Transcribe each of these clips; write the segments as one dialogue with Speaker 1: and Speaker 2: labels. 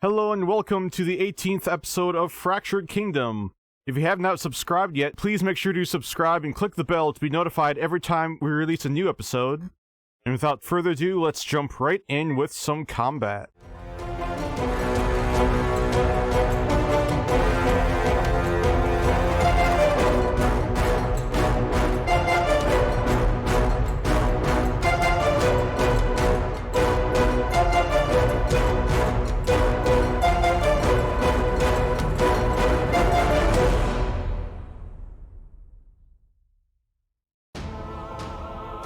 Speaker 1: Hello and welcome to the 18th episode of Fractured Kingdom. If you have not subscribed yet, please make sure to subscribe and click the bell to be notified every time we release a new episode. And without further ado, let's jump right in with some combat.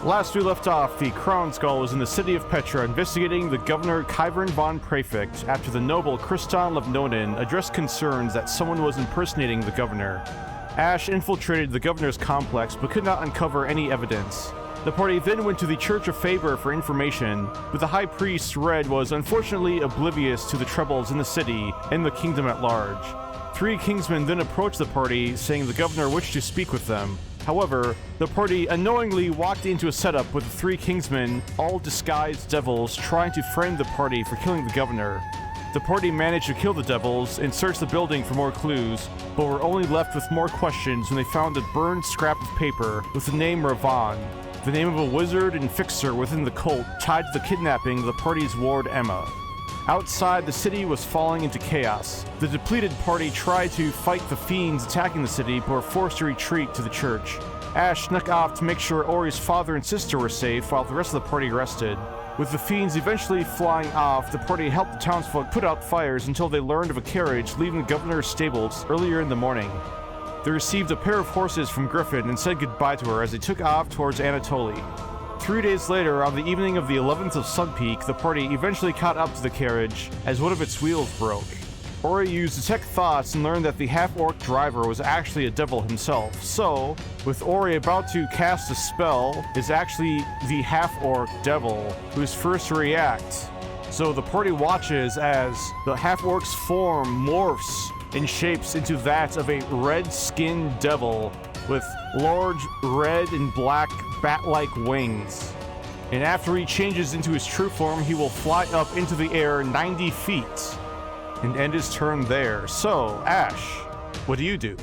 Speaker 1: Last we left off, the Crown Gall was in the city of Petra investigating the governor Kyvern von Praefect after the noble Criston Levnonen addressed concerns that someone was impersonating the governor. Ash infiltrated the governor's complex but could not uncover any evidence. The party then went to the Church of Faber for information, but the high priest, Red, was unfortunately oblivious to the troubles in the city and the kingdom at large. 3 kingsmen then approached the party, saying the governor wished to speak with them. However, the party unknowingly walked into a setup with the 3 kingsmen, all disguised devils, trying to frame the party for killing the governor. The party managed to kill the devils and search the building for more clues, but were only left with more questions when they found a burned scrap of paper with the name Revaan, the name of a wizard and fixer within the cult tied to the kidnapping of the party's ward Emma. Outside, the city was falling into chaos. The depleted party tried to fight the fiends attacking the city, but were forced to retreat to the church. Ash snuck off to make sure Ori's father and sister were safe while the rest of the party rested. With the fiends eventually flying off, the party helped the townsfolk put out fires until they learned of a carriage leaving the governor's stables earlier in the morning. They received a pair of horses from Griffin and said goodbye to her as they took off towards Anatoly. 3 days later, on the evening of the 11th of Sunpeak, the party eventually caught up to the carriage as one of its wheels broke. Ori used detect thoughts and learned that the half-orc driver was actually a devil himself. So, with Ori about to cast a spell, is actually the half-orc devil who is first to react. So the party watches as the half-orc's form morphs and shapes into that of a red-skinned devil with large red and black bat-like wings. And after he changes into his true form, he will fly up into the air 90 feet and end his turn there. So, Ash, what do you do?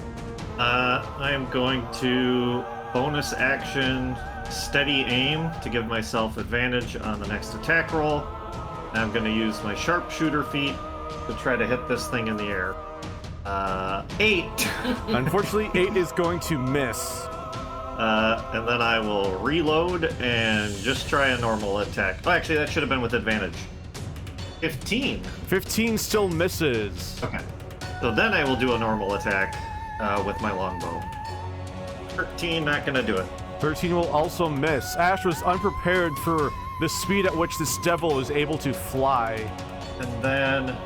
Speaker 2: I am going to bonus action steady aim to give myself advantage on the next attack roll. And I'm going to use my sharpshooter feat to try to hit this thing in the air. 8.
Speaker 1: Unfortunately, 8 is going to miss.
Speaker 2: And then I will reload and just try a normal attack. Oh, actually, that should have been with advantage. 15.
Speaker 1: 15 still misses.
Speaker 2: Okay. So then I will do a normal attack with my longbow. 13, not gonna do it.
Speaker 1: 13 will also miss. Ash was unprepared for the speed at which this devil is able to fly.
Speaker 2: And then,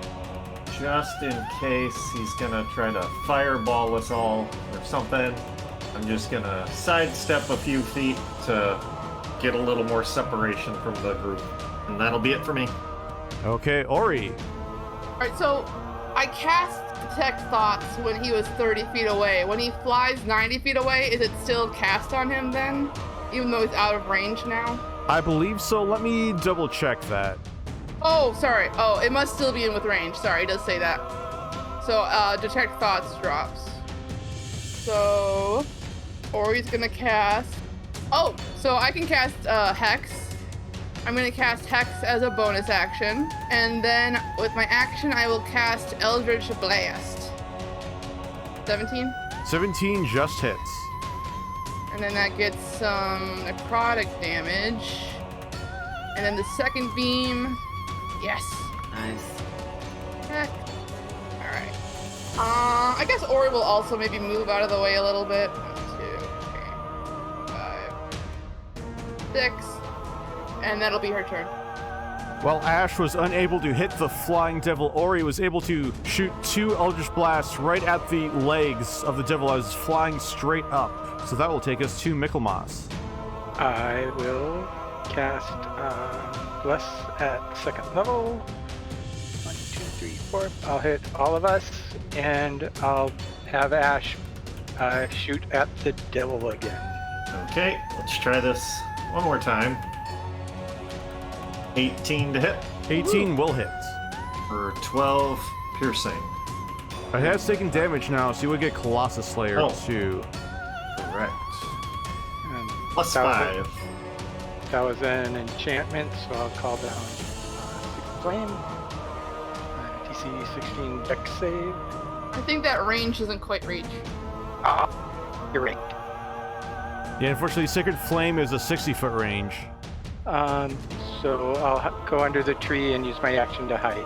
Speaker 2: just in case he's gonna try to fireball us all or something, I'm just gonna sidestep a few feet to get a little more separation from the group. And that'll be it for me.
Speaker 1: Okay, Ori.
Speaker 3: Alright, so I cast Detect Thoughts when he was 30 feet away. When he flies 90 feet away, is it still cast on him then? Even though he's out of range now?
Speaker 1: I believe so. Let me double check that.
Speaker 3: Oh, sorry. Oh, it must still be in with range. Sorry, it does say that. So, Detect Thoughts drops. So, Ori's gonna cast... Oh, so I can cast Hex. I'm gonna cast Hex as a bonus action. And then, with my action, I will cast Eldritch Blast. 17?
Speaker 1: 17 just hits.
Speaker 3: And then that gets some necrotic damage. And then the second beam... Yes.
Speaker 4: Nice.
Speaker 3: Heck. Alright. I guess Ori will also maybe move out of the way a little bit. 1, 2, 3, 5, 6. And that'll be her turn.
Speaker 1: While Ash was unable to hit the flying devil, Ori was able to shoot 2 Eldritch Blasts right at the legs of the devil as it's flying straight up. So that will take us to Michaelmas.
Speaker 5: I will cast Bless at 2nd level. 1, 2, 3, 4. I'll hit all of us, and I'll have Ash shoot at the devil again.
Speaker 2: Okay, let's try this one more time. 18 to hit.
Speaker 1: 18 will hit.
Speaker 2: for 12 piercing.
Speaker 1: It has taken damage now, so you would get Colossus Slayer too.
Speaker 2: Correct.
Speaker 5: And
Speaker 2: Plus
Speaker 5: that was
Speaker 2: 5.
Speaker 5: That was an enchantment, so I'll call down Secret Flame. DC 16 Dex save.
Speaker 3: I think that range doesn't quite reach.
Speaker 5: Ah, you're right.
Speaker 1: Yeah, unfortunately, Sacred Flame is a 60-foot range.
Speaker 5: So I'll go under the tree and use my action to hide.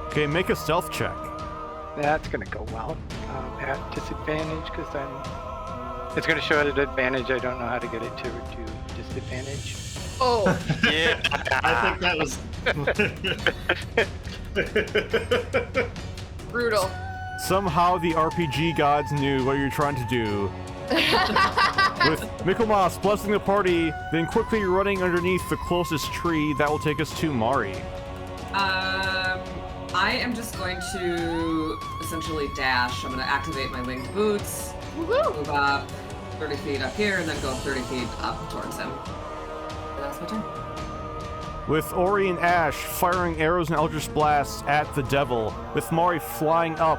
Speaker 1: Okay, make a stealth check.
Speaker 5: That's gonna go well. At disadvantage, because then it's gonna show it at advantage. I don't know how to get it to disadvantage.
Speaker 3: Oh,
Speaker 2: Yeah, I think that was...
Speaker 3: brutal.
Speaker 1: Somehow the RPG gods knew what you're trying to do. With Mikomas blessing the party, then quickly running underneath the closest tree, that will take us to Mari.
Speaker 4: I am just going to essentially dash. I'm going to activate my winged boots,
Speaker 3: Woohoo!
Speaker 4: move up 30 feet up here, and then go 30 feet up towards him. And that's my turn.
Speaker 1: With Ori and Ash firing arrows and eldritch blasts at the devil, with Mari flying up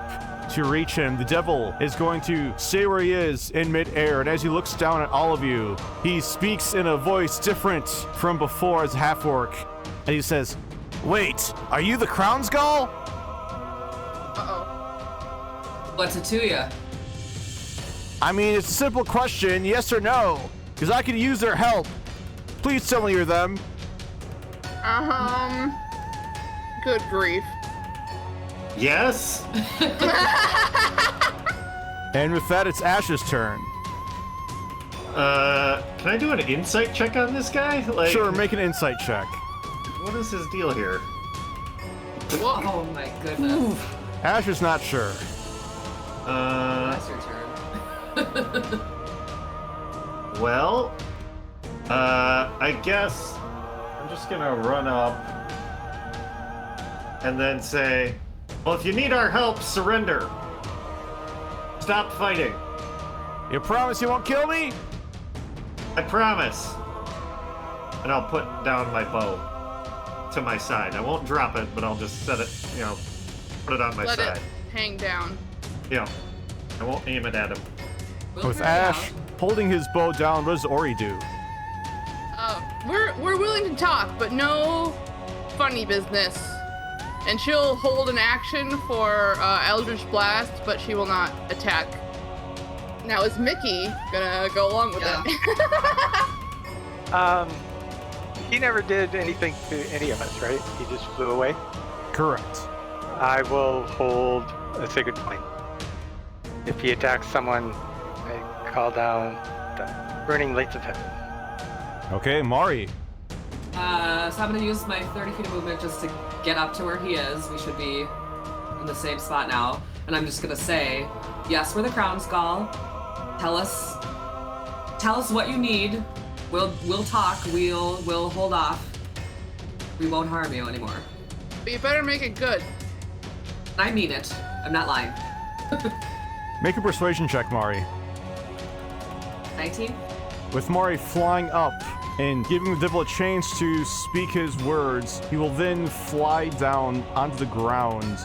Speaker 1: to reach him, the devil is going to stay where he is in midair, and as he looks down at all of you, he speaks in a voice different from before as half-orc, and he says, "Wait, are you the Crown Gall?"
Speaker 3: Uh-oh.
Speaker 4: What's it to you?
Speaker 1: I mean, it's a simple question, yes or no, because I could use their help. Please tell me you're them.
Speaker 3: Good grief.
Speaker 2: Yes?
Speaker 1: And with that, it's Ash's turn.
Speaker 2: Can I do an insight check on this guy? Like,
Speaker 1: Sure, make an insight check.
Speaker 2: what is his deal here?
Speaker 4: Oh my goodness.
Speaker 1: Ash is not sure.
Speaker 4: That's your turn.
Speaker 2: Well, I guess I'm just gonna run up and then say, well, if you need our help, surrender. Stop fighting.
Speaker 1: You promise you won't kill me?
Speaker 2: I promise. And I'll put down my bow to my side. I won't drop it, but I'll just set it, put it on my
Speaker 3: Let
Speaker 2: side.
Speaker 3: it hang down.
Speaker 2: Yeah. I won't aim it at him.
Speaker 4: We'll
Speaker 1: With
Speaker 4: figure it
Speaker 1: Ash
Speaker 4: out.
Speaker 1: holding his bow down, what does Ori do?
Speaker 3: We're willing to talk, but no funny business. And she'll hold an action for Eldritch Blast, but she will not attack. Now, is Mickey gonna go along with
Speaker 4: Yeah.
Speaker 3: it?
Speaker 5: He never did anything to any of us, right? He just flew away.
Speaker 1: Correct.
Speaker 5: I will hold a Sacred Flame. If he attacks someone, I call down the Burning Lights of Heaven.
Speaker 1: Okay, Mari.
Speaker 4: So I'm going to use my 30 feet of movement just to get up to where he is. We should be in the same spot now. And I'm just going to say, yes, we're the Crown Gall. Tell us what you need. We'll talk. We'll hold off. We won't harm you anymore.
Speaker 3: But you better make it good.
Speaker 4: I mean it. I'm not lying.
Speaker 1: Make a persuasion check, Mari.
Speaker 4: 19?
Speaker 1: With Mari flying up and giving the devil a chance to speak his words, he will then fly down onto the ground.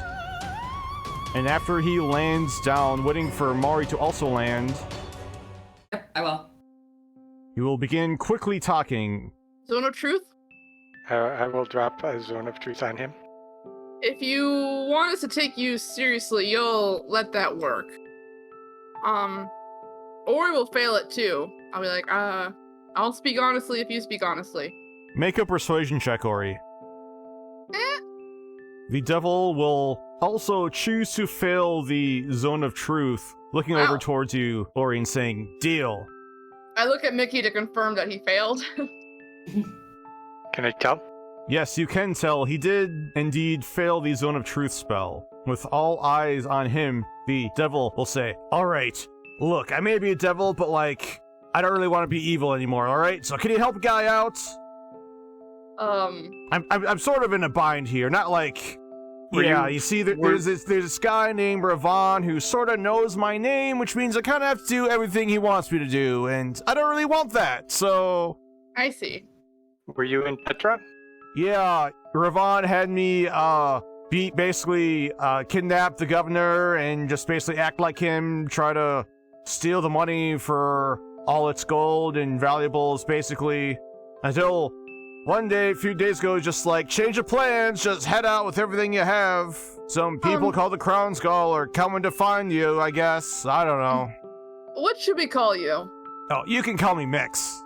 Speaker 1: And after he lands down, waiting for Mari to also land,
Speaker 4: Yep, I will.
Speaker 1: he will begin quickly talking.
Speaker 3: Zone of Truth?
Speaker 5: I will drop a Zone of Truth on him.
Speaker 3: If you want us to take you seriously, you'll let that work. Or we'll fail it too. I'll be like, I'll speak honestly if you speak honestly.
Speaker 1: Make a persuasion check, Ori. The devil will also choose to fail the Zone of Truth, looking over towards you, Ori, and saying, "Deal."
Speaker 3: I look at Mickey to confirm that he failed.
Speaker 5: Can I tell?
Speaker 1: Yes, you can tell he did indeed fail the Zone of Truth spell. With all eyes on him, the devil will say, "Alright, look, I may be a devil, but I don't really want to be evil anymore, alright? So can you help a guy out? I'm sort of in a bind here, not you see, there's this guy named Revaan who sort of knows my name, which means I kind of have to do everything he wants me to do, and I don't really want that, so..."
Speaker 3: I see.
Speaker 5: Were you in Petra?
Speaker 1: Yeah, Revaan had me, basically kidnap the governor and just basically act like him, try to steal the money for all its gold and valuables, basically, until one day, a few days ago, just like, change of plans, just head out with everything you have. Some people called the Crown Gall are coming to find you, I guess. I don't know.
Speaker 3: What should we call you?
Speaker 1: Oh, you can call me Mix.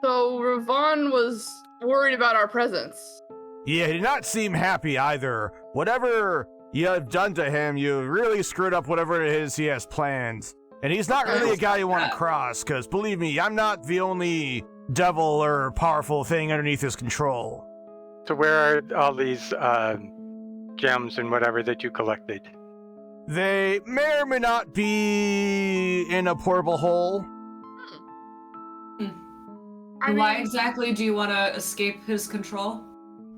Speaker 3: So Revaan was worried about our presence.
Speaker 1: Yeah, he did not seem happy either. Whatever you have done to him, you really screwed up whatever it is he has planned. And he's not really a guy you want to cross, because believe me, I'm not the only devil or powerful thing underneath his control.
Speaker 5: So where are all these gems and whatever that you collected?
Speaker 1: They may or may not be in a portable hole.
Speaker 4: Why exactly do you want to escape his control?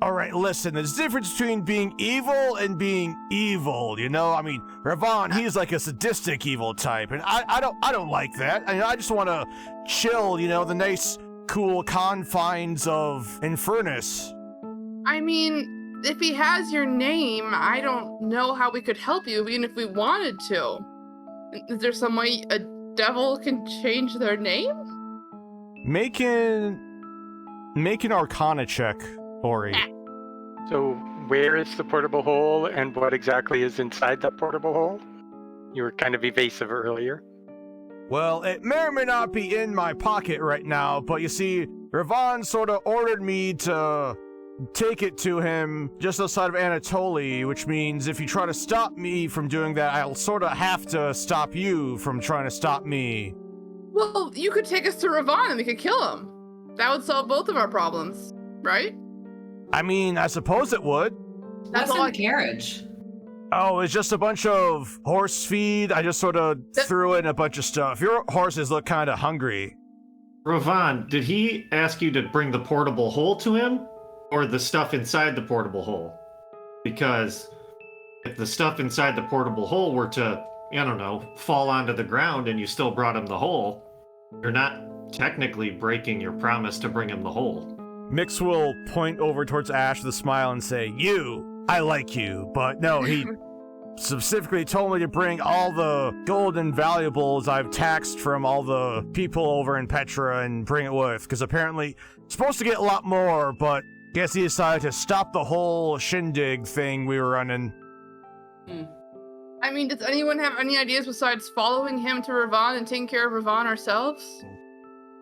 Speaker 1: Alright, listen, there's a difference between being evil and being evil, you know? I mean, Revaan, he's like a sadistic evil type, and I don't like that. I mean, I just want to chill, you know, the nice, cool confines of Infernus.
Speaker 3: I mean, if he has your name, I don't know how we could help you, even if we wanted to. Is there some way a devil can change their name?
Speaker 1: Make an Arcana check, Ori.
Speaker 5: So where is the portable hole and what exactly is inside that portable hole? You were kind of evasive earlier.
Speaker 1: Well, it may or may not be in my pocket right now, but you see, Revaan sort of ordered me to take it to him just outside of Anatoly, which means if you try to stop me from doing that, I'll sort of have to stop you from trying to stop me.
Speaker 3: Well, you could take us to Revaan and we could kill him. That would solve both of our problems, right?
Speaker 1: I mean, I suppose it would.
Speaker 3: That's
Speaker 4: What's
Speaker 3: all
Speaker 4: in the carriage?
Speaker 1: Oh, it's just a bunch of horse feed. I just sort of threw in a bunch of stuff. Your horses look kind of hungry.
Speaker 2: Revaan, did he ask you to bring the portable hole to him? Or the stuff inside the portable hole? Because if the stuff inside the portable hole were to, I don't know, fall onto the ground and you still brought him the hole, you're not technically breaking your promise to bring him the hole.
Speaker 1: Mix will point over towards Ash with a smile and say, "You, I like you," but no, he specifically told me to bring all the gold and valuables I've taxed from all the people over in Petra and bring it with, because apparently it's supposed to get a lot more, but guess he decided to stop the whole shindig thing we were running.
Speaker 3: I mean, does anyone have any ideas besides following him to Revaan and taking care of Revaan ourselves?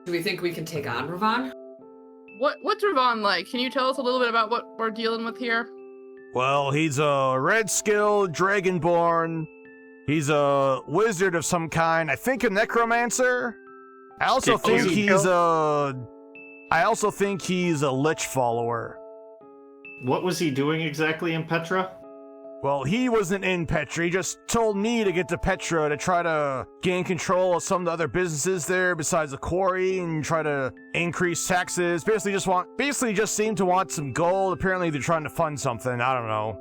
Speaker 4: Do we think we can take on Revaan?
Speaker 3: What's Revaan like? Can you tell us a little bit about what we're dealing with here?
Speaker 1: Well, he's a red-skilled dragonborn. He's a wizard of some kind. I think a necromancer. I also think he's a lich follower.
Speaker 2: What was he doing exactly in Petra?
Speaker 1: Well, he wasn't in Petra. He just told me to get to Petra to try to gain control of some of the other businesses there besides the quarry and try to increase taxes. Basically just seemed to want some gold. Apparently they're trying to fund something. I don't know.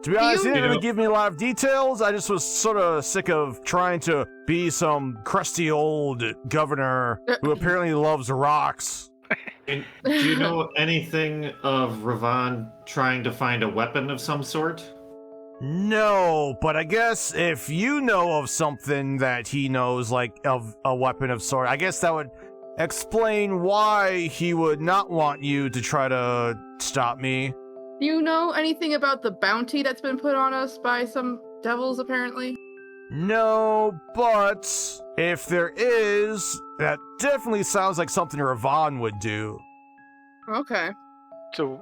Speaker 1: To be honest, he didn't really give me a lot of details. I just was sort of sick of trying to be some crusty old governor who apparently loves rocks.
Speaker 2: And do you know anything of Revaan trying to find a weapon of some sort?
Speaker 1: No, but I guess if you know of something that he knows, like of a weapon of sort, I guess that would explain why he would not want you to try to stop me.
Speaker 3: Do you know anything about the bounty that's been put on us by some devils, apparently?
Speaker 1: No, but if there is, that definitely sounds like something Revaan would do.
Speaker 3: Okay.
Speaker 5: So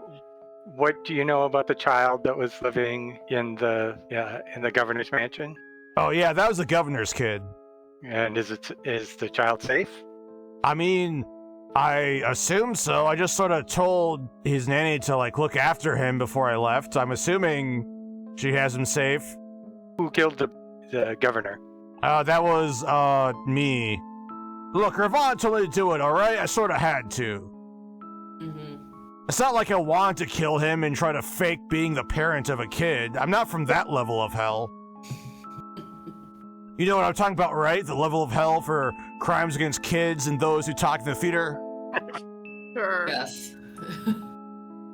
Speaker 5: what do you know about the child that was living in the governor's mansion?
Speaker 1: Oh yeah, that was the governor's kid.
Speaker 5: And is the child safe?
Speaker 1: I mean, I assume so. I just sort of told his nanny to look after him before I left. I'm assuming she has him safe.
Speaker 5: Who killed the governor?
Speaker 1: That was me. Look, Revaan told me to do it, alright? I sort of had to. It's not like I wanted to kill him and try to fake being the parent of a kid. I'm not from that level of hell. You know what I'm talking about, right? The level of hell for crimes against kids and those who talk in the theater?
Speaker 3: Sure.
Speaker 4: Yes.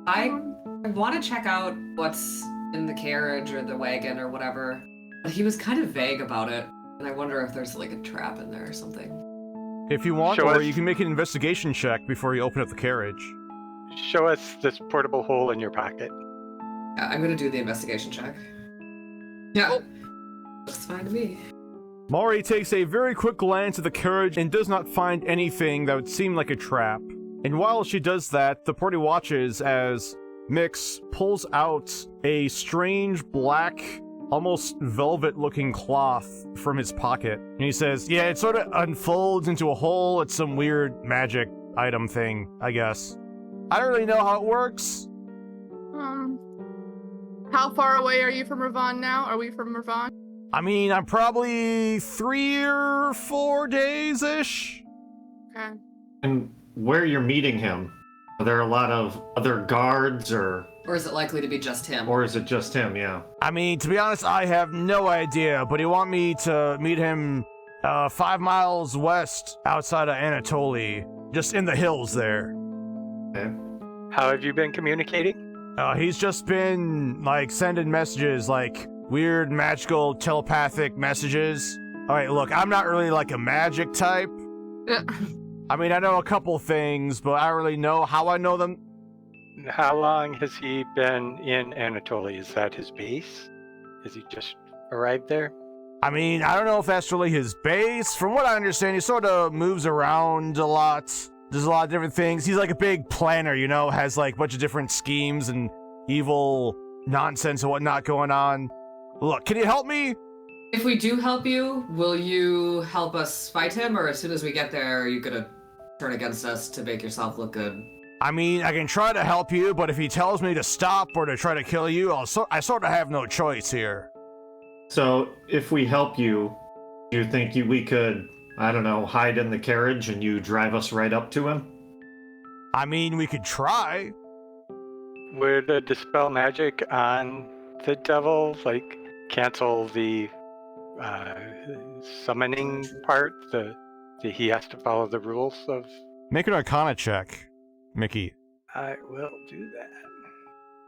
Speaker 4: I I want to check out what's in the carriage or the wagon or whatever, but he was kind of vague about it, and I wonder if there's like a trap in there or something.
Speaker 1: If you want,
Speaker 5: Show
Speaker 1: or
Speaker 5: us-
Speaker 1: you can make an investigation check before you open up the carriage.
Speaker 5: Show us this portable hole in your pocket.
Speaker 4: Yeah, I'm gonna do the investigation check. Yeah, looks fine to me.
Speaker 1: Maury takes a very quick glance at the carriage and does not find anything that would seem like a trap. And while she does that, the party watches as Mix pulls out a strange black, almost velvet-looking cloth from his pocket. And he says, yeah, it sort of unfolds into a hole. It's some weird magic item thing, I guess. I don't really know how it works.
Speaker 3: How far away are you from Revaan now? Are we from Revaan?
Speaker 1: I mean, I'm probably 3 or 4 days-ish.
Speaker 3: Okay.
Speaker 2: And where you're meeting him, are there a lot of other guards, or
Speaker 4: Or is it likely to be just him?
Speaker 2: is it just him? Yeah.
Speaker 1: I mean, to be honest, I have no idea, but he want me to meet him 5 miles west outside of Anatoly, just in the hills there.
Speaker 2: Okay.
Speaker 5: How have you been communicating?
Speaker 1: He's just been, like, sending messages, like, weird, magical, telepathic messages. Alright, look, I'm not really, like, a magic type. I mean, I know a couple things, but I don't really know how I know them.
Speaker 5: How long has he been in Anatoly? Is that his base? Has he just arrived there?
Speaker 1: I mean, I don't know if that's really his base. From what I understand, he sort of moves around a lot. Does a lot of different things. He's like a big planner, you know, has like a bunch of different schemes and evil nonsense and whatnot going on. Look, can you help me?
Speaker 4: If we do help you, will you help us fight him, or as soon as we get there, are you gonna turn against us to make yourself look good?
Speaker 1: I mean, I can try to help you, but if he tells me to stop or to try to kill you, I sort of have no choice here.
Speaker 2: So if we help you, you think we could, I don't know, hide in the carriage and you drive us right up to him?
Speaker 1: I mean, we could try.
Speaker 5: Would a dispel magic on the devil, like, cancel the summoning part? He has to follow the rules of...
Speaker 1: Make an Arcana check, Mickey.
Speaker 5: I will do that.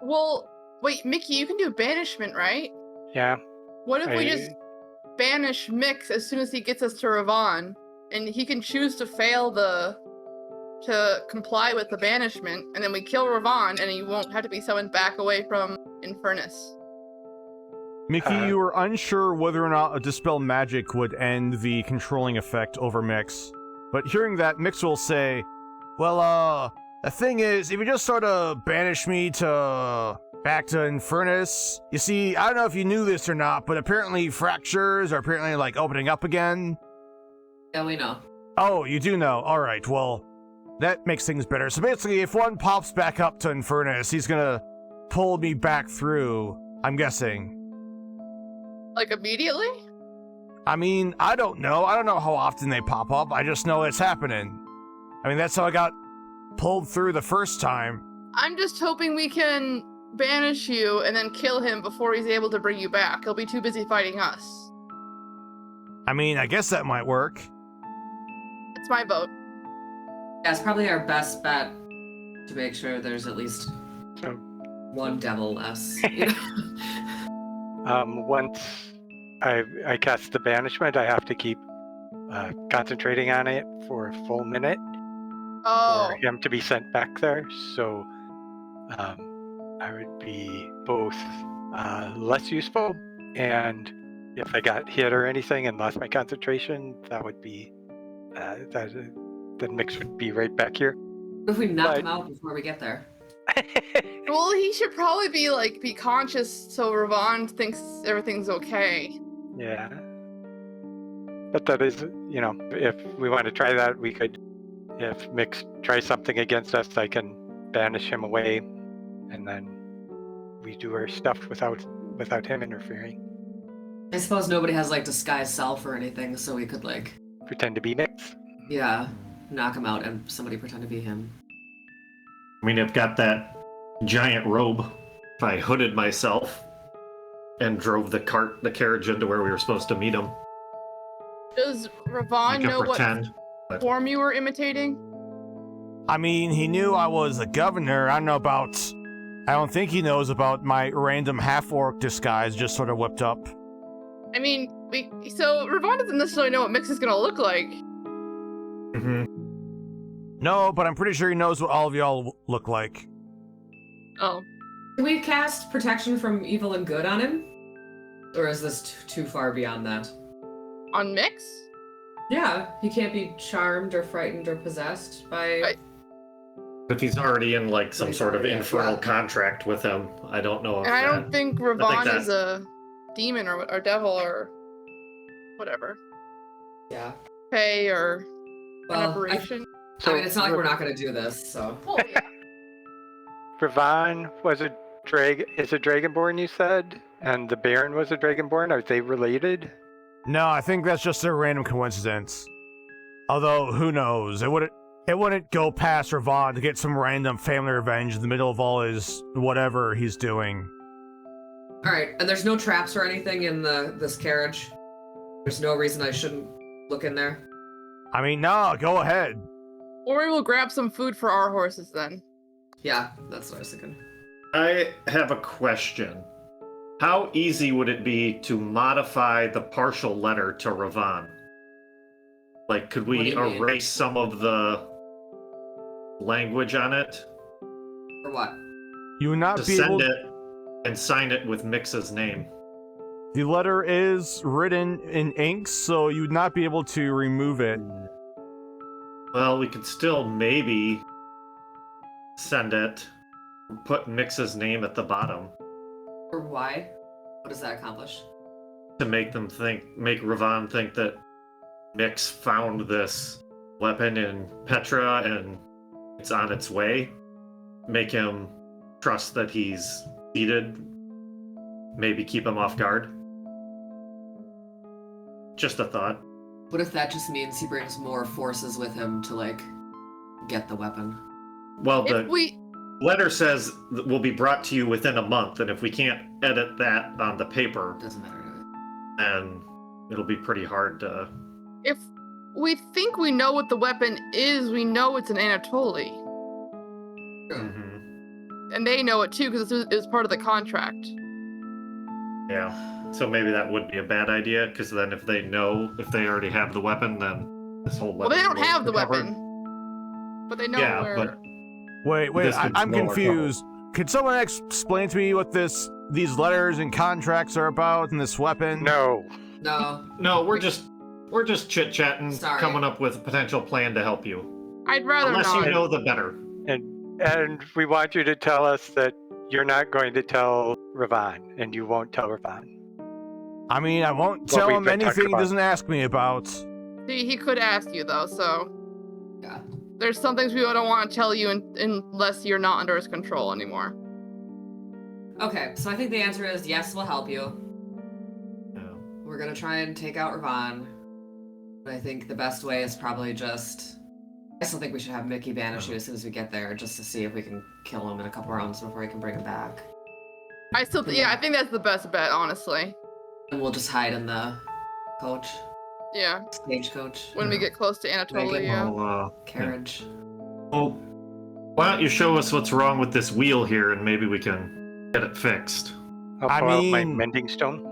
Speaker 3: Well, wait, Mickey, you can do banishment, right?
Speaker 5: Yeah.
Speaker 3: What if we just banish Mix as soon as he gets us to Revaan, and he can choose to to comply with the banishment, and then we kill Revaan, and he won't have to be summoned back away from Infernus.
Speaker 1: Mickey, you were unsure whether or not a dispel magic would end the controlling effect over Mix. But hearing that, Mix will say, well, the thing is, if you just sort of banish me back to Infernus, you see, I don't know if you knew this or not, but apparently fractures are apparently, like, opening up again.
Speaker 4: Yeah, we know.
Speaker 1: Oh, you do know. Alright, well, that makes things better. So basically, if one pops back up to Infernus, he's gonna pull me back through, I'm guessing.
Speaker 3: Like, immediately?
Speaker 1: I mean, I don't know. I don't know how often they pop up. I just know it's happening. I mean, that's how I got pulled through the first time.
Speaker 3: I'm just hoping we can banish you and then kill him before he's able to bring you back. He'll be too busy fighting us.
Speaker 1: I mean, I guess that might work.
Speaker 3: It's my vote.
Speaker 4: Yeah, it's probably our best bet to make sure there's at least
Speaker 5: So,
Speaker 4: one devil less. You know?
Speaker 5: once I cast the banishment, I have to keep concentrating on it for a full minute
Speaker 3: Oh,
Speaker 5: for him to be sent back there. So I would be both less useful, and if I got hit or anything and lost my concentration, that would be the mix would be right back here.
Speaker 4: If we knock
Speaker 5: But-
Speaker 4: him out before we get there.
Speaker 3: well, he should probably be conscious so Revaan thinks everything's okay.
Speaker 5: Yeah. But that is, if we want to try that, we could. If Mix tries something against us, I can banish him away, and then we do our stuff without him interfering.
Speaker 4: I suppose nobody has like disguised self or anything, so we could
Speaker 5: Pretend to be Mix.
Speaker 4: yeah, knock him out and somebody pretend to be him.
Speaker 2: I mean, I've got that giant robe. If I hooded myself and drove the carriage into where we were supposed to meet him,
Speaker 3: Does
Speaker 2: I
Speaker 3: Revaan
Speaker 2: could
Speaker 3: know
Speaker 2: pretend.
Speaker 3: what form you were imitating?
Speaker 1: I mean, he knew I was a governor. I don't know about I don't think he knows about my random half-orc disguise just sort of whipped up.
Speaker 3: I mean, so Revaan doesn't necessarily know what Mix is gonna look like.
Speaker 2: Mm-hmm.
Speaker 1: No, but I'm pretty sure he knows what all of y'all look like.
Speaker 3: Oh.
Speaker 4: Can we cast protection from evil and good on him? Or is this too far beyond that?
Speaker 3: On Mix?
Speaker 4: Yeah, he can't be charmed or frightened or possessed by...
Speaker 2: If he's already in like some
Speaker 4: He's
Speaker 2: sort of
Speaker 4: already-
Speaker 2: infernal
Speaker 4: yeah.
Speaker 2: contract with him, I don't know if
Speaker 3: And I
Speaker 2: that...
Speaker 3: don't think Revaan
Speaker 2: that-
Speaker 3: is a demon or devil or whatever.
Speaker 4: Yeah.
Speaker 3: Fey or an
Speaker 4: Well, I
Speaker 3: aberration.
Speaker 4: mean, it's not like we're not going to do this, so...
Speaker 3: Oh, yeah.
Speaker 5: Revaan is a dragonborn, you said? And the Baron was a dragonborn? Are they related?
Speaker 1: No, I think that's just a random coincidence. Although, who knows? It wouldn't go past Revaan to get some random family revenge in the middle of all his whatever he's doing.
Speaker 4: Alright, and there's no traps or anything in this carriage? There's no reason I shouldn't look in there?
Speaker 1: I mean, no, go ahead.
Speaker 3: Or we will grab some food for our horses then.
Speaker 4: Yeah, that's what I was thinking.
Speaker 2: I have a question. How easy would it be to modify the partial letter to Revaan? Like, could
Speaker 4: What do
Speaker 2: we
Speaker 4: you mean?
Speaker 2: erase some of the language on it
Speaker 4: For what?
Speaker 1: You would not
Speaker 2: to
Speaker 1: be able.
Speaker 2: send it and sign it with Mix's name?
Speaker 1: The letter is written in ink, so you would not be able to remove it.
Speaker 2: Well, we could still maybe send it, put Mix's name at the bottom
Speaker 4: Or why? What does that accomplish?
Speaker 2: to make Revaan think that Mix found this weapon in Petra and it's on its way. Make him trust that he's seated. Maybe keep him off guard. Just a thought.
Speaker 4: What if that just means he brings more forces with him to, like, get the weapon?
Speaker 2: Well,
Speaker 3: If
Speaker 2: the
Speaker 3: we
Speaker 2: letter says that will be brought to you within a month, and if we can't edit that on the paper,
Speaker 4: Doesn't matter.
Speaker 2: then it'll be pretty hard to...
Speaker 3: if we think we know what the weapon is, we know it's an Anatoly.
Speaker 4: True.
Speaker 2: Mhm.
Speaker 3: And they know it too because it was part of the contract.
Speaker 2: Yeah. So maybe that would be a bad idea, because then if they already have the weapon, then this whole
Speaker 3: Well, they don't
Speaker 2: will
Speaker 3: have the
Speaker 2: be covered.
Speaker 3: weapon. But they know
Speaker 2: Yeah,
Speaker 3: where.
Speaker 2: but
Speaker 1: Wait,
Speaker 2: This could
Speaker 1: I'm
Speaker 2: blow our
Speaker 1: confused. Could someone explain to me what these letters and contracts are about and this weapon?
Speaker 5: No.
Speaker 4: No.
Speaker 2: no, we're just chit-chatting,
Speaker 4: Sorry.
Speaker 2: coming up with a potential plan to help you.
Speaker 3: I'd rather
Speaker 2: Unless
Speaker 3: not.
Speaker 2: you know the better.
Speaker 5: And we want you to tell us that you're not going to tell Revaan, and you won't tell Revaan.
Speaker 1: I mean, I won't
Speaker 5: What
Speaker 1: tell
Speaker 5: we've
Speaker 1: him
Speaker 5: been talking
Speaker 1: anything he
Speaker 5: about.
Speaker 1: doesn't ask me about.
Speaker 3: He could ask you though, so
Speaker 4: Yeah.
Speaker 3: there's some things we don't want to tell you unless you're not under his control anymore.
Speaker 4: Okay, so I think the answer is yes, we'll help you.
Speaker 2: Yeah.
Speaker 4: We're gonna try and take out Revaan. But I think the best way is probably just... I still think we should have Mickey banish you as soon as we get there, just to see if we can kill him in a couple rounds before we can bring him back.
Speaker 3: I think that's the best bet, honestly.
Speaker 4: And we'll just hide in the coach,
Speaker 3: Yeah,
Speaker 4: stagecoach,
Speaker 3: when we get close to Anatolia.
Speaker 2: Well,
Speaker 4: carriage.
Speaker 2: well, why don't you show us what's wrong with this wheel here, and maybe we can get it fixed.
Speaker 5: I'll
Speaker 1: I
Speaker 5: pull out my
Speaker 1: mean-
Speaker 5: mending stone.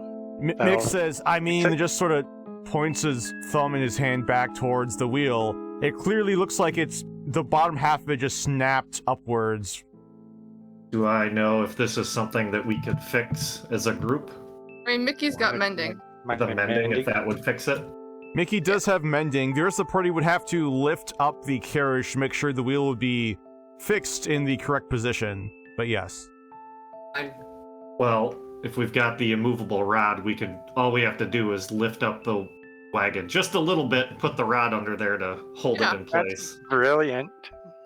Speaker 1: Mick says, I mean, and just sort of points his thumb in his hand back towards the wheel. It clearly looks like it's the bottom half of it just snapped upwards.
Speaker 2: Do I know if this is something that we could fix as a group?
Speaker 3: I mean, Mickey's got mending.
Speaker 2: The mending, if that would fix it?
Speaker 1: Mickey does have mending. The rest of the party would have to lift up the carriage to make sure the wheel would be fixed in the correct position. But yes.
Speaker 4: Fine.
Speaker 2: Well, if we've got the immovable rod, all we have to do is lift up the wagon just a little bit and put the rod under there to hold
Speaker 3: Yeah.
Speaker 2: it in place.
Speaker 5: Brilliant.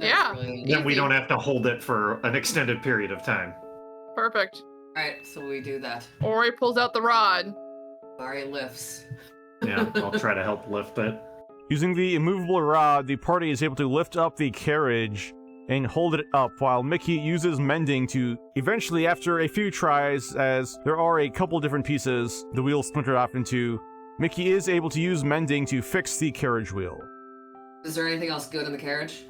Speaker 3: Yeah.
Speaker 4: That's really-
Speaker 2: Then we
Speaker 3: Easy.
Speaker 2: don't have to hold it for an extended period of time.
Speaker 3: Perfect.
Speaker 4: Alright, so we do that.
Speaker 3: Ori pulls out the rod.
Speaker 4: Mari lifts.
Speaker 2: Yeah, I'll try to help lift it.
Speaker 1: Using the immovable rod, the party is able to lift up the carriage and hold it up while Mickey uses mending to eventually, after a few tries, as there are a couple different pieces the wheel splintered off into, Mickey is able to use mending to fix the carriage wheel.
Speaker 4: Is there anything else good in the carriage?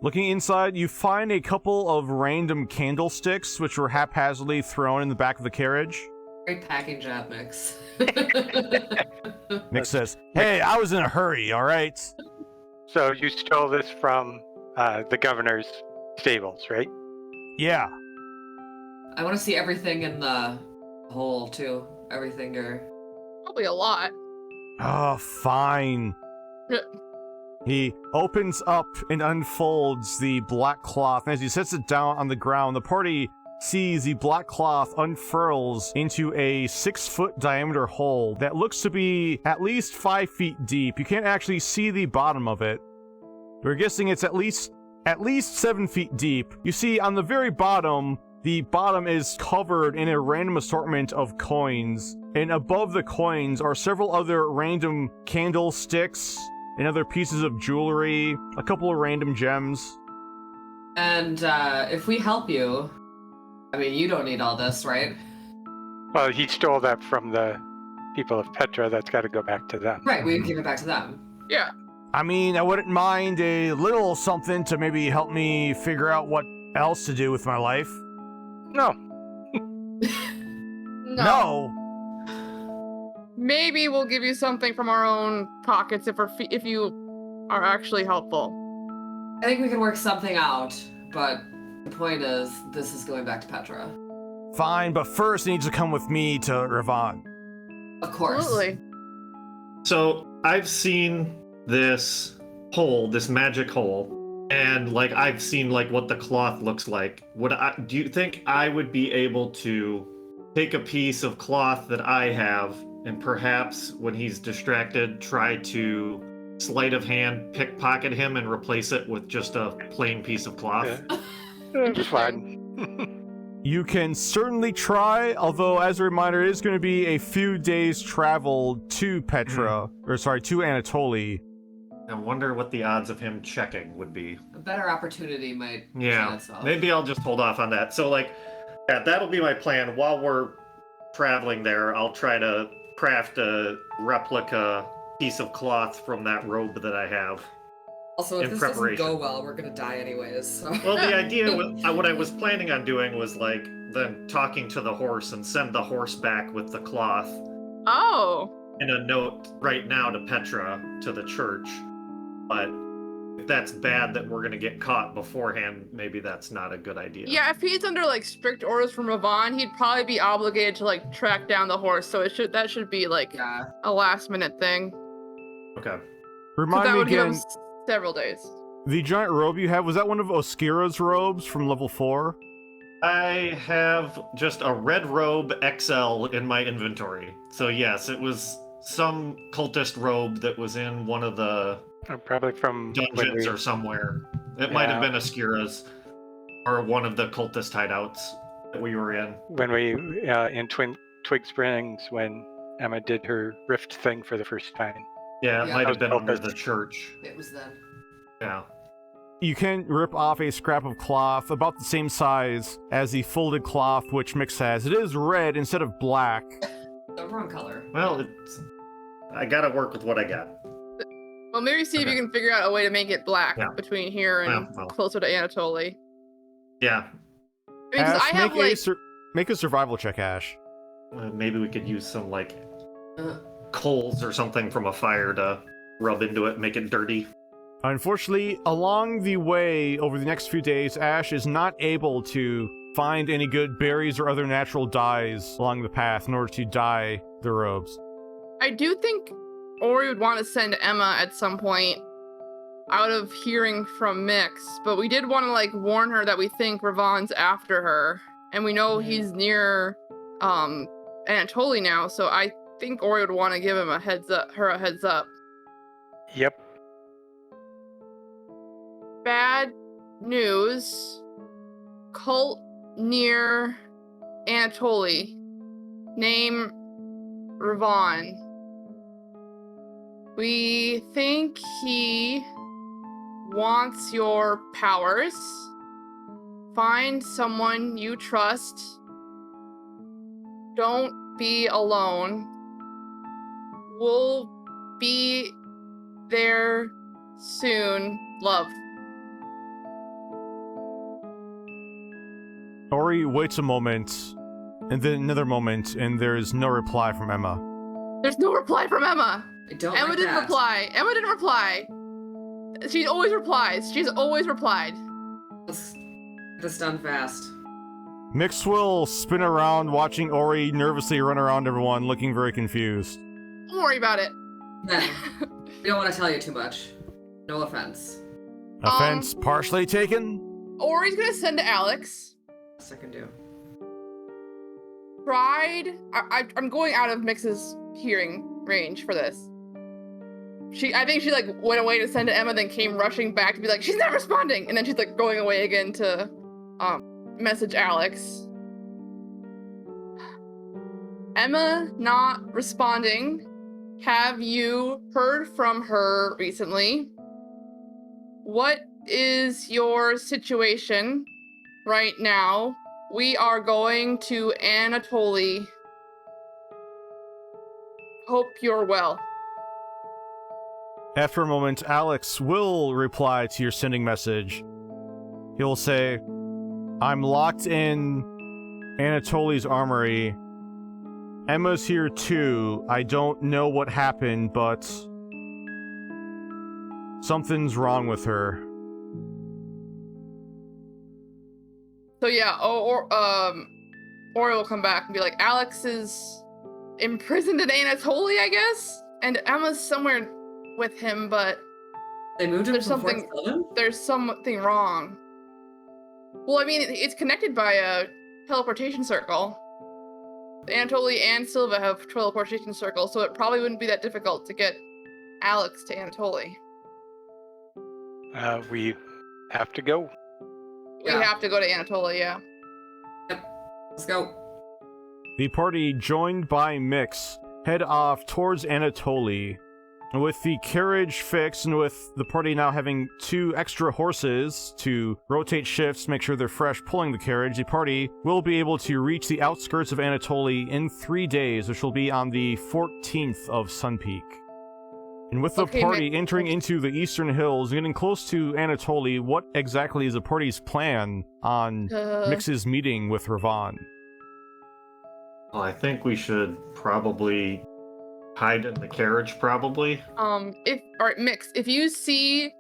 Speaker 1: Looking inside, you find a couple of random candlesticks, which were haphazardly thrown in the back of the carriage.
Speaker 4: Great packing job, Mix.
Speaker 1: Mick says, "Hey, I was in a hurry, all right?"
Speaker 5: So you stole this from the governor's stables, right?
Speaker 1: Yeah.
Speaker 4: I want to see everything in the hole, too. Everything or...
Speaker 3: Probably a lot.
Speaker 1: Oh, fine. He opens up and unfolds the black cloth, and as he sets it down on the ground, the party sees the black cloth unfurls into a 6-foot diameter hole that looks to be at least 5 feet deep. You can't actually see the bottom of it. We're guessing it's at least 7 feet deep. You see, on the very bottom, the bottom is covered in a random assortment of coins, and above the coins are several other random candlesticks and other pieces of jewelry, a couple of random gems.
Speaker 4: And if we help you, I mean, you don't need all this, right?
Speaker 5: Well, he stole that from the people of Petra. That's got to go back to them.
Speaker 4: Right, we give it back to them.
Speaker 3: Yeah.
Speaker 1: I mean, I wouldn't mind a little something to maybe help me figure out what else to do with my life.
Speaker 5: No.
Speaker 1: No.
Speaker 3: Maybe we'll give you something from our own pockets if you are actually helpful.
Speaker 4: I think we can work something out, but the point is, this is going back to Petra.
Speaker 1: Fine, but first you need to come with me to Revaan.
Speaker 4: Of course.
Speaker 3: Absolutely.
Speaker 2: So I've seen this hole, this magic hole, and like I've seen like what the cloth looks like. Do you think I would be able to take a piece of cloth that I have and perhaps when he's distracted try to sleight of hand pickpocket him and replace it with just a plain piece of cloth?
Speaker 5: It's fine.
Speaker 1: You can certainly try, although as a reminder, it is going to be a few days travel to Petra, to Anatoly.
Speaker 2: I wonder what the odds of him checking would be.
Speaker 4: A better opportunity might
Speaker 2: Yeah,
Speaker 4: present itself.
Speaker 2: maybe I'll just hold off on that. So like, yeah, that'll be my plan. While we're traveling there, I'll try to craft a replica piece of cloth from that robe that I have.
Speaker 4: Also, if
Speaker 2: in
Speaker 4: this
Speaker 2: preparation.
Speaker 4: doesn't go well, we're gonna die anyways. So.
Speaker 2: Well, the idea, what I was planning on doing was like then talking to the horse and send the horse back with the cloth
Speaker 3: Oh.
Speaker 2: and a note right now to Petra, to the church. But if that's bad that we're going to get caught beforehand, maybe that's not a good idea.
Speaker 3: Yeah, if he's under like strict orders from Revaan, he'd probably be obligated to like track down the horse. So that should be like a last minute thing.
Speaker 2: Okay.
Speaker 1: Remind
Speaker 3: that
Speaker 1: me
Speaker 3: would give
Speaker 1: again,
Speaker 3: him several days.
Speaker 1: the giant robe you have, was that one of Oskira's robes from level 4?
Speaker 2: I have just a red robe XL in my inventory. So yes, it was some cultist robe that was in one of the
Speaker 5: Probably from
Speaker 2: dungeons or somewhere. It might have been Oskira's or one of the cultist hideouts that we were in.
Speaker 5: when we in Twig Springs when Emma did her rift thing for the first time.
Speaker 2: Yeah, it
Speaker 4: Yeah.
Speaker 2: might have been under
Speaker 5: Cultist.
Speaker 2: the church.
Speaker 4: It was then.
Speaker 2: Yeah.
Speaker 1: You can rip off a scrap of cloth about the same size as the folded cloth which Mix has. It is red instead of black.
Speaker 4: The wrong color.
Speaker 2: Well, I gotta work with what I got.
Speaker 3: Well, maybe see if you can figure out a way to make it black between here and
Speaker 2: Well.
Speaker 3: closer to Anatoly.
Speaker 2: Yeah.
Speaker 3: Because
Speaker 1: Ash,
Speaker 3: I have like
Speaker 1: make a survival check, Ash.
Speaker 2: Maybe we could use some like coals or something from a fire to rub into it, make it dirty.
Speaker 1: Unfortunately, along the way over the next few days, Ash is not able to find any good berries or other natural dyes along the path in order to dye the robes.
Speaker 3: I do think Ori would want to send Emma at some point out of hearing from Mix, but we did want to like warn her that we think Revaan's after her, and we know he's near Anatoly now, so I think Ori would want to give him a heads up.
Speaker 5: Yep.
Speaker 3: Bad news. Cult near Anatoly. Name Revaan. We think he wants your powers. Find someone you trust. Don't be alone. We'll be there soon. Love.
Speaker 1: Ori waits a moment, and then another moment, and there's no reply from Emma.
Speaker 3: There's no reply from Emma.
Speaker 4: I don't
Speaker 3: Emma
Speaker 4: like
Speaker 3: didn't
Speaker 4: that.
Speaker 3: reply. Emma didn't reply. She always replies. She's always replied.
Speaker 4: Let's get this done fast.
Speaker 1: Mix will spin around, watching Ori nervously run around everyone, looking very confused.
Speaker 3: Don't worry about it.
Speaker 4: Then, we don't want to tell you too much. No offense.
Speaker 1: Offense partially taken?
Speaker 3: Ori's gonna send to Alex.
Speaker 4: Best I can do.
Speaker 3: I'm going out of Mix's hearing range for this. I think she like went away to send to Emma, then came rushing back to be like, she's not responding, and then she's like going away again to message Alex. Emma not responding. Have you heard from her recently? What is your situation right now? We are going to Anatoly. Hope you're well.
Speaker 1: After a moment, Alex will reply to your sending message. He will say, I'm locked in Anatoly's armory. Emma's here too. I don't know what happened, but something's wrong with her.
Speaker 3: So yeah, Ori will come back and be like, Alex is imprisoned in Anatoly, I guess? And Emma's somewhere with him, but
Speaker 4: They moved him
Speaker 3: there's
Speaker 4: from Fort
Speaker 3: something
Speaker 4: Sylvan?
Speaker 3: there's something wrong. Well, I mean, it's connected by a teleportation circle. Anatoly and Silva have teleportation circles, so it probably wouldn't be that difficult to get Alex to Anatoly.
Speaker 5: We have to go.
Speaker 3: We have to go to Anatoly, yeah.
Speaker 4: Let's go.
Speaker 1: The party, joined by Mix, head off towards Anatoly. With the carriage fixed, and with the party now having 2 extra horses to rotate shifts, make sure they're fresh pulling the carriage, the party will be able to reach the outskirts of Anatoly in 3 days, which will be on the 14th of Sunpeak. And with the party entering into the eastern hills, getting close to Anatoly, what exactly is the party's plan on Mix's meeting with Revaan?
Speaker 2: Well, I think we should probably hide in the carriage, probably.
Speaker 3: Alright, Mix, if you see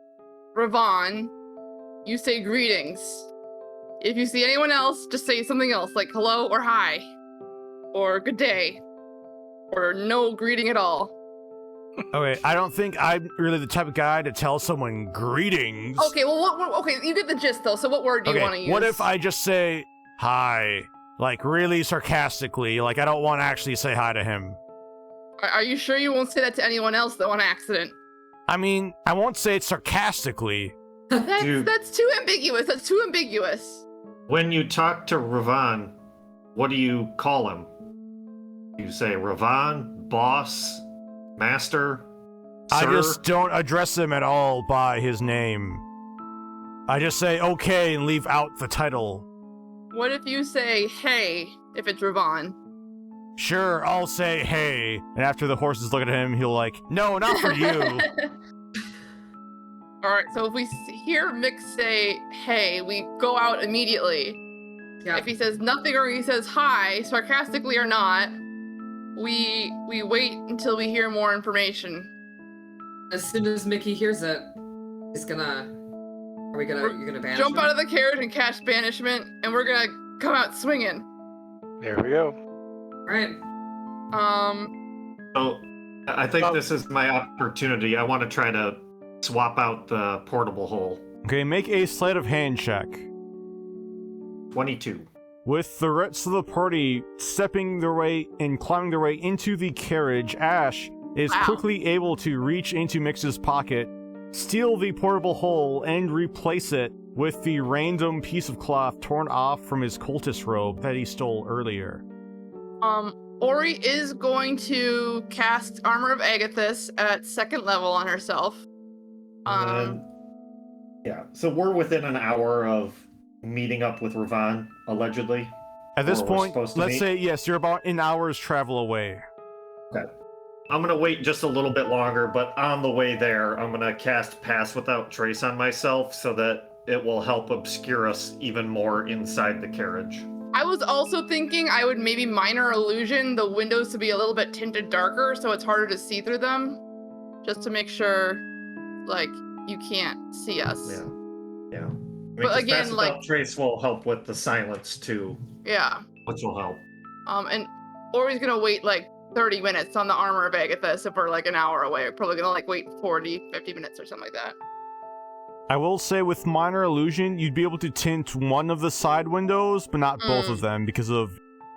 Speaker 3: Revaan, you say greetings. If you see anyone else, just say something else, like hello or hi, or good day, or no greeting at all.
Speaker 1: Okay, I don't think I'm really the type of guy to tell someone greetings.
Speaker 3: Okay, well, okay, you get the gist though, so what word do you want to use?
Speaker 1: What if I just say hi, like really sarcastically, like I don't want to actually say hi to him?
Speaker 3: Are you sure you won't say that to anyone else though on accident?
Speaker 1: I mean, I won't say it sarcastically.
Speaker 3: That's too ambiguous. That's too ambiguous.
Speaker 2: When you talk to Revaan, what do you call him? You say Revaan, boss, master,
Speaker 1: I
Speaker 2: sir?
Speaker 1: just don't address him at all by his name. I just say okay and leave out the title.
Speaker 3: What if you say hey if it's Revaan?
Speaker 1: Sure, I'll say hey. And after the horses look at him, he'll like, no, not for you.
Speaker 3: Alright, so if we hear Mix say hey, we go out immediately.
Speaker 4: Yeah.
Speaker 3: If he says nothing or he says hi, sarcastically or not, we wait until we hear more information.
Speaker 4: As soon as Mickey hears it, he's gonna... you're gonna banish
Speaker 3: Jump
Speaker 4: him?
Speaker 3: out of the carriage and cast banishment, and we're gonna come out swinging.
Speaker 5: There we go.
Speaker 4: Right.
Speaker 2: So, I think this is my opportunity. I want to try to swap out the portable hole.
Speaker 1: Okay, make a sleight of hand check.
Speaker 2: 22.
Speaker 1: With the rest of the party stepping their way and climbing their way into the carriage, Ash is quickly able to reach into Mix's pocket, steal the portable hole, and replace it with the random piece of cloth torn off from his cultist robe that he stole earlier.
Speaker 3: Ori is going to cast Armor of Agathis at 2nd level on herself.
Speaker 2: Yeah, so we're within an hour of meeting up with Revaan, allegedly.
Speaker 1: At this
Speaker 2: Or we're
Speaker 1: point,
Speaker 2: supposed to
Speaker 1: let's
Speaker 2: meet.
Speaker 1: say, yes, you're about an hour's travel away.
Speaker 2: Okay. I'm gonna wait just a little bit longer, but on the way there, I'm gonna cast Pass Without Trace on myself so that it will help obscure us even more inside the carriage.
Speaker 3: I was also thinking I would maybe minor illusion the windows to be a little bit tinted darker so it's harder to see through them. Just to make sure, like, you can't see us.
Speaker 2: Yeah. Yeah. I mean,
Speaker 3: But again,
Speaker 2: pass
Speaker 3: like-
Speaker 2: without trace will help with the silence too,
Speaker 3: Yeah.
Speaker 2: which will help.
Speaker 3: And Ori's gonna wait like 30 minutes on the armor of Agathis if we're like an hour away. We're probably gonna like wait 40, 50 minutes or something like that.
Speaker 1: I will say with minor illusion, you'd be able to tint one of the side windows, but not both of them because of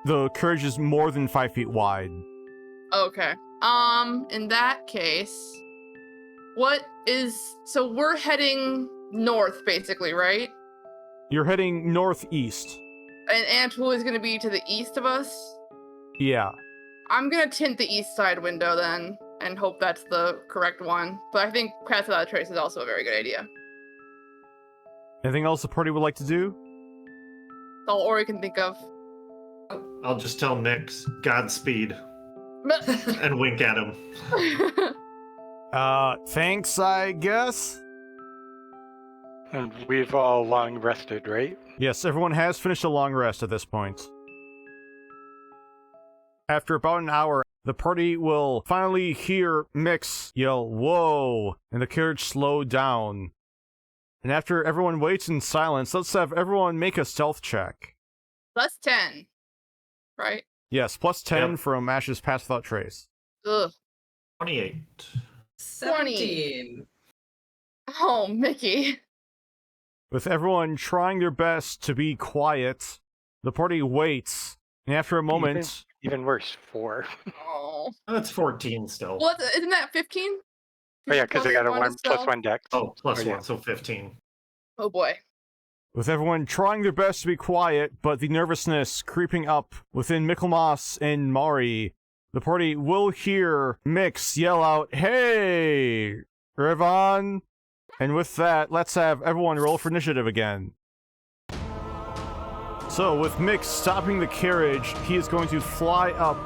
Speaker 1: the carriage is more than 5 feet wide.
Speaker 3: Okay. In that case, so we're heading north basically, right?
Speaker 1: You're heading northeast.
Speaker 3: And Antul is gonna be to the east of us?
Speaker 1: Yeah.
Speaker 3: I'm gonna tint the east side window then and hope that's the correct one. But I think Pass Without a Trace is also a very good idea.
Speaker 1: Anything else the party would like to do?
Speaker 3: That's all Ori can think of.
Speaker 2: I'll just tell Mix Godspeed and wink at him.
Speaker 1: Thanks, I guess?
Speaker 5: And we've all long rested, right?
Speaker 1: Yes, everyone has finished a long rest at this point. After about an hour, the party will finally hear Mix yell, "Whoa!" and the carriage slow down. And after everyone waits in silence, let's have everyone make a stealth check.
Speaker 3: Plus 10. Right?
Speaker 1: Yes, plus 10
Speaker 2: Yep.
Speaker 1: from Ash's Pass Without Trace.
Speaker 3: Ugh.
Speaker 2: 28.
Speaker 4: 17.
Speaker 3: Oh, Mickey.
Speaker 1: With everyone trying their best to be quiet, the party waits, and after a moment...
Speaker 5: Even worse, 4.
Speaker 3: Oh.
Speaker 2: That's 14 still.
Speaker 3: Well, isn't that 15?
Speaker 5: Oh yeah, because I got a
Speaker 3: Plus
Speaker 5: 1+1 dex.
Speaker 2: Oh, plus
Speaker 5: Oh, yeah.
Speaker 2: 1, so 15.
Speaker 3: Oh boy.
Speaker 1: With everyone trying their best to be quiet, but the nervousness creeping up within Michaelmas and Mari, the party will hear Mix yell out, "Hey! Revaan!" And with that, let's have everyone roll for initiative again. So, with Mix stopping the carriage, he is going to fly up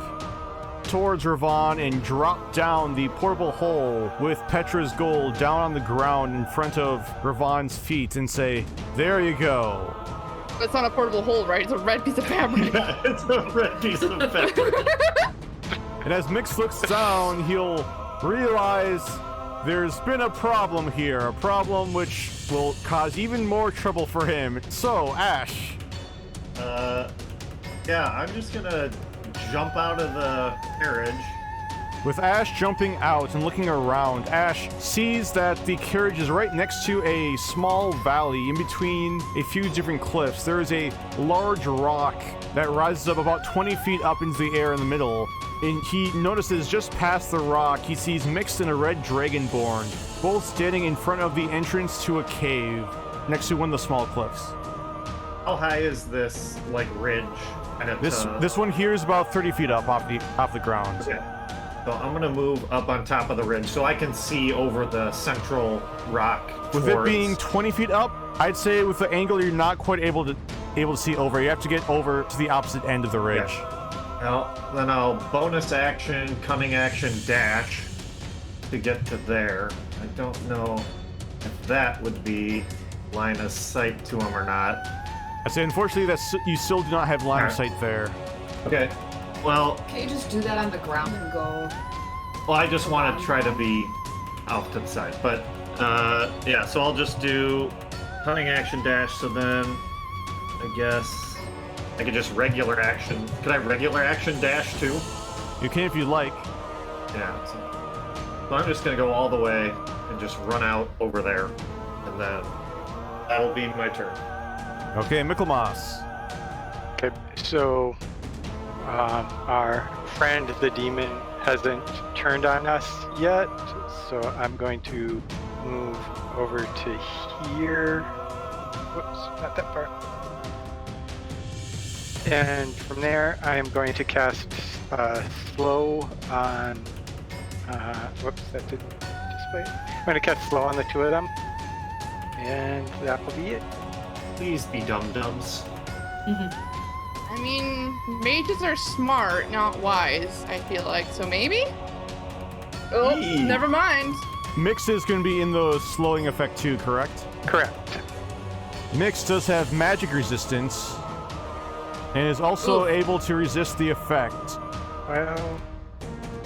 Speaker 1: towards Revaan and drop down the portable hole with Petra's gold down on the ground in front of Revaan's feet and say, "There you go."
Speaker 3: It's not a portable hole, right? It's a red piece of fabric.
Speaker 2: It's a red piece of fabric.
Speaker 1: And as Mix looks down, he'll realize there's been a problem here, a problem which will cause even more trouble for him. So, Ash.
Speaker 2: Yeah, I'm just gonna jump out of the carriage.
Speaker 1: With Ash jumping out and looking around, Ash sees that the carriage is right next to a small valley in between a few different cliffs. There is a large rock that rises up about 20 feet up into the air in the middle, and he notices just past the rock, he sees Mixed and a red dragonborn, both standing in front of the entrance to a cave next to one of the small cliffs.
Speaker 2: How high is this, like, ridge? And it's,
Speaker 1: This one here is about 30 feet up off the ground.
Speaker 2: Okay. So I'm gonna move up on top of the ridge so I can see over the central rock.
Speaker 1: With it being 20 feet up, I'd say with the angle you're not quite able to see over. You have to get over to the opposite end of the ridge.
Speaker 2: Yeah. Well, then I'll bonus action, cunning action, dash to get to there. I don't know if that would be line of sight to him or not.
Speaker 1: I'd say unfortunately you still do not have line of
Speaker 2: Alright.
Speaker 1: sight there.
Speaker 2: Okay. Well,
Speaker 4: Can't you just do that on the ground and go?
Speaker 2: well, I just want to try to be out to the side, but yeah. So I'll just do cunning action dash. So then, I guess I could just regular action. Could I regular action dash too?
Speaker 1: You can if you like.
Speaker 2: Yeah. So I'm just gonna go all the way and just run out over there, and then that'll be my turn.
Speaker 1: Okay, Michaelmas.
Speaker 5: Okay, so our friend the demon hasn't turned on us yet, so I'm going to move over to here. Whoops, not that far. And from there, I am going to cast slow on. Whoops, that didn't display. I'm going to cast slow on the two of them, and that will be it.
Speaker 2: Please be dum-dums.
Speaker 3: I mean, mages are smart, not wise, I feel like. So maybe? Oh,
Speaker 2: Yee.
Speaker 3: never mind.
Speaker 1: Mix is going to be in the slowing effect too, correct?
Speaker 5: Correct.
Speaker 1: Mix does have magic resistance and is also able to resist the effect.
Speaker 5: Well,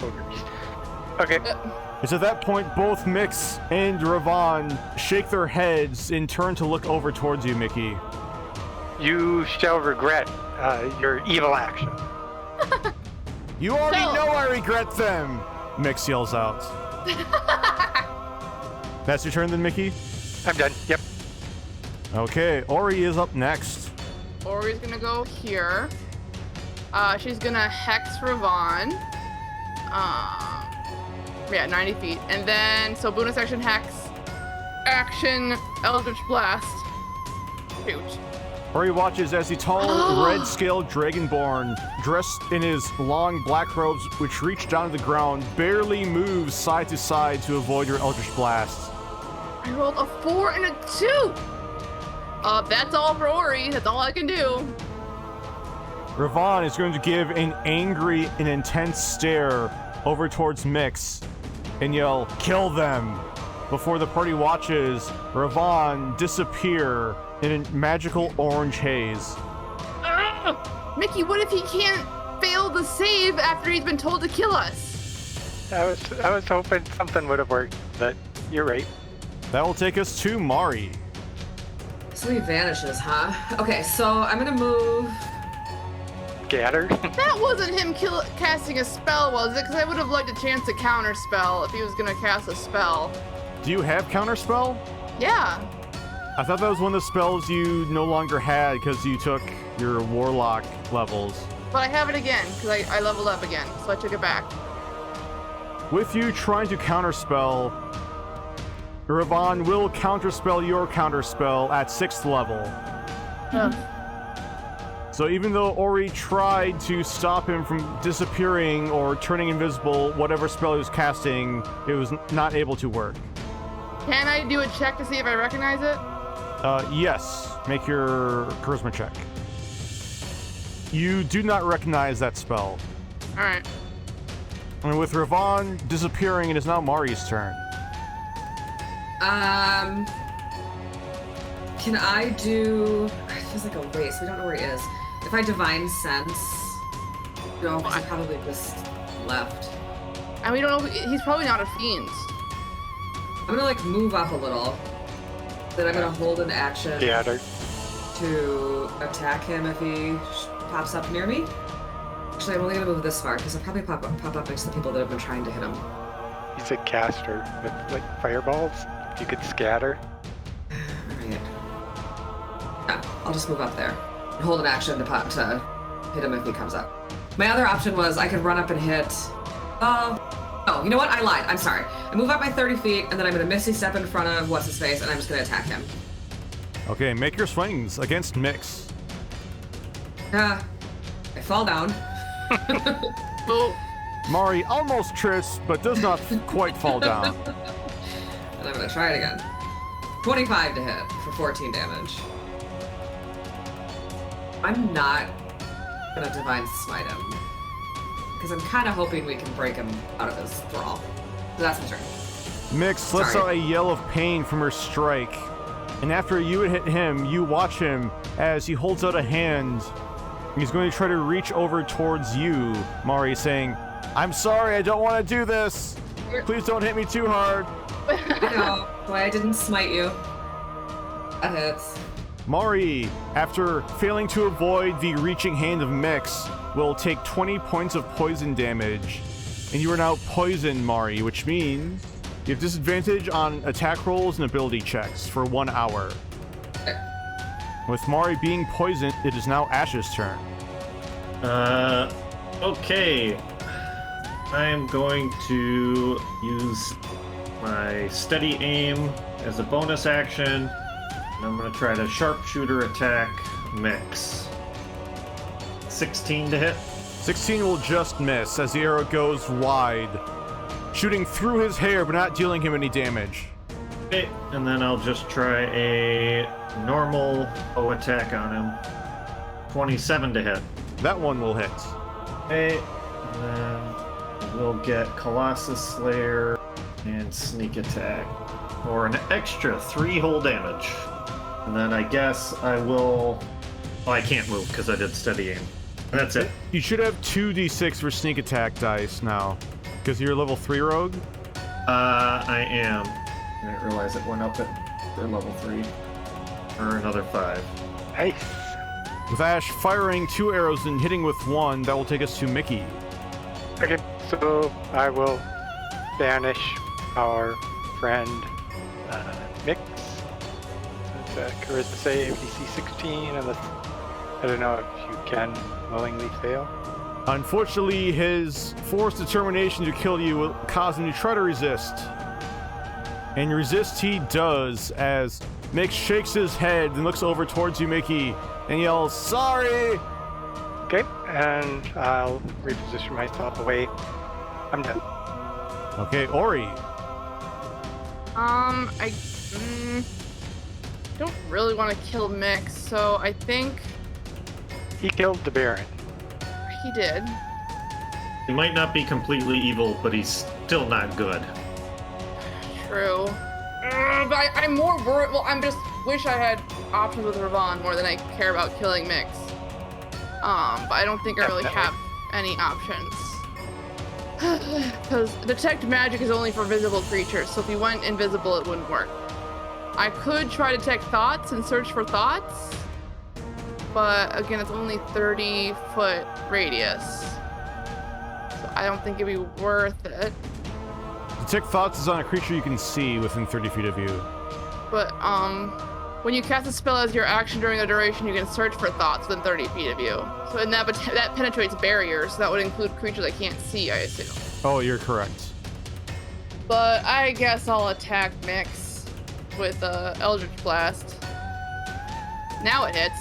Speaker 5: ogres. Okay.
Speaker 1: It's at that point both Mix and Revaan shake their heads and turn to look over towards you, Mickey.
Speaker 5: You shall regret your evil action.
Speaker 1: You already know I regret them! Mix yells out. That's your turn then, Mickey?
Speaker 5: I'm done. Yep.
Speaker 1: Okay, Ori is up next.
Speaker 3: Ori's gonna go here. She's gonna hex Revaan. Yeah, 90 feet. And then, so bonus action hex. Action Eldritch Blast. Shoot.
Speaker 1: Ori watches as the tall, red-scaled Dragonborn, dressed in his long black robes which reach down to the ground, barely moves side to side to avoid your Eldritch Blast.
Speaker 3: I rolled a 4 and a 2! That's all for Ori. That's all I can do.
Speaker 1: Revaan is going to give an angry and intense stare over towards Mix and yell, "Kill them!" before the party watches Revaan disappear in a magical orange haze.
Speaker 3: Mickey, what if he can't fail the save after he's been told to kill us?
Speaker 5: I was hoping something would have worked, but you're right.
Speaker 1: That will take us to Mari.
Speaker 4: So he vanishes, huh? Okay, so I'm gonna move.
Speaker 5: Scatter.
Speaker 3: That wasn't him casting a spell, was it? Because I would have liked a chance to counterspell if he was going to cast a spell.
Speaker 1: Do you have Counterspell?
Speaker 3: Yeah.
Speaker 1: I thought that was one of the spells you no longer had because you took your Warlock levels.
Speaker 3: But I have it again because I leveled up again, so I took it back.
Speaker 1: With you trying to counterspell, Revaan will counterspell your counterspell at 6th level. So even though Ori tried to stop him from disappearing or turning invisible, whatever spell he was casting, it was not able to work.
Speaker 3: Can I do a check to see if I recognize it?
Speaker 1: Yes. Make your charisma check. You do not recognize that spell.
Speaker 3: Alright.
Speaker 1: And with Revaan disappearing, it is now Mari's turn.
Speaker 4: Can I do... It feels like a waste. We don't know where he is. If I divine sense... No, because he probably just left.
Speaker 3: And we don't know, he's probably not a fiend.
Speaker 4: I'm gonna like move up a little. Then I'm gonna hold an action
Speaker 5: Scatter.
Speaker 4: to attack him if he pops up near me. Actually, I'm only gonna move this far because I'll probably pop up next to the people that have been trying to hit him.
Speaker 5: He's a caster with like fireballs. You could scatter.
Speaker 4: Alright. Yeah, I'll just move up there. And hold an action to hit him if he comes up. My other option was I could run up and hit... Oh, you know what? I lied. I'm sorry. I move up by 30 feet, and then I'm going to Misty Step in front of What's-His-Face, and I'm just going to attack him.
Speaker 1: Okay, make your swings against Mix.
Speaker 4: I fall down.
Speaker 3: Oh.
Speaker 1: Mari almost trips, but does not quite fall down.
Speaker 4: And I'm going to try it again. 25 to hit for 14 damage. I'm not going to Divine Smite him. Because I'm kind of hoping we can break him out of his thrall. So that's my turn.
Speaker 1: Mix lets out a yell of pain from her strike. And after you hit him, you watch him as he holds out a hand. He's going to try to reach over towards you, Mari, saying, "I'm sorry, I don't want to do this. Please don't hit me too hard."
Speaker 4: I know. Why I didn't smite you. That hits.
Speaker 1: Mari, after failing to avoid the reaching hand of Mix, will take 20 points of poison damage. And you are now poisoned, Mari, which means you have disadvantage on attack rolls and ability checks for 1 hour. With Mari being poisoned, it is now Ash's turn.
Speaker 2: Okay. I am going to use my steady aim as a bonus action. And I'm going to try to sharpshooter attack Mix. 16 to hit.
Speaker 1: 16 will just miss as the arrow goes wide, shooting through his hair but not dealing him any damage.
Speaker 2: Okay, and then I'll just try a normal bow attack on him. 27 to hit.
Speaker 1: That one will hit.
Speaker 2: Okay, and then we'll get Colossus Slayer and Sneak Attack for an extra 3 whole damage. And then I guess I will... Oh, I can't move because I did steady aim. That's it.
Speaker 1: You should have 2d6 for sneak attack dice now, because you're a level 3 rogue.
Speaker 2: I am. I didn't realize it went up at their level 3. Or another 5.
Speaker 5: Nice.
Speaker 1: With Ash firing 2 arrows and hitting with 1, that will take us to Mickey.
Speaker 5: Okay, so I will banish our friend Mix. It's a charisma save, DC 16, unless, I don't know if you can willingly fail.
Speaker 1: Unfortunately, his forced determination to kill you will cause him to try to resist. And resist he does, as Mix shakes his head and looks over towards you, Mickey, and yells, "Sorry!"
Speaker 5: Okay, and I'll reposition myself away. I'm done.
Speaker 1: Okay, Ori.
Speaker 3: I don't really want to kill Mix, so I think
Speaker 5: He killed the Baron.
Speaker 3: he did.
Speaker 2: He might not be completely evil, but he's still not good.
Speaker 3: True. But I'm more worried. Well, I'm just wish I had options with Revaan more than I care about killing Mix. But I don't think I really have any options. Because detect magic is only for visible creatures, so if you went invisible, it wouldn't work. I could try detect thoughts and search for thoughts, but again, it's only 30-foot radius, so I don't think it'd be worth it.
Speaker 1: Detect thoughts is on a creature you can see within 30 feet of you.
Speaker 3: But when you cast a spell as your action during the duration, you can search for thoughts within 30 feet of you. So and that penetrates barriers, so that would include creatures I can't see, I assume.
Speaker 1: Oh, you're correct.
Speaker 3: But I guess I'll attack Mix with Eldritch Blast. Now it hits.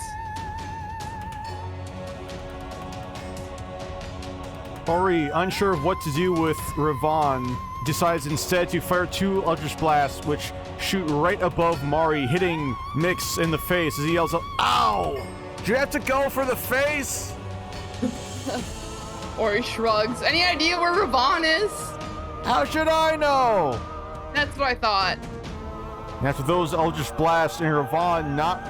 Speaker 1: Ori, unsure of what to do with Revaan, decides instead to fire 2 Eldritch Blasts, which shoot right above Mari, hitting Mix in the face as he yells out, "Ow! Did you have to go for the face?"
Speaker 3: Ori shrugs. Any idea where Revaan is?
Speaker 1: How should I know?
Speaker 3: That's what I thought.
Speaker 1: And after those Eldritch Blasts and Revaan not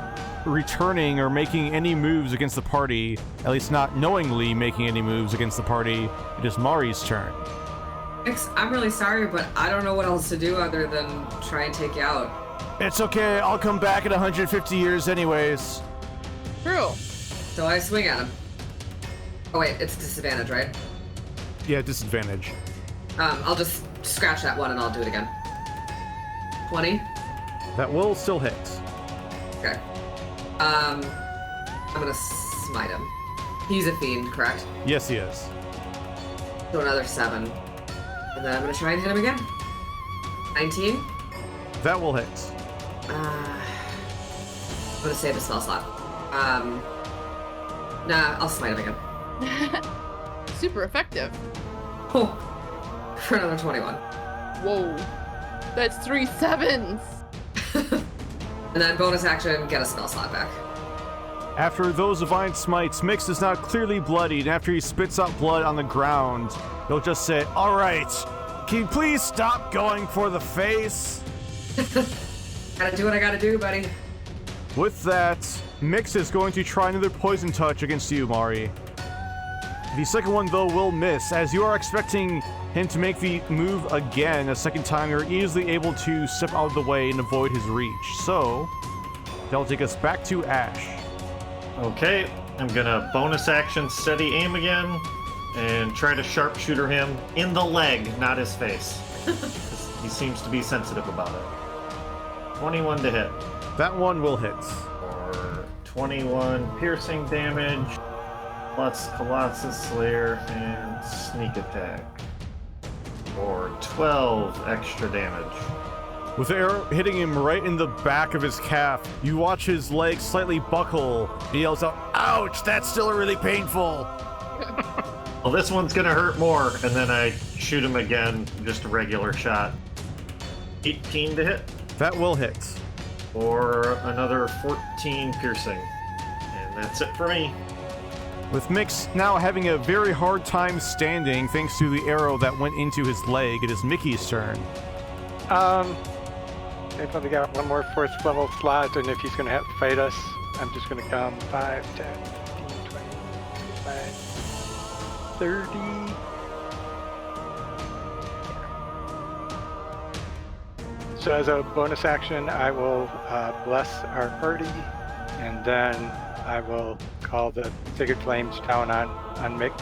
Speaker 1: returning or making any moves against the party, at least not knowingly making any moves against the party, it is Mari's turn.
Speaker 4: Mix, I'm really sorry, but I don't know what else to do other than try and take you out.
Speaker 1: It's okay, I'll come back in 150 years anyways.
Speaker 3: True.
Speaker 4: So I swing at him. Oh wait, it's disadvantage, right?
Speaker 1: Yeah, disadvantage.
Speaker 4: I'll just scratch that one and I'll do it again. 20.
Speaker 1: That will still hit.
Speaker 4: Okay. I'm gonna smite him. He's a fiend, correct?
Speaker 1: Yes, he is.
Speaker 4: So another 7. And then I'm gonna try and hit him again. 19.
Speaker 1: That will hit.
Speaker 4: I'm gonna save the spell slot. Nah, I'll smite him again.
Speaker 3: Super effective.
Speaker 4: Oh, for another 21.
Speaker 3: Whoa. That's 3 7s.
Speaker 4: And then bonus action, get a spell slot back.
Speaker 1: After those divine smites, Mix is now clearly bloodied, and after he spits out blood on the ground, he'll just say, "Alright, can you please stop going for the face?"
Speaker 4: Gotta do what I gotta do, buddy.
Speaker 1: With that, Mix is going to try another poison touch against you, Mari. The second one, though, will miss, as you are expecting him to make the move again a second time. You're easily able to step out of the way and avoid his reach. So, that'll take us back to Ash.
Speaker 2: Okay, I'm gonna bonus action steady aim again and try to sharpshooter him in the leg, not his face. He seems to be sensitive about it. 21 to hit.
Speaker 1: That one will hit.
Speaker 2: For 21 piercing damage, plus Colossus Slayer and sneak attack. For 12 extra damage.
Speaker 1: With the arrow hitting him right in the back of his calf, you watch his leg slightly buckle. He yells out, "Ouch, that's still really painful."
Speaker 2: Well, this one's gonna hurt more, and then I shoot him again, just a regular shot. 18 to hit.
Speaker 1: That will hit.
Speaker 2: For another 14 piercing. And that's it for me.
Speaker 1: With Mix now having a very hard time standing thanks to the arrow that went into his leg, it is Mickey's turn.
Speaker 5: They've only got one more 4th level slot, and if he's going to have to fight us, I'm just going to come 5, 10, 15, 20, 25, 30. So as a bonus action, I will bless our party, and then I will call the Sacred Flames down on Mix.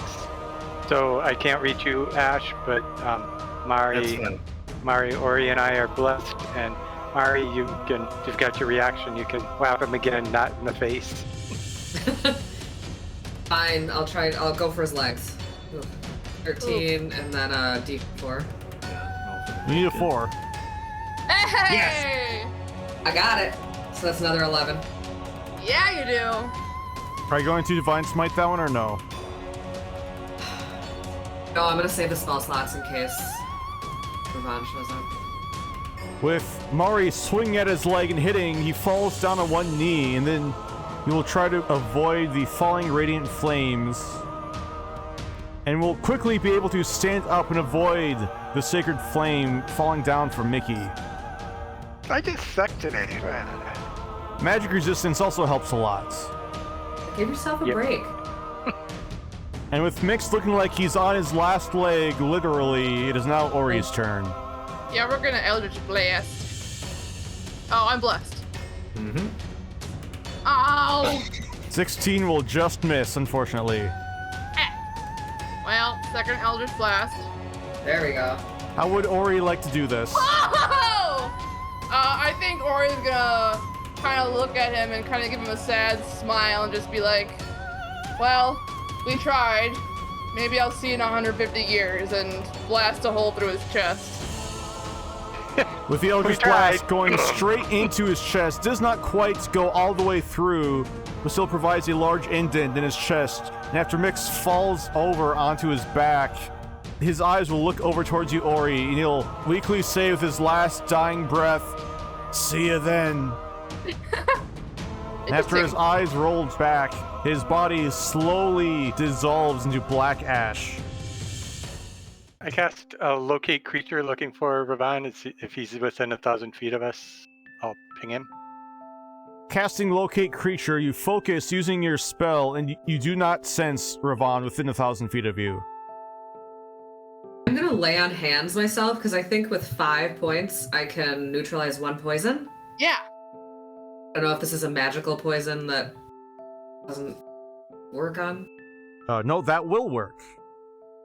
Speaker 5: So I can't reach you, Ash, but Mari, Ori, and I are blessed, and Mari, you've got your reaction. You can whap him again, not in the face.
Speaker 4: Fine, I'll go for his legs. Ooh. 13, and then D4.
Speaker 1: You need a 4.
Speaker 3: Hey!
Speaker 2: Yes!
Speaker 4: I got it. So that's another 11.
Speaker 3: Yeah, you do.
Speaker 1: Are you going to Divine Smite that one or no?
Speaker 4: No, I'm gonna save the spell slots in case Revaan shows up.
Speaker 1: With Mari swinging at his leg and hitting, he falls down on one knee, and then you will try to avoid the falling radiant flames, and will quickly be able to stand up and avoid the sacred flame falling down from Mickey.
Speaker 5: I just sucked at it.
Speaker 1: Magic resistance also helps a lot.
Speaker 4: Give yourself a break.
Speaker 1: And with Mix looking like he's on his last leg, literally, it is now Ori's turn.
Speaker 3: Yeah, we're gonna Eldritch Blast. Oh, I'm blessed.
Speaker 2: Mm-hmm.
Speaker 3: Ow!
Speaker 1: 16 will just miss, unfortunately.
Speaker 3: Well, second Eldritch Blast.
Speaker 4: There we go.
Speaker 1: How would Ori like to do this?
Speaker 3: Oh! I think Ori's gonna kind of look at him and kind of give him a sad smile and just be like, well, we tried. Maybe I'll see you in 150 years, and blast a hole through his chest.
Speaker 1: With the Eldritch Blast going straight into his chest, does not quite go all the way through, but still provides a large indent in his chest. And after Mix falls over onto his back, his eyes will look over towards you, Ori, and he'll weakly say with his last dying breath, "See you then." And after his eyes rolled back, his body slowly dissolves into black ash.
Speaker 5: I cast a locate creature looking for Revaan. If he's within 1,000 feet of us, I'll ping him.
Speaker 1: Casting locate creature, you focus using your spell, and you do not sense Revaan within 1,000 feet of you.
Speaker 4: I'm gonna lay on hands myself, because I think with 5 points, I can neutralize 1 poison.
Speaker 3: Yeah.
Speaker 4: I don't know if this is a magical poison that doesn't work on.
Speaker 1: No, that will work.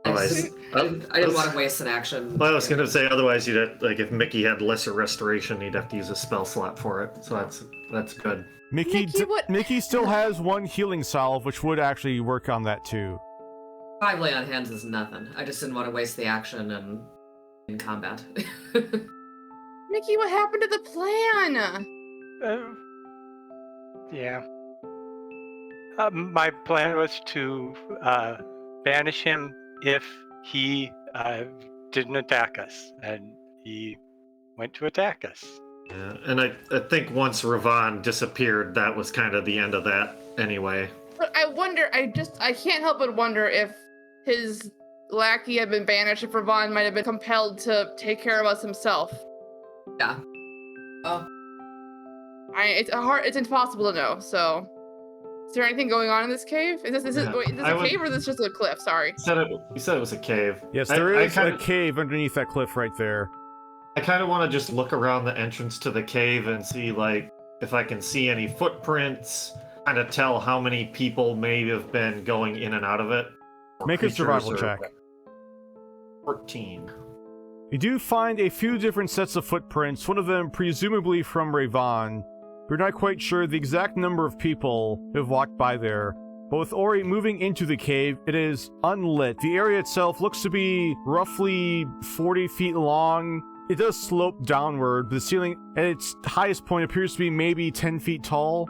Speaker 4: I didn't want to waste an action.
Speaker 2: Well, I was gonna say otherwise you'd have, like if Mickey had lesser restoration, he'd have to use a spell slot for it. So that's good.
Speaker 1: Mickey still has 1 healing salve, which would actually work on that too.
Speaker 4: 5 lay on hands is nothing. I just didn't want to waste the action in combat.
Speaker 3: Mickey, what happened to the plan?
Speaker 5: Yeah. My plan was to banish him if he didn't attack us, and he went to attack us.
Speaker 2: Yeah, and I think once Revaan disappeared, that was kind of the end of that anyway.
Speaker 3: But I wonder, I can't help but wonder if his lackey had been banished, if Revaan might have been compelled to take care of us himself.
Speaker 4: Yeah. Oh.
Speaker 3: It's impossible to know, so. Is there anything going on in this cave? Is this a cave or is this just a cliff? Sorry.
Speaker 2: You said it was a cave.
Speaker 1: Yes, there is a cave underneath that cliff right there.
Speaker 2: I kind of want to just look around the entrance to the cave and see, like, if I can see any footprints, kind of tell how many people may have been going in and out of it.
Speaker 1: Make a survival check.
Speaker 2: 14.
Speaker 1: You do find a few different sets of footprints, one of them presumably from Revaan. You're not quite sure the exact number of people who have walked by there. But with Ori moving into the cave, it is unlit. The area itself looks to be roughly 40 feet long. It does slope downward. The ceiling at its highest point appears to be maybe 10 feet tall.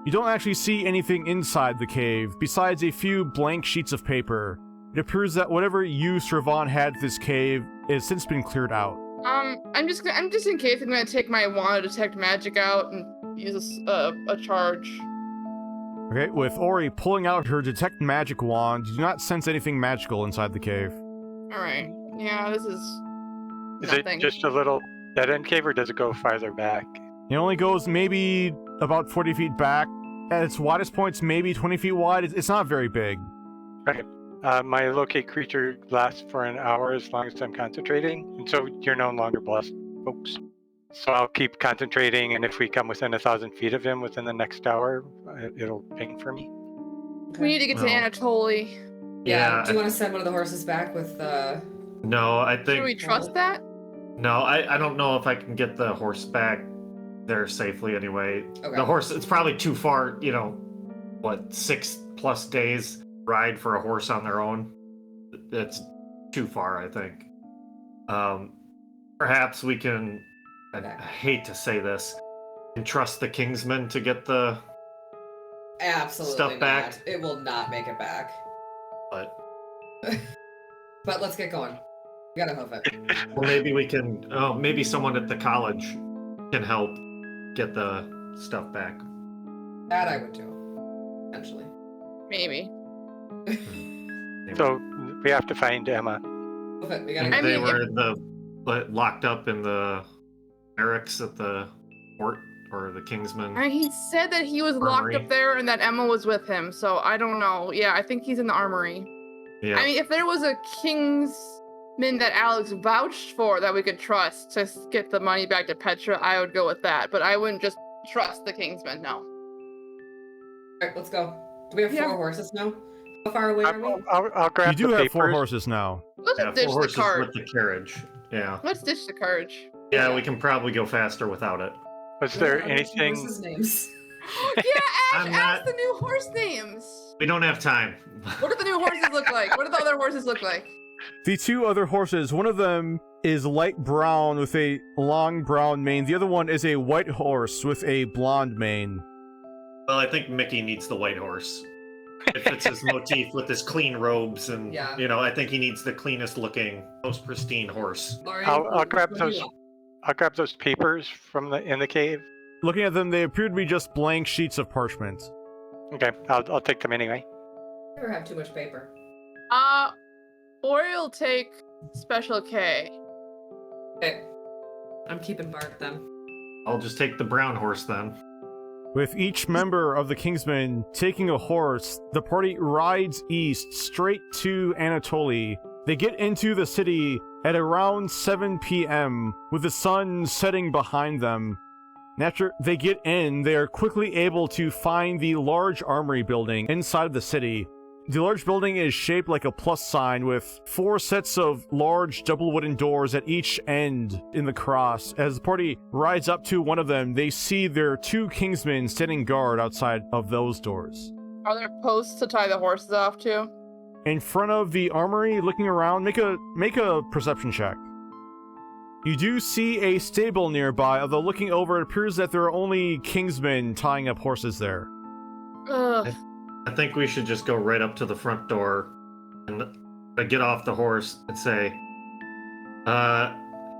Speaker 1: You don't actually see anything inside the cave, besides a few blank sheets of paper. It appears that whatever use Revaan had to this cave has since been cleared out.
Speaker 3: I'm just in case I'm gonna take my wand to detect magic out and use a charge.
Speaker 1: Okay, with Ori pulling out her detect magic wand, you do not sense anything magical inside the cave.
Speaker 3: Alright. Yeah, this is
Speaker 5: Is
Speaker 3: nothing.
Speaker 5: it just a little Dead end cave, or does it go farther back?
Speaker 1: It only goes maybe about 40 feet back. At its widest point's maybe 20 feet wide. It's not very big.
Speaker 5: Right. My locate creature lasts for an hour as long as I'm concentrating, and so you're no longer blessed, folks. So I'll keep concentrating, and if we come within 1,000 feet of him within the next hour, it'll ping for me.
Speaker 3: We need to get to Anatoly.
Speaker 4: Yeah. Do you want to send one of the horses back with
Speaker 2: No, I think.
Speaker 3: Should we trust that?
Speaker 2: No, I don't know if I can get the horse back there safely anyway.
Speaker 4: Okay.
Speaker 2: The horse, it's probably too far, 6+ days ride for a horse on their own. It's too far, I think. Perhaps we can, I hate to say this, entrust the kingsmen to get the
Speaker 4: Absolutely
Speaker 2: stuff
Speaker 4: not.
Speaker 2: back.
Speaker 4: It will not make it back.
Speaker 2: But
Speaker 4: But let's get going. We gotta hoof it.
Speaker 2: well, maybe we can. Oh, maybe someone at the college can help get the stuff back.
Speaker 4: That I would do. Eventually.
Speaker 3: Maybe.
Speaker 5: So we have to find Emma.
Speaker 4: Hoof it. We
Speaker 2: I
Speaker 4: gotta
Speaker 2: think
Speaker 4: go.
Speaker 2: they
Speaker 3: mean,
Speaker 2: were locked up in the barracks at the fort, or the kingsmen.
Speaker 3: He said that he was locked
Speaker 2: Armory.
Speaker 3: up there and that Emma was with him, so I don't know. Yeah, I think he's in the armory.
Speaker 2: Yeah.
Speaker 3: I mean, if there was a kingsman that Alex vouched for that we could trust to get the money back to Petra, I would go with that. But I wouldn't just trust the kingsman, no.
Speaker 4: Alright, let's go. Do we have
Speaker 3: Yeah.
Speaker 4: 4 horses now? How far away are we?
Speaker 5: I'll grab
Speaker 1: You do
Speaker 5: the
Speaker 1: have
Speaker 5: papers.
Speaker 1: 4 horses now.
Speaker 3: Let's
Speaker 2: Yeah,
Speaker 3: just ditch
Speaker 2: 4
Speaker 3: the
Speaker 2: horses
Speaker 3: cart.
Speaker 2: with the carriage. Yeah.
Speaker 3: Let's ditch the carriage.
Speaker 2: Yeah, we can probably go faster without it.
Speaker 5: Was there
Speaker 4: What are these
Speaker 5: anything?
Speaker 4: horses' names?
Speaker 3: Yeah, Ash,
Speaker 2: I'm
Speaker 3: ask
Speaker 2: not-
Speaker 3: the new horse names.
Speaker 2: We don't have time.
Speaker 3: What do the new horses look like? What do the other horses look like?
Speaker 1: The 2 other horses, one of them is light brown with a long brown mane. The other one is a white horse with a blonde mane.
Speaker 2: Well, I think Mickey needs the white horse. It fits his motif with his clean robes, and
Speaker 4: Yeah.
Speaker 2: I think he needs the cleanest looking, most pristine horse.
Speaker 4: Lori,
Speaker 5: I'll grab
Speaker 4: what do you
Speaker 5: those.
Speaker 4: want?
Speaker 5: I'll grab those papers from in the cave.
Speaker 1: Looking at them, they appear to be just blank sheets of parchment.
Speaker 5: Okay, I'll take them anyway.
Speaker 4: Never have too much paper.
Speaker 3: Ori will take Special K.
Speaker 4: Okay. I'm keeping Bart then.
Speaker 2: I'll just take the brown horse then.
Speaker 1: With each member of the Kingsmen taking a horse, the party rides east straight to Anatoly. They get into the city at around 7 p.m. with the sun setting behind them. And after they get in, they are quickly able to find the large armory building inside the city. The large building is shaped like a plus sign with 4 sets of large double wooden doors at each end in the cross. As the party rides up to one of them, they see their 2 kingsmen standing guard outside of those doors.
Speaker 3: Are there posts to tie the horses off to?
Speaker 1: In front of the armory, looking around, make a perception check. You do see a stable nearby, although looking over, it appears that there are only kingsmen tying up horses there.
Speaker 3: Ugh.
Speaker 2: I think we should just go right up to the front door and get off the horse and say,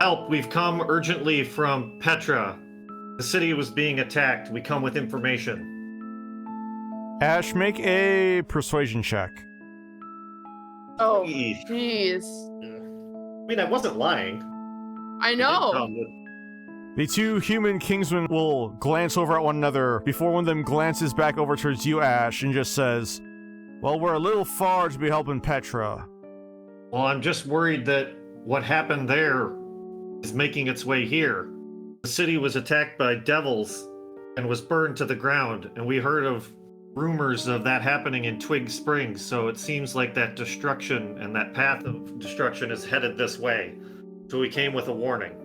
Speaker 2: help, we've come urgently from Petra. The city was being attacked. We come with information.
Speaker 1: Ash, make a persuasion check.
Speaker 3: Oh,
Speaker 2: Eesh.
Speaker 3: jeez.
Speaker 2: I mean, I wasn't lying.
Speaker 3: I know.
Speaker 1: The 2 human kingsmen will glance over at one another before one of them glances back over towards you, Ash, and just says, well, we're a little far to be helping Petra.
Speaker 2: Well, I'm just worried that what happened there is making its way here. The city was attacked by devils and was burned to the ground, and we heard of rumors of that happening in Twig Springs, so it seems like that destruction and that path of destruction is headed this way. So we came with a warning.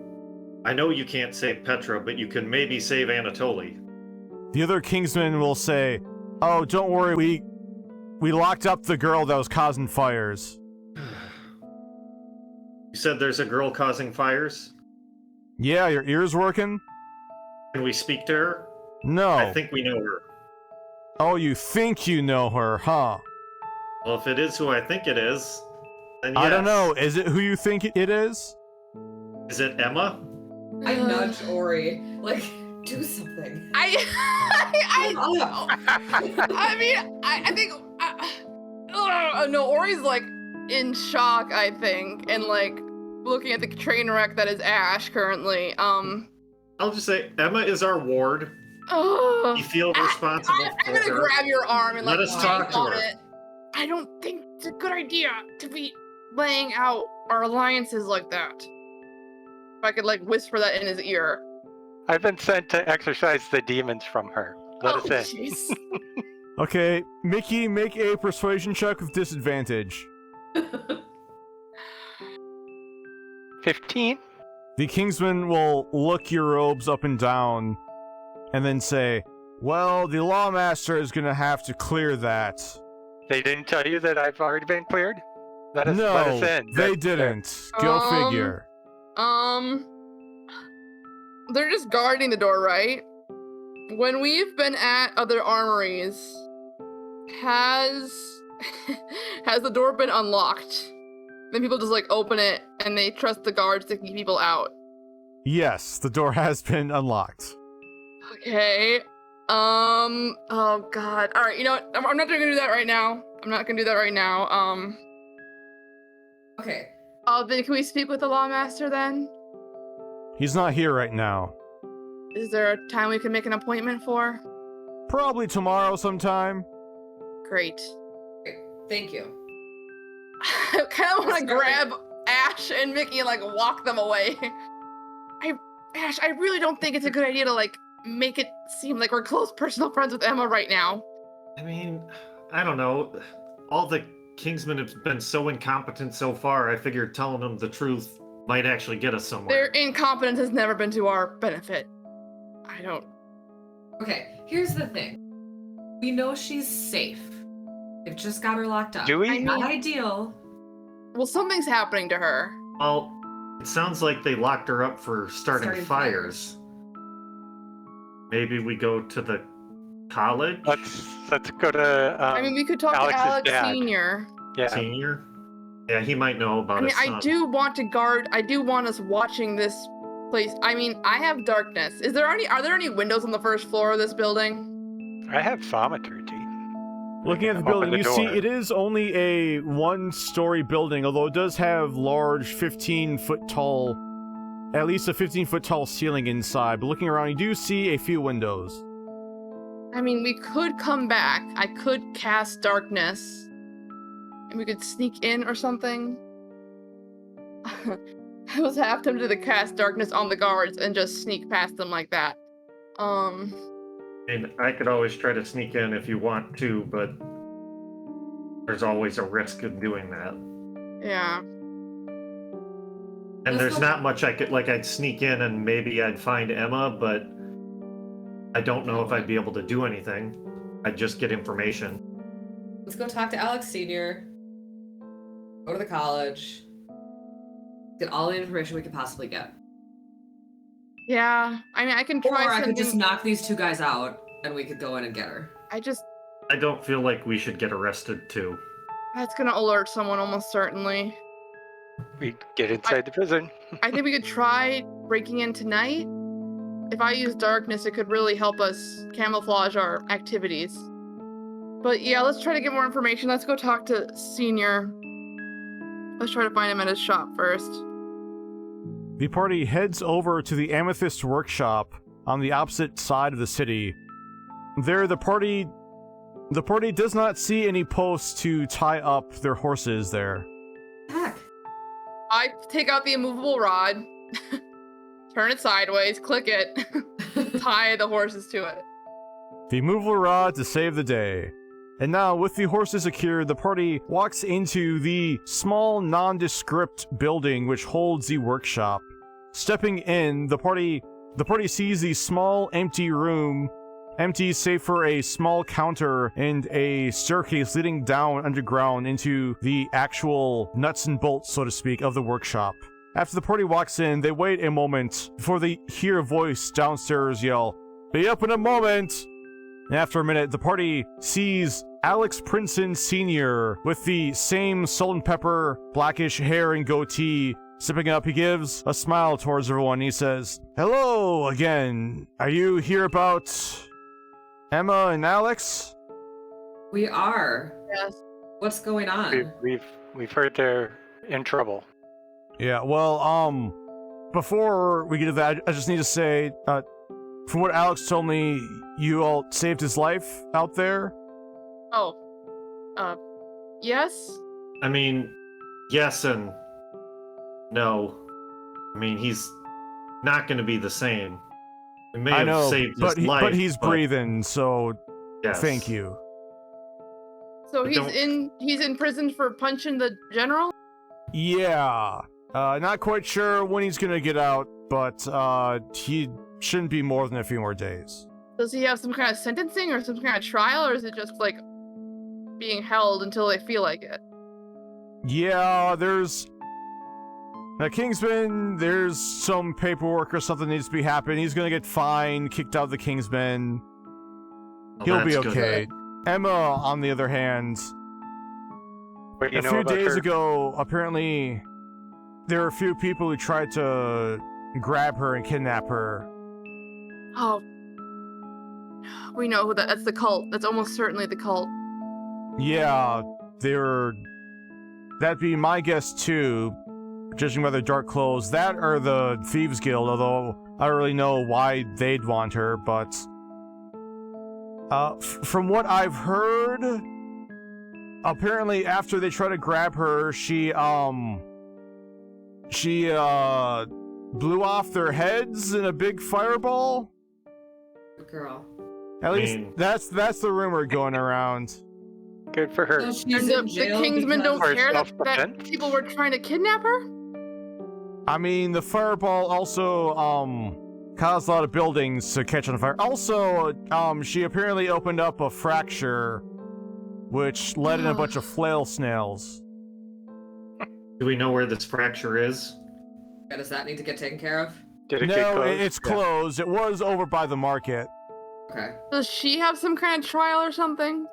Speaker 2: I know you can't save Petra, but you can maybe save Anatoly.
Speaker 1: The other kingsmen will say, oh, don't worry, we locked up the girl that was causing fires.
Speaker 2: You said there's a girl causing fires?
Speaker 1: Yeah, your ears working?
Speaker 2: Can we speak to her?
Speaker 1: No.
Speaker 2: I think we know her.
Speaker 1: Oh, you think you know her, huh?
Speaker 2: Well, if it is who I think it is, then yes.
Speaker 1: I don't know. Is it who you think it is?
Speaker 2: Is it Emma?
Speaker 4: I nudge Ori. Like, do something.
Speaker 3: I think. No, Ori's like in shock, I think, and like looking at the train wreck that is Ash currently.
Speaker 2: I'll just say Emma is our ward.
Speaker 3: Oh,
Speaker 2: You feel responsible
Speaker 3: I'm
Speaker 2: for
Speaker 3: gonna
Speaker 2: her.
Speaker 3: grab your arm and
Speaker 2: Let
Speaker 3: like
Speaker 2: us talk to
Speaker 3: on
Speaker 2: her.
Speaker 3: it. I don't think it's a good idea to be laying out our alliances like that. If I could like whisper that in his ear.
Speaker 5: I've been sent to exorcise the demons from her. Let us in.
Speaker 3: Jeez.
Speaker 1: Okay, Mickey, make a persuasion check with disadvantage.
Speaker 5: 15?
Speaker 1: The Kingsman will look your robes up and down and then say, well, the Lawmaster is going to have to clear that.
Speaker 5: They didn't tell you that I've already been cleared? Let us in.
Speaker 1: They didn't. Go figure.
Speaker 3: They're just guarding the door, right? When we've been at other armories, has the door been unlocked? Then people just like open it and they trust the guards to keep people out.
Speaker 1: Yes, the door has been unlocked.
Speaker 3: Okay. Oh god. All right. You know what? I'm not gonna do that right now.
Speaker 4: Okay.
Speaker 3: Then can we speak with the Lawmaster then?
Speaker 1: He's not here right now.
Speaker 3: Is there a time we can make an appointment for?
Speaker 1: Probably tomorrow sometime.
Speaker 3: Great.
Speaker 4: Okay, thank you.
Speaker 3: I kind of want to grab Ash and Mickey and like walk them away. Ash, I really don't think it's a good idea to like make it seem like we're close personal friends with Emma right now.
Speaker 2: I mean, I don't know. All the Kingsmen have been so incompetent so far, I figured telling them the truth might actually get us somewhere.
Speaker 3: Their incompetence has never been to our benefit. I don't...
Speaker 4: Okay, here's the thing. We know she's safe. They've just got her locked up.
Speaker 5: Do we?
Speaker 4: Not ideal.
Speaker 3: Well, something's happening to her.
Speaker 2: Well, it sounds like they locked her up for starting fires. Maybe we go to the college?
Speaker 5: Let's go to
Speaker 3: I mean, we could talk
Speaker 5: Alex's
Speaker 3: to Alex
Speaker 5: dad.
Speaker 3: Senior.
Speaker 5: Yeah.
Speaker 2: Senior? Yeah, he might know about his son.
Speaker 3: I do want us watching this place. I mean, I have darkness. Are there any windows on the first floor of this building?
Speaker 5: I have thaumaturgy.
Speaker 1: Looking at the building, you see it is only a one-story building, although it does have large 15-foot tall, at least a 15-foot tall ceiling inside. But looking around, you do see a few windows.
Speaker 3: I mean, we could come back. I could cast darkness. And we could sneak in or something. I was half tempted to cast darkness on the guards and just sneak past them like that.
Speaker 2: And I could always try to sneak in if you want to, but there's always a risk of doing that.
Speaker 3: Yeah.
Speaker 2: And there's not much I'd sneak in and maybe I'd find Emma, but I don't know if I'd be able to do anything. I'd just get information.
Speaker 4: Let's go talk to Alex Senior. Go to the college. Get all the information we could possibly get.
Speaker 3: Yeah. I mean, I can try
Speaker 4: Or I could
Speaker 3: sending...
Speaker 4: just knock these two guys out and we could go in and get her.
Speaker 2: I don't feel like we should get arrested too.
Speaker 3: That's gonna alert someone almost certainly.
Speaker 5: We get inside the prison.
Speaker 3: I think we could try breaking in tonight. If I use darkness, it could really help us camouflage our activities. But yeah, let's try to get more information. Let's go talk to Senior. Let's try to find him at his shop first.
Speaker 1: The party heads over to the Amethyst Workshop on the opposite side of the city. There, the party does not see any posts to tie up their horses there.
Speaker 4: Heck.
Speaker 3: I take out the immovable rod, turn it sideways, click it, tie the horses to it.
Speaker 1: The immovable rod to save the day. And now, with the horses secured, the party walks into the small, nondescript building which holds the workshop. Stepping in, the party sees the small, empty room, empty save for a small counter and a staircase leading down underground into the actual nuts and bolts, so to speak, of the workshop. After the party walks in, they wait a moment before they hear a voice downstairs yell, "Be up in a moment!" And after a minute, the party sees Alex Princeton Sr. with the same salt and pepper, blackish hair and goatee. Stepping up, he gives a smile towards everyone. He says, "Hello again. Are you here about Emma and Alex?"
Speaker 4: We are.
Speaker 3: Yes.
Speaker 4: What's going on?
Speaker 5: We've heard they're in trouble.
Speaker 1: Yeah, well, before we get to that, I just need to say, from what Alex told me, you all saved his life out there?
Speaker 3: Oh. Yes?
Speaker 2: I mean, yes and no. I mean, he's not going to be the same. We may have saved his life,
Speaker 1: but he's breathing, so
Speaker 2: yes.
Speaker 1: Thank you.
Speaker 3: So
Speaker 2: But
Speaker 3: he's in prison for punching the general?
Speaker 1: Yeah. Not quite sure when he's gonna get out, but he shouldn't be more than a few more days.
Speaker 3: Does he have some kind of sentencing or some kind of trial, or is it just like being held until they feel like it?
Speaker 1: Yeah, there's Kingsman, there's some paperwork or something needs to be happening. He's gonna get fined, kicked out of the Kingsmen. He'll be okay. Emma, on the other hand, a few days ago, apparently, there were a few people who tried to grab her and kidnap her.
Speaker 3: Oh. We know who that's the cult. That's almost certainly the cult.
Speaker 1: Yeah, that'd be my guess too, judging by their dark clothes. That or the Thieves Guild, although I don't really know why they'd want her, but from what I've heard, apparently after they try to grab her, she blew off their heads in a big fireball.
Speaker 4: Girl.
Speaker 1: At least that's the rumor going around.
Speaker 5: Good for her.
Speaker 4: So she's
Speaker 3: And
Speaker 4: in
Speaker 3: the
Speaker 4: jail
Speaker 3: Kingsmen don't
Speaker 5: For
Speaker 3: care that
Speaker 5: self-defense?
Speaker 3: people were trying to kidnap her?
Speaker 1: I mean, the fireball also caused a lot of buildings to catch on fire. Also, she apparently opened up a fracture, which led in a bunch of flail snails.
Speaker 2: Do we know where this fracture is?
Speaker 4: Yeah, does that need to get taken care of?
Speaker 5: Did it get
Speaker 1: No,
Speaker 5: closed?
Speaker 1: it's closed. It was over by the market.
Speaker 4: Okay.
Speaker 3: Does she have some kind of trial or something?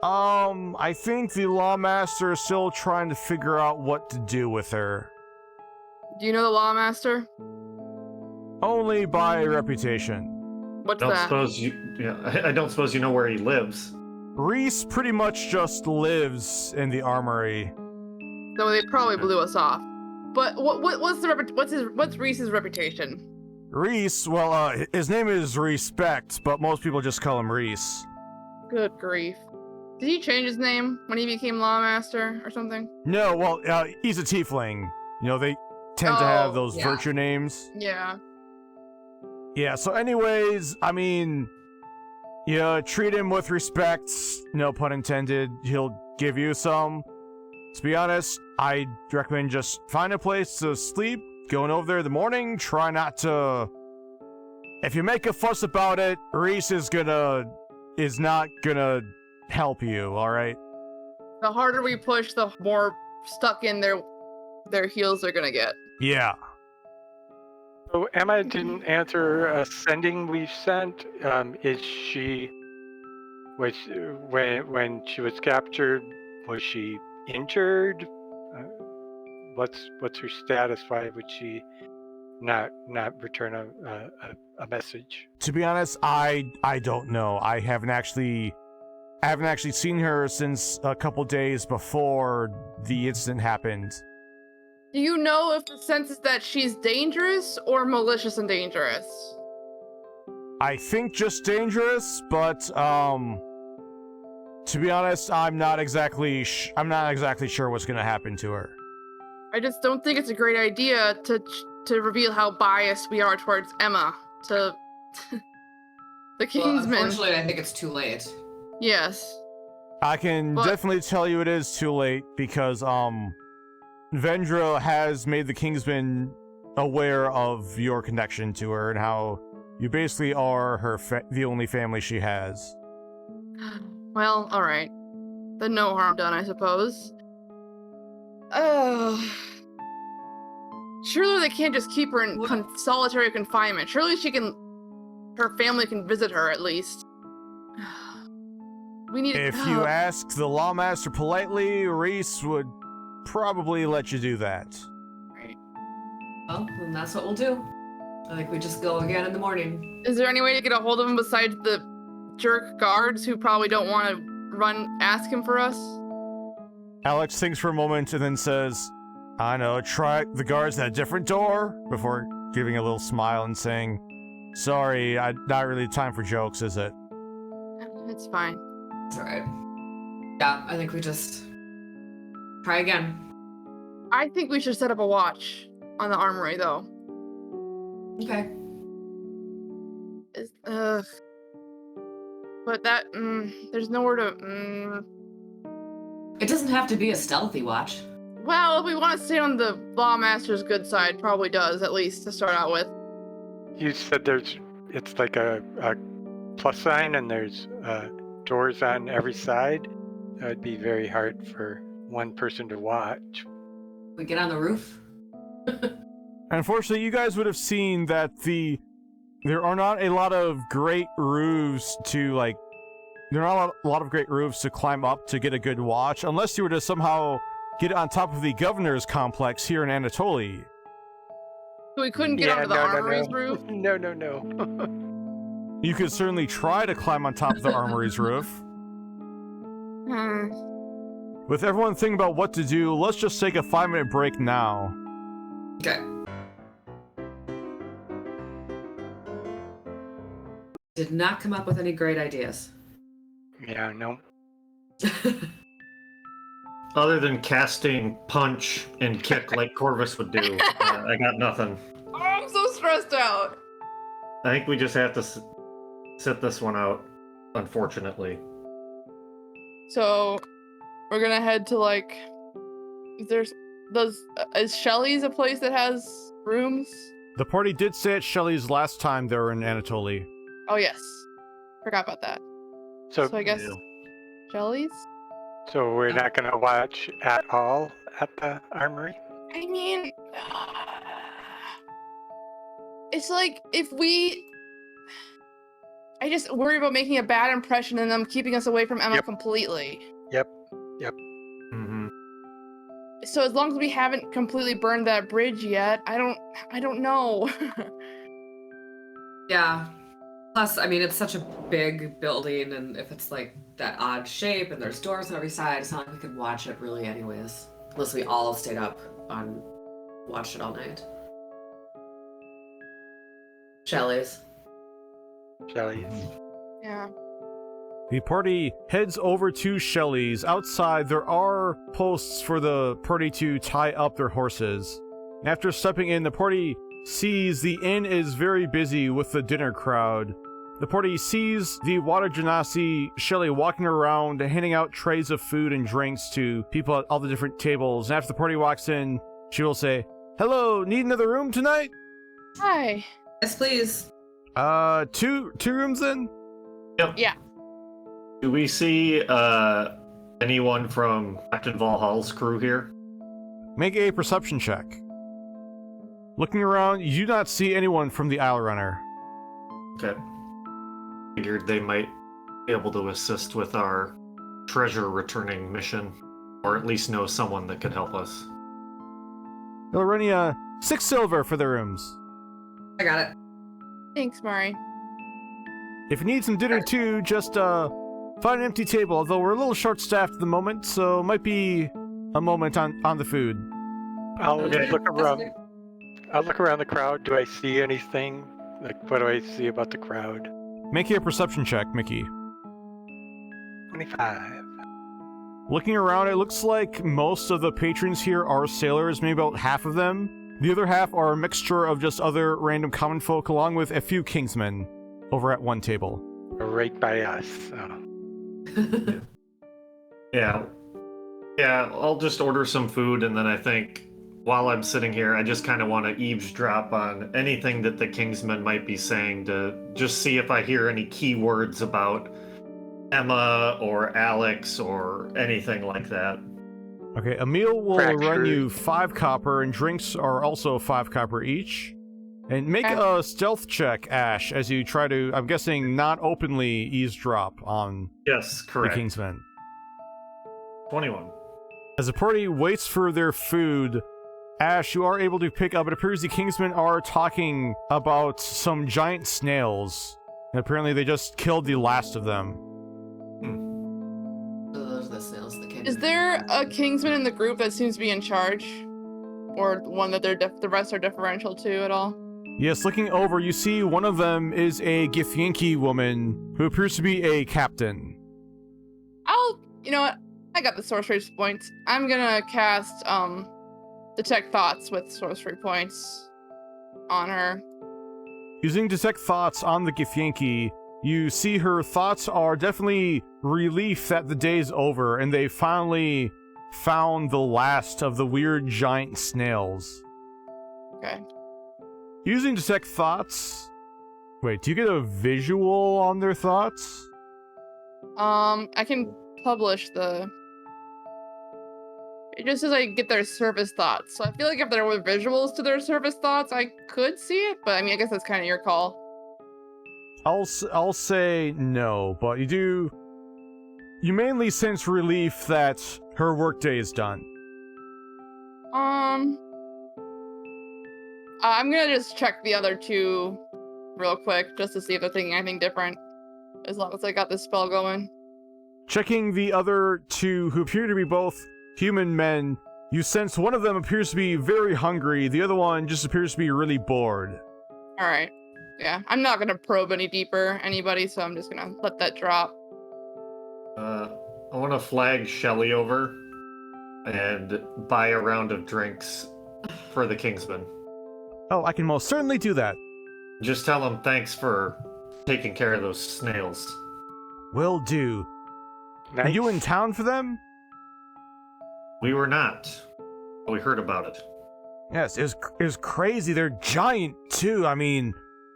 Speaker 1: I think the Lawmaster is still trying to figure out what to do with her.
Speaker 3: Do you know the Lawmaster?
Speaker 1: Only by reputation.
Speaker 3: What's
Speaker 2: I don't
Speaker 3: that?
Speaker 2: suppose I don't suppose you know where he lives.
Speaker 1: Reese pretty much just lives in the armory.
Speaker 3: So they probably blew us off. But what's Reese's reputation?
Speaker 1: Reese, well, his name is Respect, but most people just call him Reese.
Speaker 3: Good grief. Did he change his name when he became Lawmaster or something?
Speaker 1: No, well, he's a tiefling. You know, they tend to have those
Speaker 4: yeah.
Speaker 1: virtue names.
Speaker 3: Yeah.
Speaker 1: Yeah, so anyways, I mean, you treat him with respect, no pun intended, he'll give you some. To be honest, I'd recommend just find a place to sleep, going over there in the morning, try not to... If you make a fuss about it, Reese is not gonna help you, alright?
Speaker 3: The harder we push, the more stuck in their heels they're gonna get.
Speaker 1: Yeah.
Speaker 5: So Emma didn't answer a sending we sent. Is she... When she was captured, was she injured? What's her status? Why would she not return a message?
Speaker 1: To be honest, I don't know. I haven't actually seen her since a couple days before the incident happened.
Speaker 3: Do you know if the sense is that she's dangerous or malicious and dangerous?
Speaker 1: I think just dangerous, but to be honest, I'm not exactly sure what's gonna happen to her.
Speaker 3: I just don't think it's a great idea to reveal how biased we are towards Emma to the Kingsmen.
Speaker 4: Well, unfortunately, I think it's too late.
Speaker 3: Yes.
Speaker 1: I can definitely tell you it is too late because Vendra has made the Kingsmen aware of your connection to her and how you basically are the only family she has.
Speaker 3: Well, alright. Then no harm done, I suppose. Oh. Surely they can't just keep her in solitary confinement. Surely her family can visit her at least. We need.
Speaker 1: If you ask the Lawmaster politely, Reese would probably let you do that.
Speaker 3: Right.
Speaker 4: Well, then that's what we'll do. I think we just go again in the morning.
Speaker 3: Is there any way to get a hold of him besides the jerk guards who probably don't want to ask him for us?
Speaker 1: Alex thinks for a moment and then says, I know, try the guards at a different door before giving a little smile and saying, sorry, not really time for jokes, is it?
Speaker 3: It's fine.
Speaker 4: It's alright. Yeah, I think we just try again.
Speaker 3: I think we should set up a watch on the armory, though.
Speaker 4: Okay.
Speaker 3: But that, there's nowhere to,
Speaker 4: It doesn't have to be a stealthy watch.
Speaker 3: Well, if we want to stay on the Lawmaster's good side, probably does, at least, to start out with.
Speaker 5: You said it's like a plus sign and there's doors on every side. That would be very hard for one person to watch.
Speaker 4: We get on the roof?
Speaker 1: Unfortunately, you guys would have seen that there are not a lot of great roofs to, like, there are not a lot of great roofs to climb up to get a good watch, unless you were to somehow get on top of the governor's complex here in Anatolia.
Speaker 3: So we couldn't get onto the armory's roof?
Speaker 5: No.
Speaker 1: You could certainly try to climb on top of the armory's roof. With everyone thinking about what to do, let's just take a 5-minute break now.
Speaker 4: Okay. Did not come up with any great ideas.
Speaker 5: Yeah, no.
Speaker 2: Other than casting punch and kick like Corvus would do, I got nothing.
Speaker 3: Oh, I'm so stressed out.
Speaker 2: I think we just have to sit this one out, unfortunately.
Speaker 3: So, we're gonna head to, like, is Shelly's a place that has rooms?
Speaker 1: The party did stay at Shelley's last time they were in Anatolia.
Speaker 3: Oh, yes. Forgot about that.
Speaker 5: So
Speaker 3: So I guess
Speaker 2: Yeah.
Speaker 3: Shelly's?
Speaker 5: So we're not going to watch at all at the armory?
Speaker 3: I mean, it's like I just worry about making a bad impression and them keeping us away from Emma completely.
Speaker 5: Yep.
Speaker 2: Mm-hmm.
Speaker 3: So as long as we haven't completely burned that bridge yet, I don't know.
Speaker 4: Yeah. Plus, I mean, it's such a big building, and if it's like that odd shape and there's doors on every side, it's not like we could watch it really anyways. Unless we all stayed up on watched it all night. Shelley's.
Speaker 3: Yeah.
Speaker 1: The party heads over to Shelley's. Outside, there are posts for the party to tie up their horses. After stepping in, the party sees the inn is very busy with the dinner crowd. The party sees the water genasi Shelley walking around, handing out trays of food and drinks to people at all the different tables. And after the party walks in, she will say, "Hello, need another room tonight?"
Speaker 3: Hi.
Speaker 4: Yes, please.
Speaker 1: Two rooms then?
Speaker 2: Yep.
Speaker 3: Yeah.
Speaker 2: Do we see anyone from Captain Valhall's crew here?
Speaker 1: Make a perception check. Looking around, you do not see anyone from the Isle Runner.
Speaker 2: Okay. Figured they might be able to assist with our treasure returning mission, or at least know someone that could help us.
Speaker 1: Ilrenia, 6 silver for the rooms.
Speaker 4: I got it.
Speaker 3: Thanks, Mari.
Speaker 1: If you need some dinner too, just find an empty table, although we're a little short-staffed at the moment, so might be a moment on the food.
Speaker 5: I'll
Speaker 2: Okay.
Speaker 5: look around. I'll look around the crowd. Do I see anything? Like, what do I see about the crowd?
Speaker 1: Make a perception check, Mickey.
Speaker 5: 25.
Speaker 1: Looking around, it looks like most of the patrons here are sailors, maybe about half of them. The other half are a mixture of just other random common folk, along with a few kingsmen over at one table.
Speaker 5: Right by us. So.
Speaker 2: Yeah, I'll just order some food, and then I think while I'm sitting here, I just kind of want to eavesdrop on anything that the Kingsmen might be saying to just see if I hear any keywords about Emma or Alex or anything like that.
Speaker 1: Okay, a meal will
Speaker 5: Fractured.
Speaker 1: run you 5 copper, and drinks are also 5 copper each. And make a stealth check, Ash, as you try to, I'm guessing, not openly eavesdrop on
Speaker 2: Yes,
Speaker 1: the
Speaker 2: correct.
Speaker 1: Kingsmen.
Speaker 2: 21.
Speaker 1: As the party waits for their food, Ash, you are able to pick up, it appears the Kingsmen are talking about some giant snails. And apparently they just killed the last of them.
Speaker 4: Those are the snails that came.
Speaker 3: Is there a Kingsman in the group that seems to be in charge? or one that the rest are differential to at all?
Speaker 1: Yes, looking over, you see one of them is a Githyanki woman who appears to be a captain.
Speaker 3: You know what? I got the sorcery points. I'm gonna cast detect thoughts with sorcery points on her.
Speaker 1: Using detect thoughts on the Githyanki, you see her thoughts are definitely relief that the day's over and they finally found the last of the weird giant snails.
Speaker 3: Okay.
Speaker 1: Using detect thoughts... Wait, do you get a visual on their thoughts?
Speaker 3: I can publish the... It just says I get their surface thoughts. So I feel like if there were visuals to their surface thoughts, I could see it. But I mean, I guess that's kind of your call.
Speaker 1: I'll say no, but you mainly sense relief that her workday is done.
Speaker 3: I'm gonna just check the other two real quick, just to see if they're thinking anything different. As long as I got this spell going.
Speaker 1: Checking the other two, who appear to be both human men, you sense one of them appears to be very hungry, the other one just appears to be really bored.
Speaker 3: Alright. Yeah, I'm not gonna probe any deeper anybody, so I'm just gonna let that drop.
Speaker 2: I want to flag Shelly over and buy a round of drinks for the kingsmen.
Speaker 1: Oh, I can most certainly do that.
Speaker 2: Just tell them thanks for taking care of those snails.
Speaker 1: Will do.
Speaker 5: Nice.
Speaker 1: Are you in town for them?
Speaker 2: We were not. We heard about it.
Speaker 1: Yes, it was crazy. They're giant, too. I mean,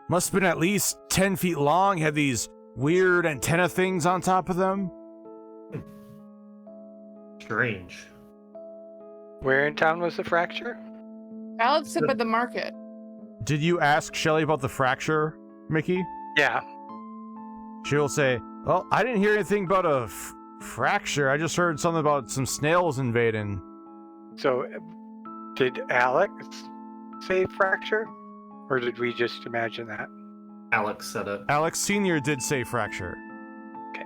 Speaker 1: must have been at least 10 feet long, had these weird antenna things on top of them.
Speaker 2: Strange.
Speaker 5: Where in town was the fracture?
Speaker 3: Alex up at the market.
Speaker 1: Did you ask Shelly about the fracture, Mickey?
Speaker 5: Yeah.
Speaker 1: She'll say, well, I didn't hear anything about a fracture. I just heard something about some snails invading.
Speaker 5: So, did Alex say fracture? Or did we just imagine that?
Speaker 2: Alex said it.
Speaker 1: Alex Sr. did say fracture.
Speaker 5: Okay.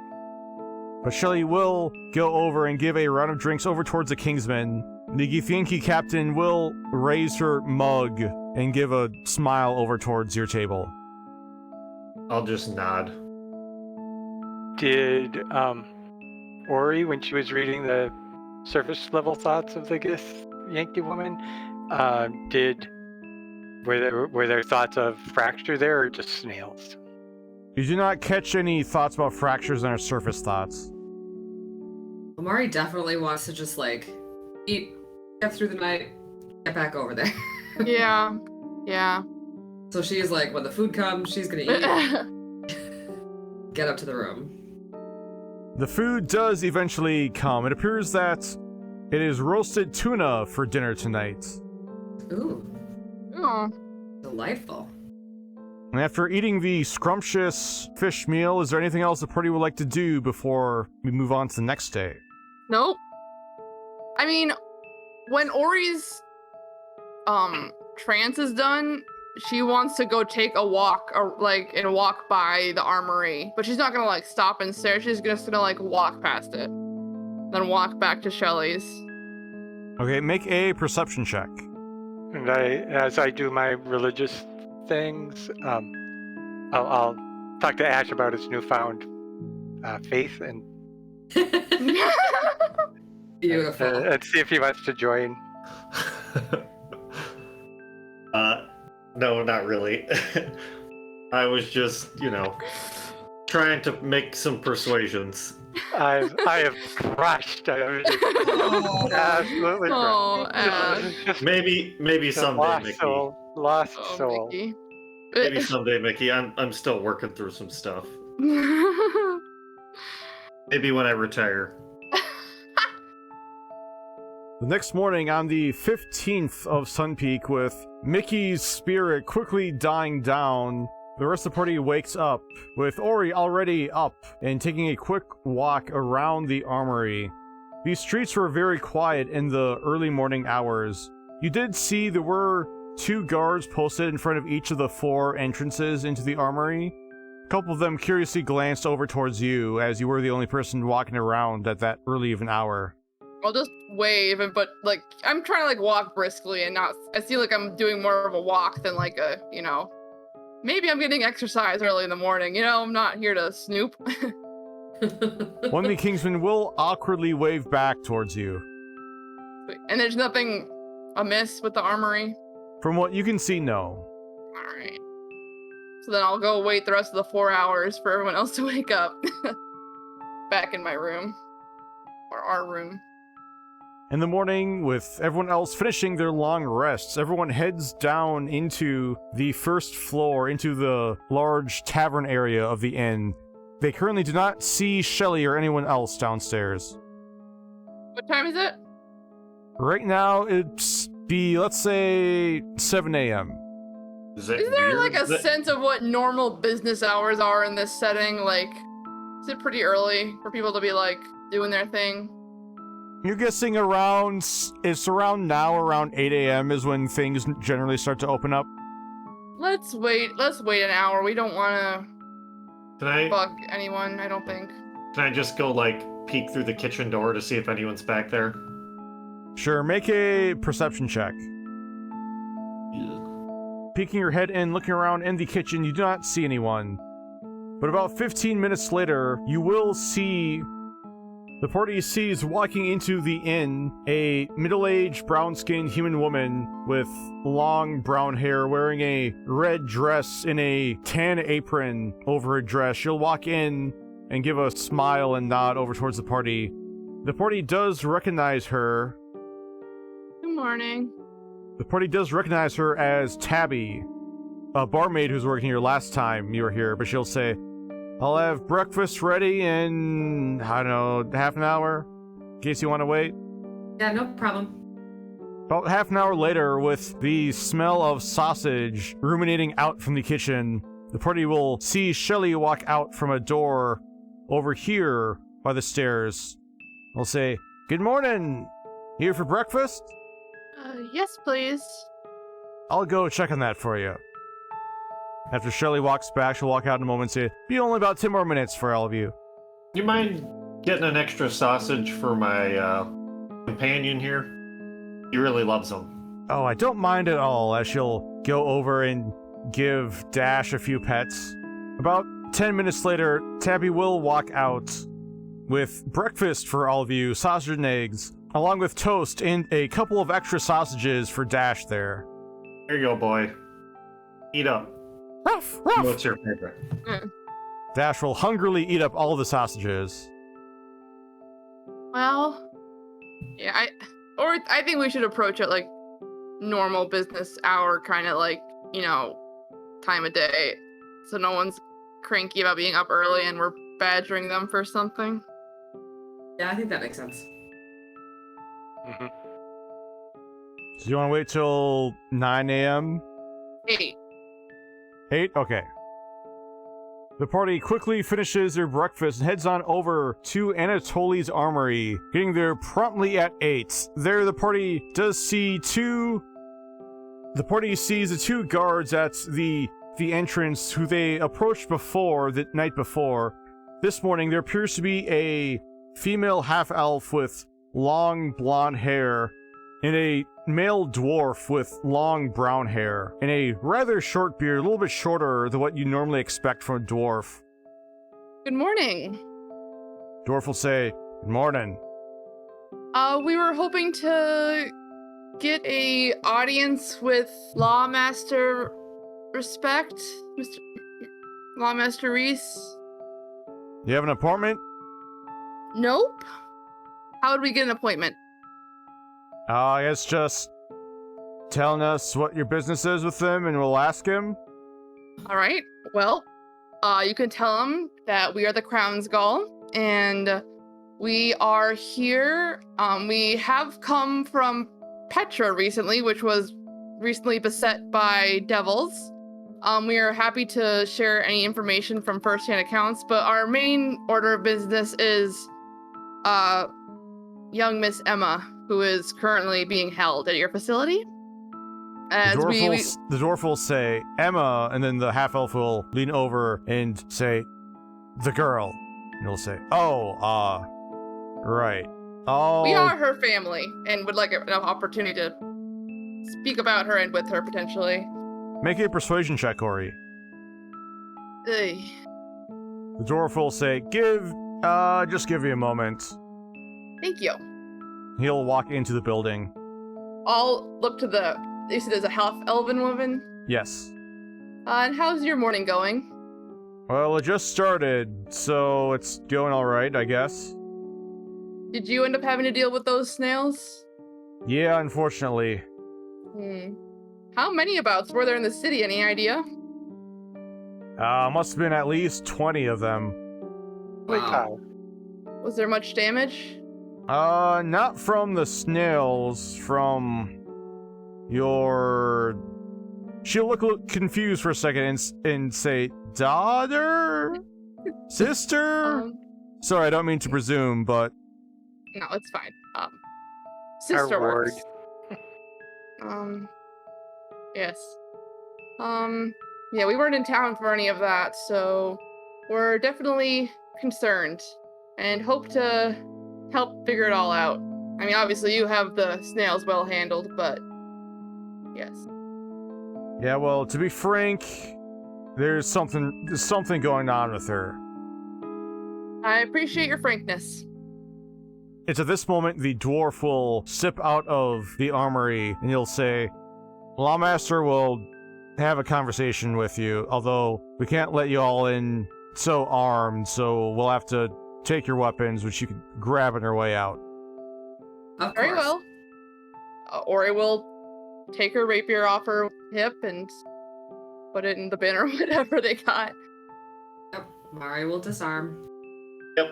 Speaker 1: But Shelly will go over and give a round of drinks over towards the kingsmen. The Githyanki captain will raise her mug and give a smile over towards your table.
Speaker 2: I'll just nod.
Speaker 5: Did Ori, when she was reading the surface level thoughts of the Yankee woman, were there thoughts of fracture there or just snails?
Speaker 1: You do not catch any thoughts about fractures in her surface thoughts.
Speaker 4: Amari definitely wants to just eat, get through the night, get back over there.
Speaker 3: Yeah.
Speaker 4: So she's like, when the food comes, she's gonna eat. Get up to the room.
Speaker 1: The food does eventually come. It appears that it is roasted tuna for dinner tonight.
Speaker 4: Ooh,
Speaker 3: Oh.
Speaker 4: delightful.
Speaker 1: And after eating the scrumptious fish meal, is there anything else the party would like to do before we move on to the next day?
Speaker 3: Nope. I mean, when Ori's trance is done, she wants to go take a walk, and walk by the armory. But she's not gonna stop and stare. She's just gonna walk past it, then walk back to Shelly's.
Speaker 1: Okay, make a perception check.
Speaker 5: And as I do my religious things, I'll talk to Ash about his newfound faith and
Speaker 4: Beautiful.
Speaker 5: and see if he wants to join.
Speaker 2: No, not really. I was just, trying to make some persuasions.
Speaker 5: I have crushed. I have absolutely
Speaker 3: Oh,
Speaker 5: crushed.
Speaker 3: Ash.
Speaker 2: Maybe someday, Mickey.
Speaker 5: Lost
Speaker 3: Oh,
Speaker 5: soul.
Speaker 3: Mickey.
Speaker 2: Maybe someday, Mickey. I'm still working through some stuff. Maybe when I retire.
Speaker 1: The next morning, on the 15th of Sunpeak, with Mickey's spirit quickly dying down, the rest of the party wakes up, with Ori already up and taking a quick walk around the armory. These streets were very quiet in the early morning hours. You did see there were 2 guards posted in front of each of the 4 entrances into the armory. A couple of them curiously glanced over towards you, as you were the only person walking around at that early of an hour.
Speaker 3: I'll just wave, but like I'm trying to like walk briskly and not. I feel like I'm doing more of a walk than like a, maybe I'm getting exercise early in the morning. I'm not here to snoop.
Speaker 1: One of the kingsmen will awkwardly wave back towards you.
Speaker 3: And there's nothing amiss with the armory?
Speaker 1: From what you can see, no.
Speaker 3: Alright. So then I'll go wait the rest of the 4 hours for everyone else to wake up. Back in my room. Or our room.
Speaker 1: In the morning, with everyone else finishing their long rests, everyone heads down into the first floor, into the large tavern area of the inn. They currently do not see Shelly or anyone else downstairs.
Speaker 3: What time is it?
Speaker 1: Right now, it's let's say, 7 a.m.
Speaker 2: Is
Speaker 3: there like a sense of what normal business hours are in this setting? Like, is it pretty early for people to be like doing their thing?
Speaker 1: You're guessing it's around now, around 8 a.m. is when things generally start to open up.
Speaker 3: Let's wait an hour. We don't want to fuck anyone, I don't think.
Speaker 2: Can I just go, like, peek through the kitchen door to see if anyone's back there?
Speaker 1: Sure, make a perception check. Peeking your head in, looking around in the kitchen, you do not see anyone. But about 15 minutes later, you will see... The party sees walking into the inn a middle-aged, brown-skinned human woman with long brown hair, wearing a red dress and a tan apron over her dress. She'll walk in and give a smile and nod over towards the party. The party does recognize her.
Speaker 3: Good morning.
Speaker 1: The party does recognize her as Tabby, a barmaid who's working here last time you were here, but she'll say, I'll have breakfast ready in, I don't know, half an hour, in case you want to wait.
Speaker 4: Yeah, no problem.
Speaker 1: About half an hour later, with the smell of sausage ruminating out from the kitchen, the party will see Shelly walk out from a door over here by the stairs. They'll say, Good morning! Here for breakfast?
Speaker 3: Yes, please.
Speaker 1: I'll go check on that for you. After Shelly walks back, she'll walk out in a moment and say, Be only about 10 more minutes for all of you.
Speaker 2: You mind getting an extra sausage for my companion here? He really loves them.
Speaker 1: Oh, I don't mind at all, as she'll go over and give Dash a few pets. About 10 minutes later, Tabby will walk out with breakfast for all of you, sausage and eggs, along with toast and a couple of extra sausages for Dash there.
Speaker 2: Here you go, boy. Eat up.
Speaker 1: Ruff, ruff.
Speaker 2: What's your favorite?
Speaker 1: Dash will hungrily eat up all the sausages.
Speaker 3: Well, yeah, I think we should approach it like normal business hour, kind of like, time of day. So no one's cranky about being up early and we're badgering them for something.
Speaker 4: Yeah, I think that makes sense.
Speaker 5: Mm-hmm.
Speaker 1: So you want to wait till 9 a.m.?
Speaker 3: 8.
Speaker 1: 8? Okay. The party quickly finishes their breakfast and heads on over to Anatoly's armory, getting there promptly at 8. There, the party sees the two guards at the entrance who they approached before, the night before. This morning, there appears to be a female half-elf with long blonde hair and a male dwarf with long brown hair and a rather short beard, a little bit shorter than what you normally expect from a dwarf.
Speaker 3: Good morning.
Speaker 1: Dwarf will say, Good morning.
Speaker 3: We were hoping to get a audience with Lawmaster Respect, Mr. Lawmaster Reese.
Speaker 1: You have an appointment?
Speaker 3: Nope. How would we get an appointment?
Speaker 1: I guess just telling us what your business is with him and we'll ask him.
Speaker 3: All right. Well, you can tell him that we are the Crown Gall and we are here. We have come from Petra recently, which was recently beset by devils. We are happy to share any information from first-hand accounts, but our main order of business is young Miss Emma, who is currently being held at your facility. As
Speaker 1: the dwarf will say, Emma, and then the half-elf will lean over and say, the girl. And he'll say, right. Oh,
Speaker 3: We are her family and would like an opportunity to speak about her and with her potentially.
Speaker 1: make a persuasion check, Ori.
Speaker 3: Ugh.
Speaker 1: The dwarf will say, just give me a moment.
Speaker 3: Thank you.
Speaker 1: He'll walk into the building.
Speaker 3: I'll look to the. You said there's a half-elven woman.
Speaker 1: Yes.
Speaker 3: And how's your morning going?
Speaker 1: Well, it just started, so it's going alright, I guess.
Speaker 3: Did you end up having to deal with those snails?
Speaker 1: Yeah, unfortunately.
Speaker 3: How many abouts were there in the city? Any idea?
Speaker 1: Must have been at least 20 of them.
Speaker 5: Holy
Speaker 4: Wow.
Speaker 5: cow.
Speaker 3: Was there much damage?
Speaker 1: Not from the snails, from your... She'll look confused for a second and say, daughter? Sister? Sorry, I don't mean to presume, but...
Speaker 3: No, it's fine. Sister
Speaker 5: Our ward.
Speaker 3: works. Yes. Yeah, we weren't in town for any of that, so we're definitely concerned and hope to help figure it all out. I mean, obviously you have the snails well handled, but yes.
Speaker 1: Yeah, well, to be frank, there's something going on with her.
Speaker 3: I appreciate your frankness.
Speaker 1: It's at this moment the dwarf will step out of the armory and he'll say, Lawmaster will have a conversation with you, although we can't let you all in so armed, so we'll have to take your weapons, which you can grab on your way out.
Speaker 4: Of
Speaker 3: Very
Speaker 4: course.
Speaker 3: well. Ori will take her rapier off her hip and put it in the bin or whatever they got.
Speaker 4: Yep. Mari will disarm.
Speaker 2: Yep.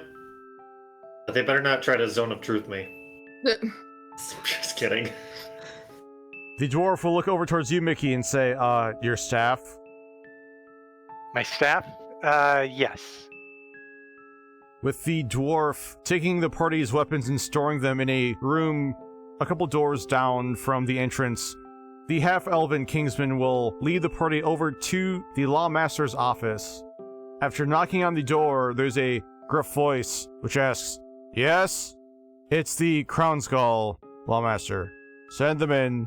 Speaker 2: But they better not try to zone of truth me. Just kidding.
Speaker 1: The dwarf will look over towards you, Mickey, and say, your staff?
Speaker 5: My staff? Yes.
Speaker 1: With the dwarf taking the party's weapons and storing them in a room a couple doors down from the entrance, the half-elven kingsman will lead the party over to the lawmaster's office. After knocking on the door, there's a gruff voice which asks, Yes? It's the Crown Gall, lawmaster. Send them in.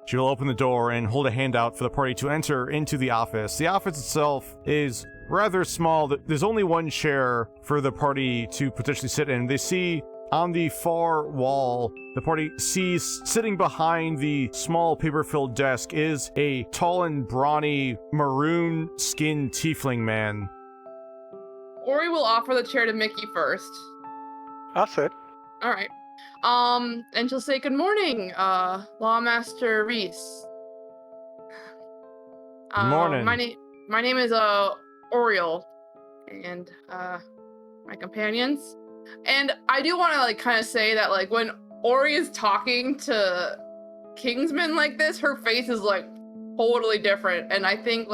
Speaker 1: She will open the door and hold a hand out for the party to enter into the office. The office itself is rather small. There's only one chair for the party to potentially sit in. They see on the far wall, the party sees sitting behind the small paper-filled desk is a tall and brawny maroon-skinned tiefling man.
Speaker 3: Ori will offer the chair to Mickey first.
Speaker 5: I'll sit.
Speaker 3: All right. And she'll say, "Good morning, Lawmaster Reese."
Speaker 1: Good morning.
Speaker 3: My name is Oriel, and my companions. And I do want to kind of say that when Ori is talking to kingsmen like this, her face is totally different. And I think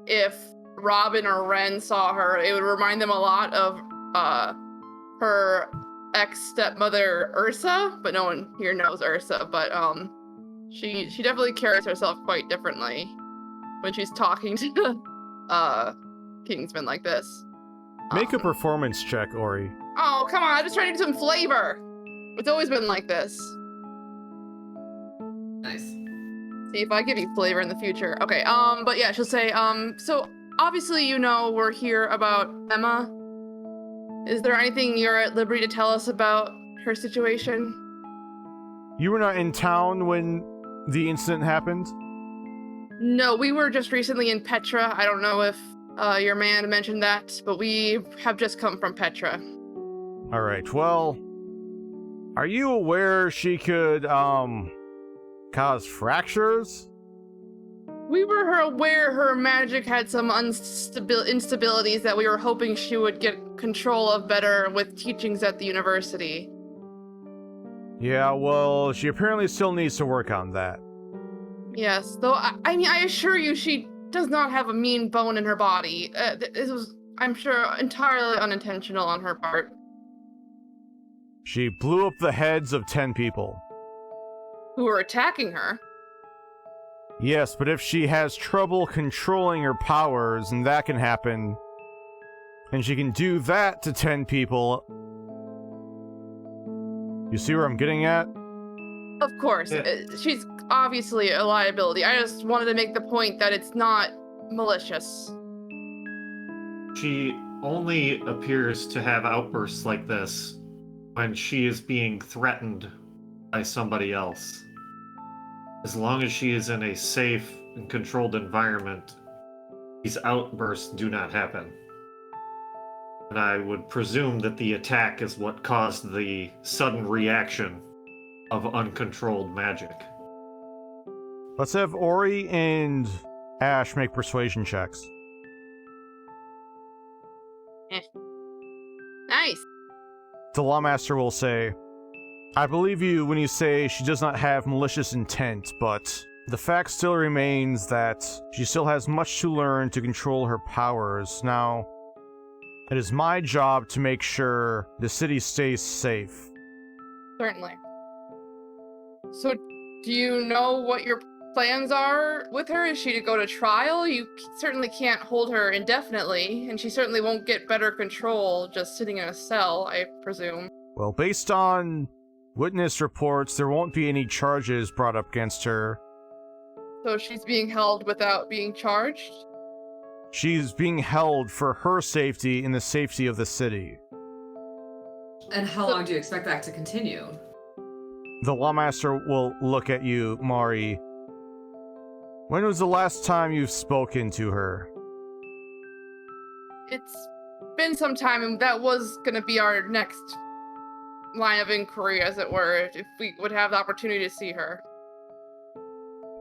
Speaker 3: if Robin or Ren saw her, it would remind them a lot of her ex-stepmother Ursa, but no one here knows Ursa. But she definitely carries herself quite differently when she's talking to kingsmen like this.
Speaker 1: Make a performance check, Ori.
Speaker 3: Oh, come on, I'm just trying to get some flavor. It's always been like this.
Speaker 4: Nice.
Speaker 3: See if I give you flavor in the future. Okay, but yeah, she'll say, so obviously we're here about Emma. Is there anything you're at liberty to tell us about her situation?
Speaker 1: You were not in town when the incident happened?
Speaker 3: No, we were just recently in Petra. I don't know if your man mentioned that, but we have just come from Petra.
Speaker 1: Alright, well, are you aware she could, cause fractures?
Speaker 3: We were aware her magic had some instabilities that we were hoping she would get control of better with teachings at the university.
Speaker 1: Yeah, well, she apparently still needs to work on that.
Speaker 3: Yes, though I assure you she does not have a mean bone in her body. This was, I'm sure, entirely unintentional on her part.
Speaker 1: She blew up the heads of 10 people.
Speaker 3: Who were attacking her?
Speaker 1: Yes, but if she has trouble controlling her powers, and that can happen, and she can do that to 10 people, You see where I'm getting at?
Speaker 3: Of course, she's obviously a liability. I just wanted to make the point that it's not malicious.
Speaker 2: She only appears to have outbursts like this when she is being threatened by somebody else. As long as she is in a safe and controlled environment, these outbursts do not happen. And I would presume that the attack is what caused the sudden reaction of uncontrolled magic.
Speaker 1: Let's have Ori and Ash make persuasion checks.
Speaker 3: Nice.
Speaker 1: The Lawmaster will say, I believe you when you say she does not have malicious intent, but the fact still remains that she still has much to learn to control her powers. Now, it is my job to make sure the city stays safe.
Speaker 3: Certainly. So, do you know what your plans are with her? Is she to go to trial? You certainly can't hold her indefinitely, and she certainly won't get better control just sitting in a cell, I presume.
Speaker 1: Well, based on witness reports, there won't be any charges brought up against her.
Speaker 3: So she's being held without being charged?
Speaker 1: She's being held for her safety and the safety of the city.
Speaker 4: And how long do you expect that to continue?
Speaker 1: The Lawmaster will look at you, Mari. When was the last time you've spoken to her?
Speaker 3: It's been some time, and that was going to be our next line of inquiry, as it were, if we would have the opportunity to see her.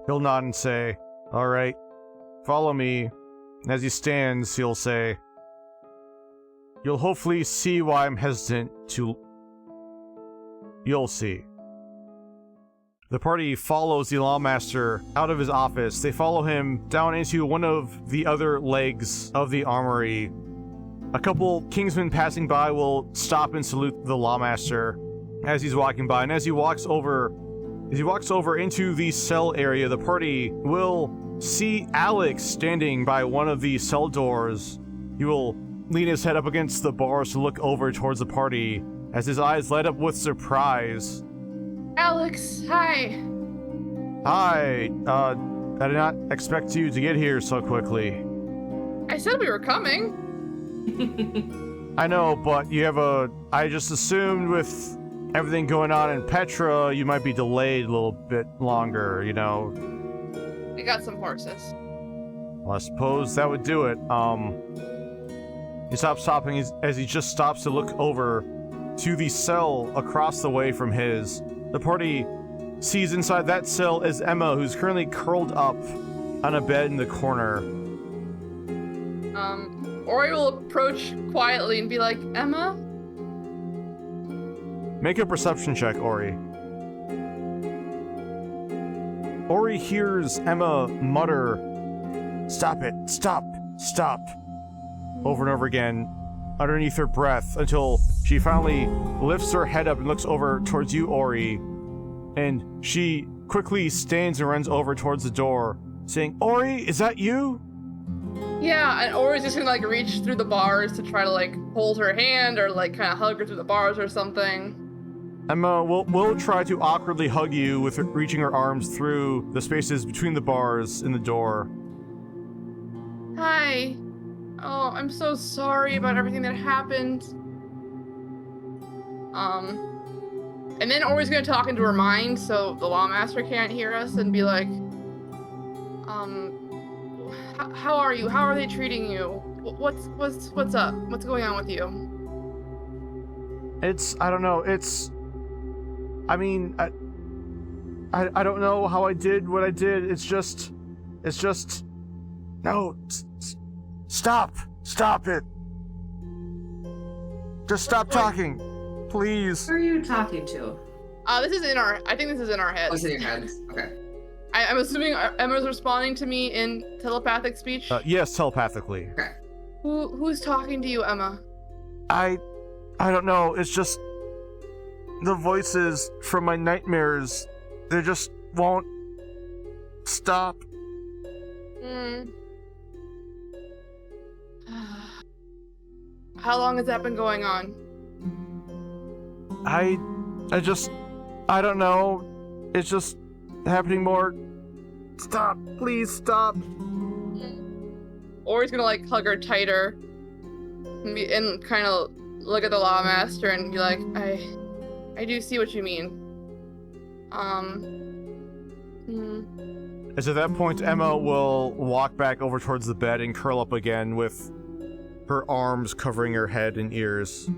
Speaker 1: He'll nod and say, all right, follow me. And as he stands, he'll say, you'll hopefully see why I'm hesitant to... You'll see. The party follows the Lawmaster out of his office. They follow him down into one of the other legs of the armory. A couple kingsmen passing by will stop and salute the Lawmaster as he's walking by. And as he walks over into the cell area, the party will see Alex standing by one of the cell doors. He will lean his head up against the bars to look over towards the party as his eyes light up with surprise.
Speaker 3: Alex, hi.
Speaker 1: Hi, I did not expect you to get here so quickly.
Speaker 3: I said we were coming.
Speaker 1: I know, but I just assumed with everything going on in Petra, you might be delayed a little bit longer, you know.
Speaker 3: We got some horses.
Speaker 1: Well, I suppose that would do it. He stops stopping as he just stops to look over to the cell across the way from his. The party sees inside that cell is Emma, who's currently curled up on a bed in the corner.
Speaker 3: Ori will approach quietly and be like, Emma?
Speaker 1: Make a perception check, Ori. Ori hears Emma mutter, stop it, stop, over and over again, underneath her breath, until she finally lifts her head up and looks over towards you, Ori, and she quickly stands and runs over towards the door, saying, Ori, is that you?
Speaker 3: Yeah, and Ori's just gonna reach through the bars to try to hold her hand or kind of hug her through the bars or something.
Speaker 1: Emma will try to awkwardly hug you with reaching her arms through the spaces between the bars in the door.
Speaker 3: Hi. Oh, I'm so sorry about everything that happened. And then Ori's gonna talk into her mind so the Lawmaster can't hear us and be like, how are you? How are they treating you? What's up? What's going on with you?
Speaker 1: I don't know, I don't know how I did what I did. It's just, no, stop it. Just stop talking, please.
Speaker 4: Who are you talking to?
Speaker 3: I think this is in our heads.
Speaker 4: Oh, it's in your head. Okay.
Speaker 3: I'm assuming Emma's responding to me in telepathic speech?
Speaker 1: Yes, telepathically.
Speaker 4: Okay.
Speaker 3: Who's talking to you, Emma?
Speaker 1: I don't know, it's just the voices from my nightmares, they just won't stop.
Speaker 3: How long has that been going on?
Speaker 1: I don't know. It's just happening more. Stop, please stop.
Speaker 3: Ori's gonna like hug her tighter and kind of look at the Lawmaster and be like, I do see what you mean.
Speaker 1: As at that point, Emma will walk back over towards the bed and curl up again with her arms covering her head and ears.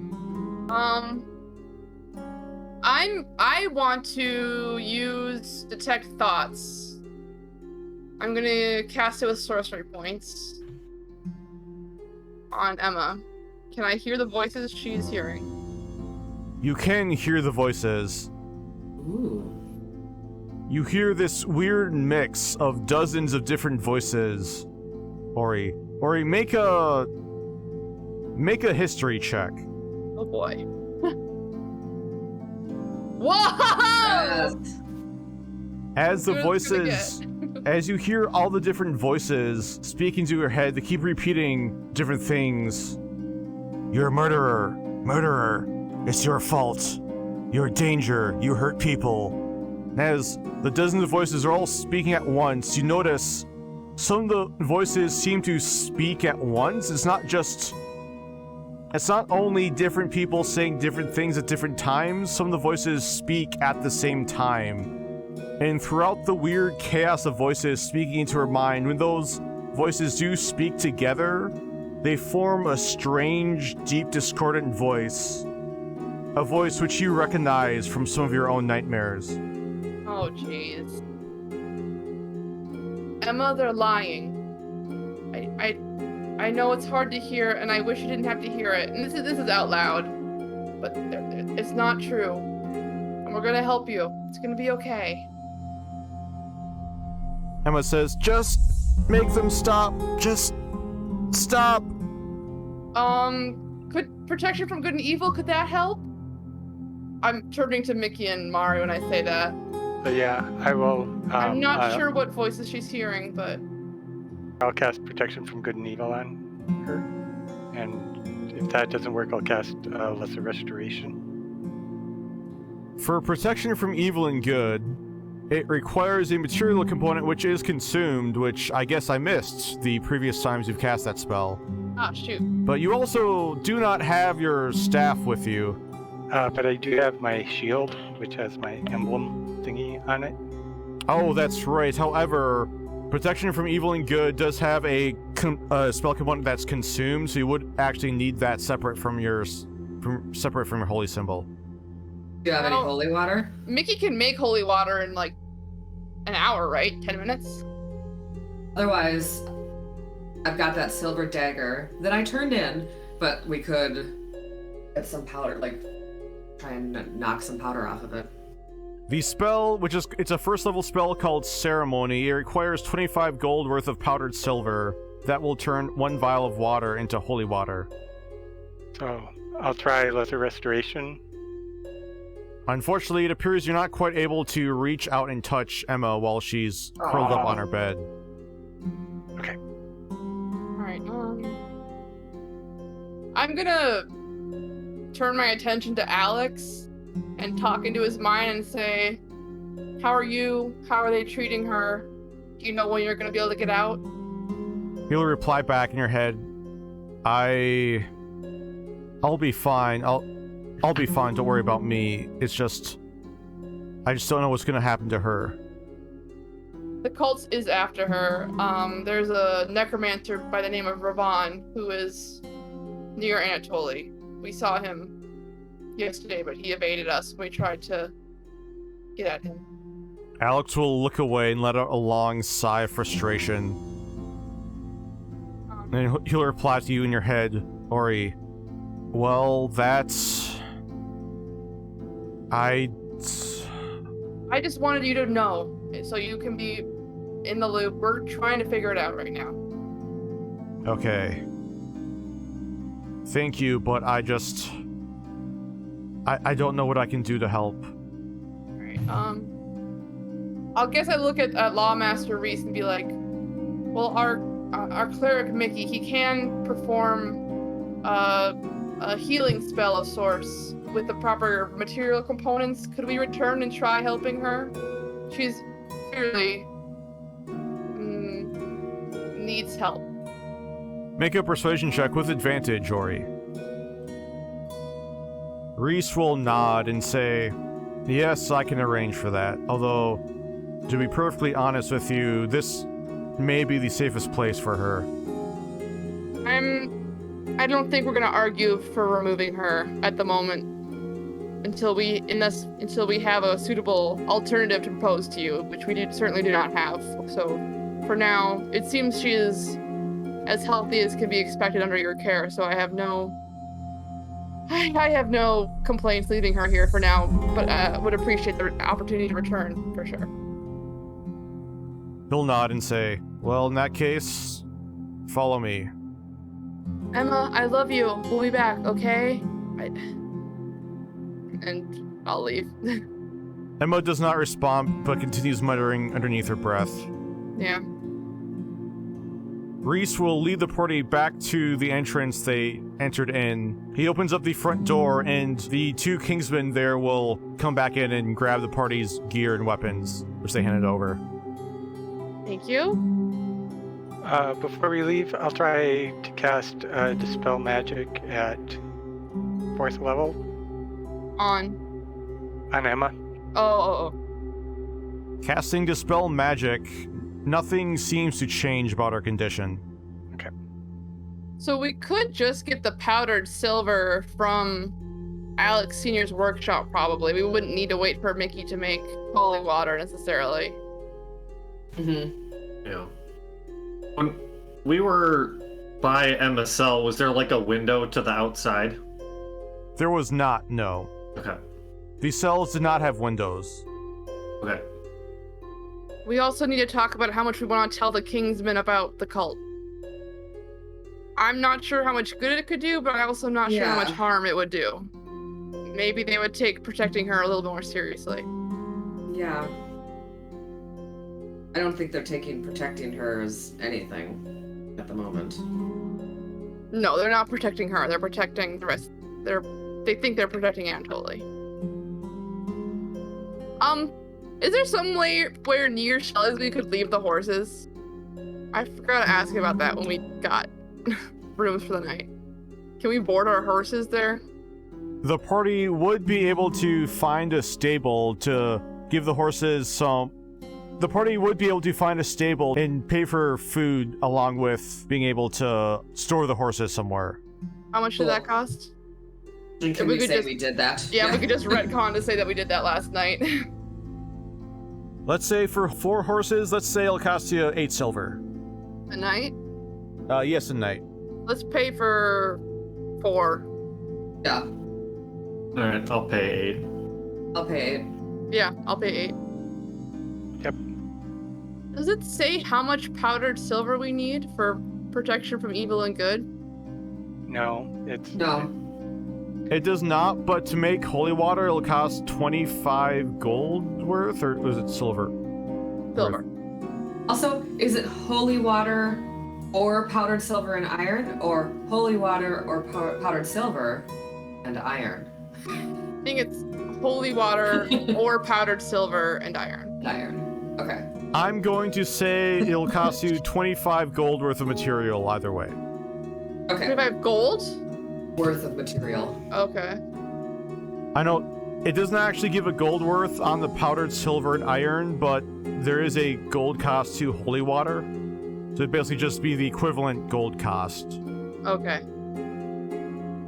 Speaker 3: I want to use detect thoughts. I'm gonna cast it with sorcery points on Emma. Can I hear the voices she's hearing?
Speaker 1: You can hear the voices.
Speaker 4: Ooh.
Speaker 1: You hear this weird mix of dozens of different voices. Ori, make a history check.
Speaker 3: Oh boy. Whoa!
Speaker 4: Yes.
Speaker 1: As the
Speaker 3: Good,
Speaker 1: voices, as you hear all the different voices speaking to your head, they keep repeating different things. You're a murderer. It's your fault. You're a danger. You hurt people. As the dozens of voices are all speaking at once, you notice some of the voices seem to speak at once. It's not only different people saying different things at different times, some of the voices speak at the same time. And throughout the weird chaos of voices speaking into her mind, when those voices do speak together, they form a strange, deep, discordant voice. A voice which you recognize from some of your own nightmares.
Speaker 3: Oh jeez. Emma, they're lying. I know it's hard to hear, and I wish you didn't have to hear it. And this is out loud, but it's not true. And we're gonna help you. It's gonna be okay.
Speaker 1: Emma says, just make them stop. Just stop.
Speaker 3: Could protection from good and evil, could that help? I'm turning to Mickey and Mari when I say that.
Speaker 5: So yeah, I will.
Speaker 3: I'm not sure what voices she's hearing, but
Speaker 5: I'll cast protection from good and evil on her, and if that doesn't work, I'll cast lesser restoration.
Speaker 1: For protection from evil and good, it requires a material component which is consumed, which I guess I missed the previous times you've cast that spell.
Speaker 3: ah, shoot.
Speaker 1: But you also do not have your staff with you.
Speaker 5: But I do have my shield, which has my emblem thingy on it.
Speaker 1: Oh, that's right. However, protection from evil and good does have a spell component that's consumed, so you would actually need that separate from your holy symbol.
Speaker 4: Do you have any
Speaker 3: Oh.
Speaker 4: holy water?
Speaker 3: Mickey can make holy water in like an hour, right? 10 minutes?
Speaker 4: Otherwise, I've got that silver dagger that I turned in, but we could get some powder, like try and knock some powder off of it.
Speaker 1: The spell, it's a first level spell called Ceremony. It requires 25 gold worth of powdered silver. That will turn 1 vial of water into holy water.
Speaker 5: So I'll try lesser restoration.
Speaker 1: Unfortunately, it appears you're not quite able to reach out and touch Emma while she's curled up on her bed.
Speaker 5: Okay.
Speaker 3: Alright, I'm gonna turn my attention to Alex and talk into his mind and say, how are you? How are they treating her? Do you know when you're gonna be able to get out?
Speaker 1: He'll reply back in your head, I'll be fine. I'll be fine, don't worry about me. It's just, I just don't know what's gonna happen to her.
Speaker 3: The cult is after her. There's a necromancer by the name of Revaan who is near Anatoly. We saw him yesterday, but he evaded us when we tried to get at him.
Speaker 1: Alex will look away and let out a long sigh of frustration. And he'll reply to you in your head, Ori, well, that's... I
Speaker 3: just wanted you to know, so you can be in the loop. We're trying to figure it out right now.
Speaker 1: Okay. Thank you, but I don't know what I can do to help.
Speaker 3: Alright, I'll guess I look at Lawmaster Reese and be like, well, our cleric Mickey, he can perform a healing spell of sorts with the proper material components, could we return and try helping her? She's clearly needs help.
Speaker 1: Make a persuasion check with advantage, Ori. Reese will nod and say, yes, I can arrange for that. Although, to be perfectly honest with you, this may be the safest place for her.
Speaker 3: I don't think we're gonna argue for removing her at the moment until we have a suitable alternative to propose to you, which we certainly do not have. So, for now, it seems she is as healthy as can be expected under your care. So I have no complaints leaving her here for now, but would appreciate the opportunity to return for sure.
Speaker 1: He'll nod and say, well, in that case, follow me.
Speaker 3: Emma, I love you. We'll be back, okay? And I'll leave.
Speaker 1: Emma does not respond, but continues muttering underneath her breath.
Speaker 3: Yeah.
Speaker 1: Reese will lead the party back to the entrance they entered in. He opens up the front door, and the two kingsmen there will come back in and grab the party's gear and weapons, which they handed over.
Speaker 3: Thank you.
Speaker 5: Before we leave, I'll try to cast Dispel Magic at 4th level
Speaker 3: On
Speaker 5: Emma.
Speaker 3: Oh.
Speaker 1: Casting Dispel Magic, nothing seems to change about her condition.
Speaker 5: Okay.
Speaker 3: So we could just get the powdered silver from Alex Sr.'s workshop, probably. We wouldn't need to wait for Mickey to make holy water necessarily.
Speaker 4: Mm-hmm.
Speaker 2: Yeah. When we were by Emma's cell, was there like a window to the outside?
Speaker 1: There was not, no.
Speaker 2: Okay.
Speaker 1: The cells did not have windows.
Speaker 2: Okay.
Speaker 3: We also need to talk about how much we want to tell the kingsmen about the cult. I'm not sure how much good it could do, but I'm also not sure how much harm it would do. Maybe they would take protecting her a little bit more seriously.
Speaker 4: Yeah. I don't think they're taking protecting her as anything at the moment.
Speaker 3: No, they're not protecting her. They're protecting the rest. They think they're protecting Anatoly. Is there some way where near Shelley's we could leave the horses? I forgot to ask you about that when we got rooms for the night. Can we board our horses there?
Speaker 1: The party would be able to find a stable to give the horses some... The party would be able to find a stable and pay for food along with being able to store the horses somewhere.
Speaker 3: How much did that cost?
Speaker 4: And can we say we did that?
Speaker 3: Yeah, we could just retcon to say that we did that last night.
Speaker 1: Let's say for 4 horses, let's say it'll cost you 8 silver.
Speaker 3: A night?
Speaker 1: Yes, a night.
Speaker 3: Let's pay for 4.
Speaker 4: Yeah.
Speaker 2: Alright, I'll pay 8.
Speaker 4: I'll pay 8.
Speaker 3: Yeah, I'll pay 8.
Speaker 5: Yep.
Speaker 3: Does it say how much powdered silver we need for protection from evil and good?
Speaker 5: No, it's...
Speaker 4: No.
Speaker 1: It does not, but to make holy water, it'll cost 25 gold worth, or was it silver?
Speaker 3: Silver.
Speaker 4: Also, is it holy water or powdered silver and iron, or holy water or powdered silver and iron?
Speaker 3: I think it's holy water or powdered silver and iron.
Speaker 4: Iron. Okay.
Speaker 1: I'm going to say it'll cost you 25 gold worth of material either way.
Speaker 4: Okay.
Speaker 3: 25 gold?
Speaker 4: Worth of material.
Speaker 3: Okay.
Speaker 1: I know it doesn't actually give a gold worth on the powdered silver and iron, but there is a gold cost to holy water. So it'd basically just be the equivalent gold cost.
Speaker 3: Okay.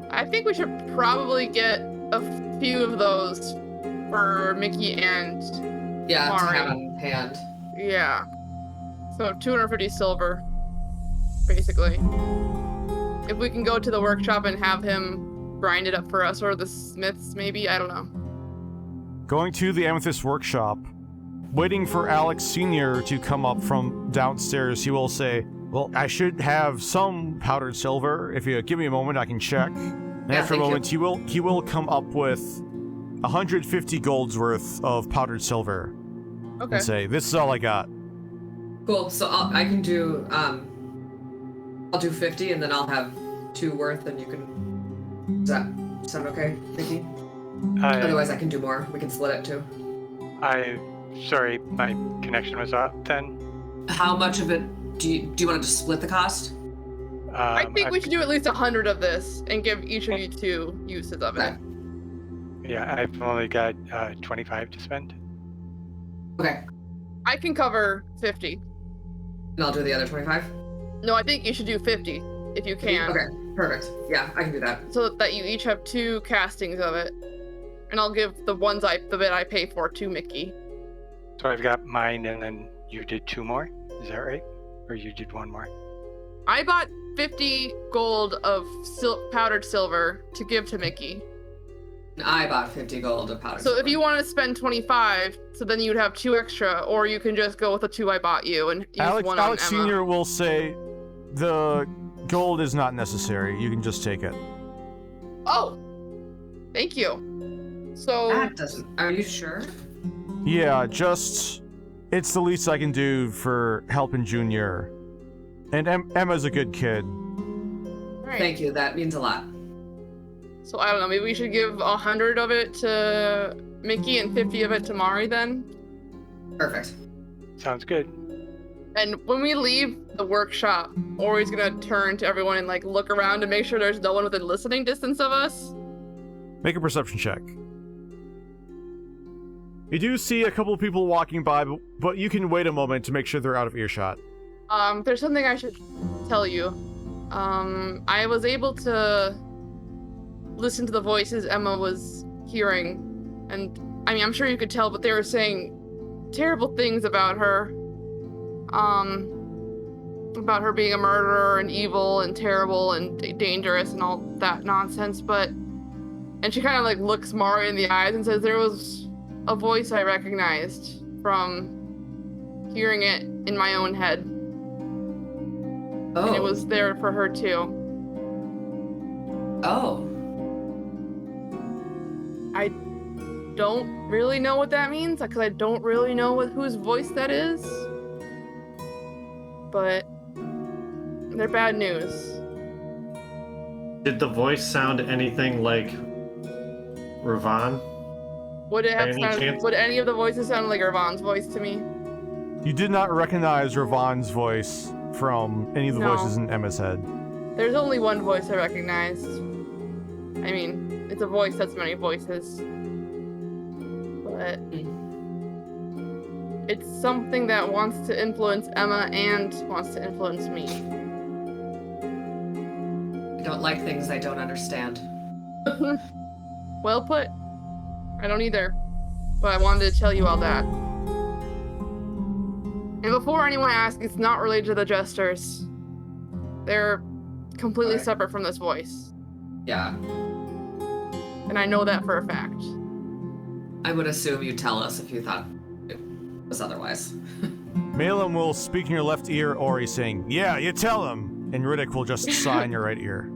Speaker 3: I think we should probably get a few of those for Mickey and
Speaker 4: Yeah,
Speaker 3: Mari.
Speaker 4: to have on hand.
Speaker 3: Yeah. So 250 silver, basically. If we can go to the workshop and have him grind it up for us, or the smiths, maybe, I don't know.
Speaker 1: Going to the Amethyst workshop, waiting for Alex Sr. to come up from downstairs, he will say, well, I should have some powdered silver. If you give me a moment, I can check. And after a moment, he will come up with 150 golds worth of powdered silver.
Speaker 3: Okay.
Speaker 1: And say, this is all I got.
Speaker 4: Cool. So I can do I'll do 50, and then I'll have 2 worth, and you can. Does that sound okay, Vicky? Otherwise, I can do more. We can split it too.
Speaker 5: Sorry, my connection was off then.
Speaker 4: How much of it do you want to just split the cost?
Speaker 3: I think we should do at least 100 of this and give each of you 2 uses of it.
Speaker 4: Okay.
Speaker 5: Yeah, I've only got 25 to spend.
Speaker 4: Okay.
Speaker 3: I can cover 50.
Speaker 4: And I'll do the other 25?
Speaker 3: No, I think you should do 50 if you can.
Speaker 4: Okay, perfect. Yeah, I can do that.
Speaker 3: So that you each have 2 castings of it. And I'll give the bit I pay for to Mickey.
Speaker 5: So I've got mine, and then you did 2 more? Is that right? Or you did 1 more?
Speaker 3: I bought 50 gold of powdered silver to give to Mickey.
Speaker 4: And I bought 50 gold of powder.
Speaker 3: So if you want to spend 25, so then you'd have 2 extra, or you can just go with the 2 I bought you and use one on
Speaker 1: Alex
Speaker 3: Emma.
Speaker 1: Sr. will say the gold is not necessary. You can just take it.
Speaker 3: Oh, thank you. So
Speaker 4: That doesn't. Are you sure?
Speaker 1: Yeah, it's the least I can do for helping Junior. And Emma's a good kid.
Speaker 3: right.
Speaker 4: Thank you. That means a lot.
Speaker 3: So I don't know, maybe we should give 100 of it to Mickey and 50 of it to Mari then.
Speaker 4: Perfect.
Speaker 5: Sounds good.
Speaker 3: And when we leave the workshop, Ori's gonna turn to everyone and like look around to make sure there's no one within listening distance of us.
Speaker 1: Make a perception check. You do see a couple of people walking by, but you can wait a moment to make sure they're out of earshot.
Speaker 3: There's something I should tell you. I was able to listen to the voices Emma was hearing, and I mean, I'm sure you could tell, but they were saying terrible things about her. About her being a murderer and evil and terrible and dangerous and all that nonsense, and she kind of like looks Mari in the eyes and says, there was a voice I recognized from hearing it in my own head.
Speaker 4: Oh.
Speaker 3: And it was there for her too.
Speaker 4: Oh.
Speaker 3: I don't really know what that means, because I don't really know whose voice that is. But they're bad news.
Speaker 2: Did the voice sound anything like Revaan?
Speaker 3: Would it have
Speaker 2: Any
Speaker 3: sounded,
Speaker 2: chance?
Speaker 3: would any of the voices sound like Revaan's voice to me?
Speaker 1: You did not recognize Revaan's voice from any of the
Speaker 3: No.
Speaker 1: voices in Emma's head.
Speaker 3: There's only one voice I recognized. I mean, it's a voice that's many voices. But it's something that wants to influence Emma and wants to influence me.
Speaker 4: I don't like things I don't understand.
Speaker 3: Well put. I don't either. But I wanted to tell you all that. And before anyone asks, it's not related to the Jesters. They're completely
Speaker 4: Right.
Speaker 3: separate from this voice.
Speaker 4: Yeah.
Speaker 3: And I know that for a fact.
Speaker 4: I would assume you'd tell us if you thought it was otherwise.
Speaker 1: Malum will speak in your left ear, Ori saying, "Yeah, you tell him," and Riddick will just sigh in your right ear.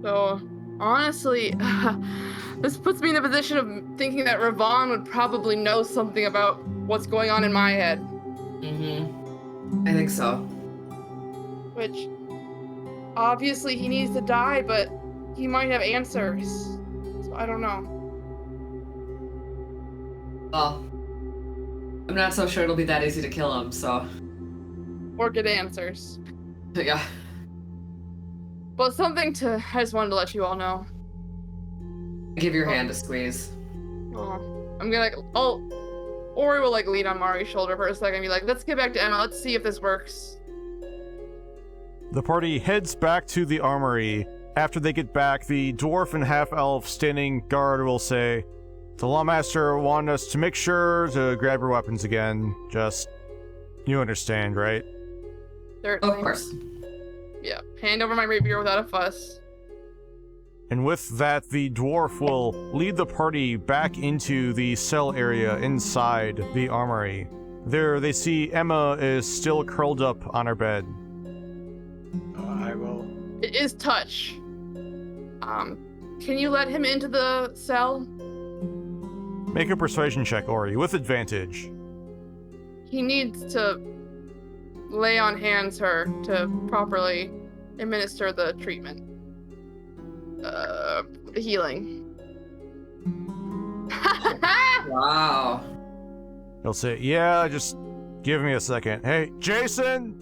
Speaker 3: So, honestly, this puts me in a position of thinking that Revaan would probably know something about what's going on in my head.
Speaker 4: Mm-hmm. I think so.
Speaker 3: Which, obviously he needs to die, but he might have answers. So I don't know.
Speaker 4: Well, I'm not so sure it'll be that easy to kill him, so.
Speaker 3: Or get answers.
Speaker 4: Yeah.
Speaker 3: But something I just wanted to let you all know.
Speaker 4: Give your hand a squeeze.
Speaker 3: Oh, I'm gonna Ori will lean on Mari's shoulder for a second and be like, let's get back to Emma, let's see if this works.
Speaker 1: The party heads back to the armory. After they get back, the dwarf and half-elf standing guard will say, "The Lawmaster wanted us to make sure to grab your weapons again. Just, you understand, right?"
Speaker 3: Certainly.
Speaker 4: Of course.
Speaker 3: Yeah, hand over my rapier without a fuss.
Speaker 1: And with that, the dwarf will lead the party back into the cell area inside the armory. There, they see Emma is still curled up on her bed.
Speaker 5: I will.
Speaker 3: It is touch. Can you let him into the cell?
Speaker 1: Make a persuasion check, Ori, with advantage.
Speaker 3: He needs to lay on hands her to properly administer the treatment. Healing.
Speaker 4: Wow.
Speaker 1: He'll say, yeah, just give me a second. Hey, Jason!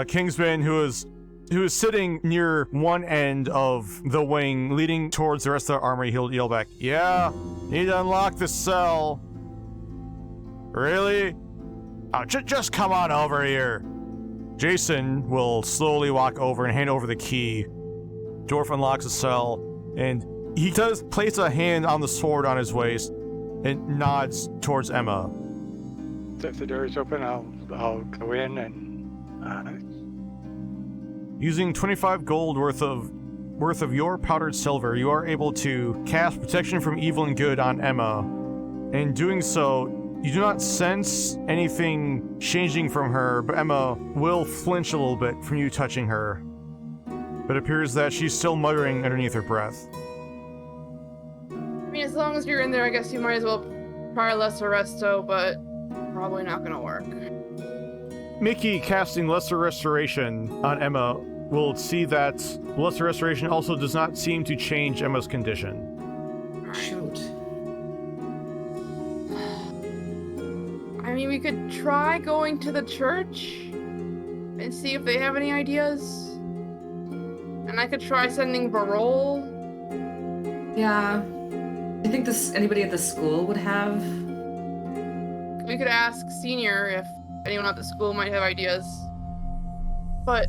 Speaker 1: Kingsman, who is sitting near one end of the wing, leading towards the rest of the army, he'll yell back, yeah, need to unlock the cell. Really? Oh, just come on over here. Jason will slowly walk over and hand over the key. Dwarf unlocks the cell, and he does place a hand on the sword on his waist and nods towards Emma.
Speaker 5: So if the door is open, I'll go in and
Speaker 1: Using 25 gold worth of your powdered silver, you are able to cast protection from evil and good on Emma. In doing so, you do not sense anything changing from her, but Emma will flinch a little bit from you touching her. But it appears that she's still muttering underneath her breath.
Speaker 3: I mean, as long as you're in there, I guess you might as well try Lesser Resto, but probably not gonna work.
Speaker 1: Mickey casting Lesser Restoration on Emma will see that Lesser Restoration also does not seem to change Emma's condition.
Speaker 4: Shoot.
Speaker 3: I mean, we could try going to the church and see if they have any ideas. And I could try sending Varol.
Speaker 4: Yeah. I think anybody at the school would have.
Speaker 3: We could ask Senior if anyone at the school might have ideas. But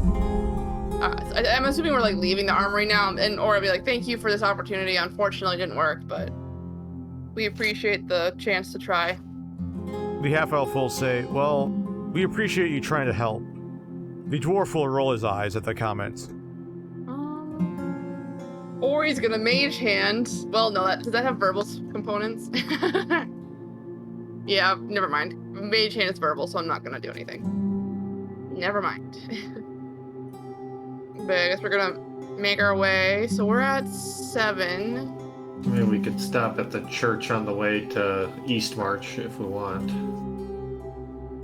Speaker 3: I'm assuming we're like leaving the armory now, and or I'd be like, thank you for this opportunity. Unfortunately, it didn't work, but we appreciate the chance to try.
Speaker 1: The half-elf will say, well, we appreciate you trying to help. The dwarf will roll his eyes at the comments.
Speaker 3: Or he's gonna mage hand. Well, no, does that have verbal components? Yeah, never mind. Mage hand is verbal, so I'm not gonna do anything. Never mind. But I guess we're gonna make our way. So we're at 7.
Speaker 2: Maybe we could stop at the church on the way to East March if we want.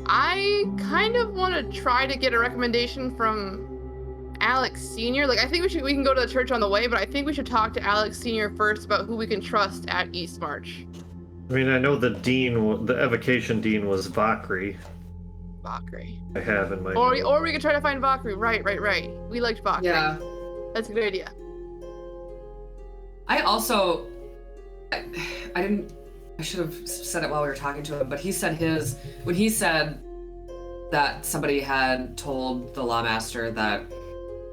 Speaker 3: I kind of want to try to get a recommendation from Alex Senior. Like, I think we can go to the church on the way, but I think we should talk to Alex Senior first about who we can trust at East March.
Speaker 2: I mean, I know the evocation dean was Vakri.
Speaker 3: Vakri.
Speaker 2: I have in my
Speaker 3: Or we could try to find Vakri. Right. We liked Vakri.
Speaker 4: Yeah.
Speaker 3: That's a good idea.
Speaker 4: I also, I should have said it while we were talking to him, but he said when he said that somebody had told the Lawmaster that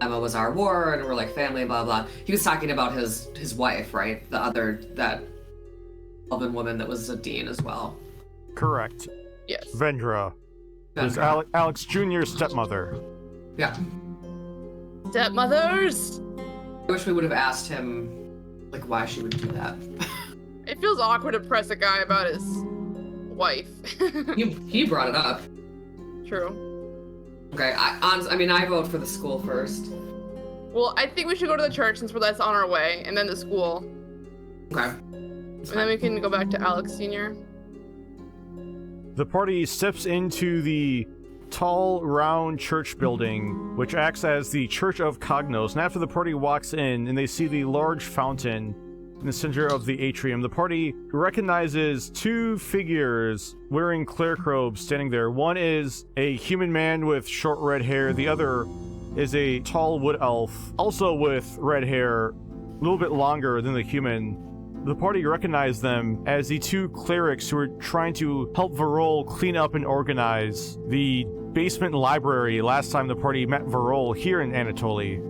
Speaker 4: Emma was our ward and we're like family, blah, blah, he was talking about his wife, right? That elven woman that was a dean as well.
Speaker 1: Correct.
Speaker 3: Yes.
Speaker 1: Vendra. Is Alex Jr.'s stepmother.
Speaker 4: Yeah.
Speaker 3: Stepmothers!
Speaker 4: I wish we would have asked him, like, why she would do that.
Speaker 3: It feels awkward to press a guy about his wife.
Speaker 4: He brought it up.
Speaker 3: True.
Speaker 4: Okay, I vote for the school first.
Speaker 3: Well, I think we should go to the church since that's on our way, and then the school.
Speaker 4: Okay.
Speaker 3: And then we can go back to Alex Senior.
Speaker 1: The party steps into the tall, round church building, which acts as the Church of Cognos, and after the party walks in and they see the large fountain in the center of the atrium, the party recognizes 2 figures wearing cleric robes standing there. One is a human man with short red hair, the other is a tall wood elf, also with red hair, a little bit longer than the human. The party recognized them as the 2 clerics who were trying to help Varol clean up and organize the basement library last time the party met Varol here in Anatoly.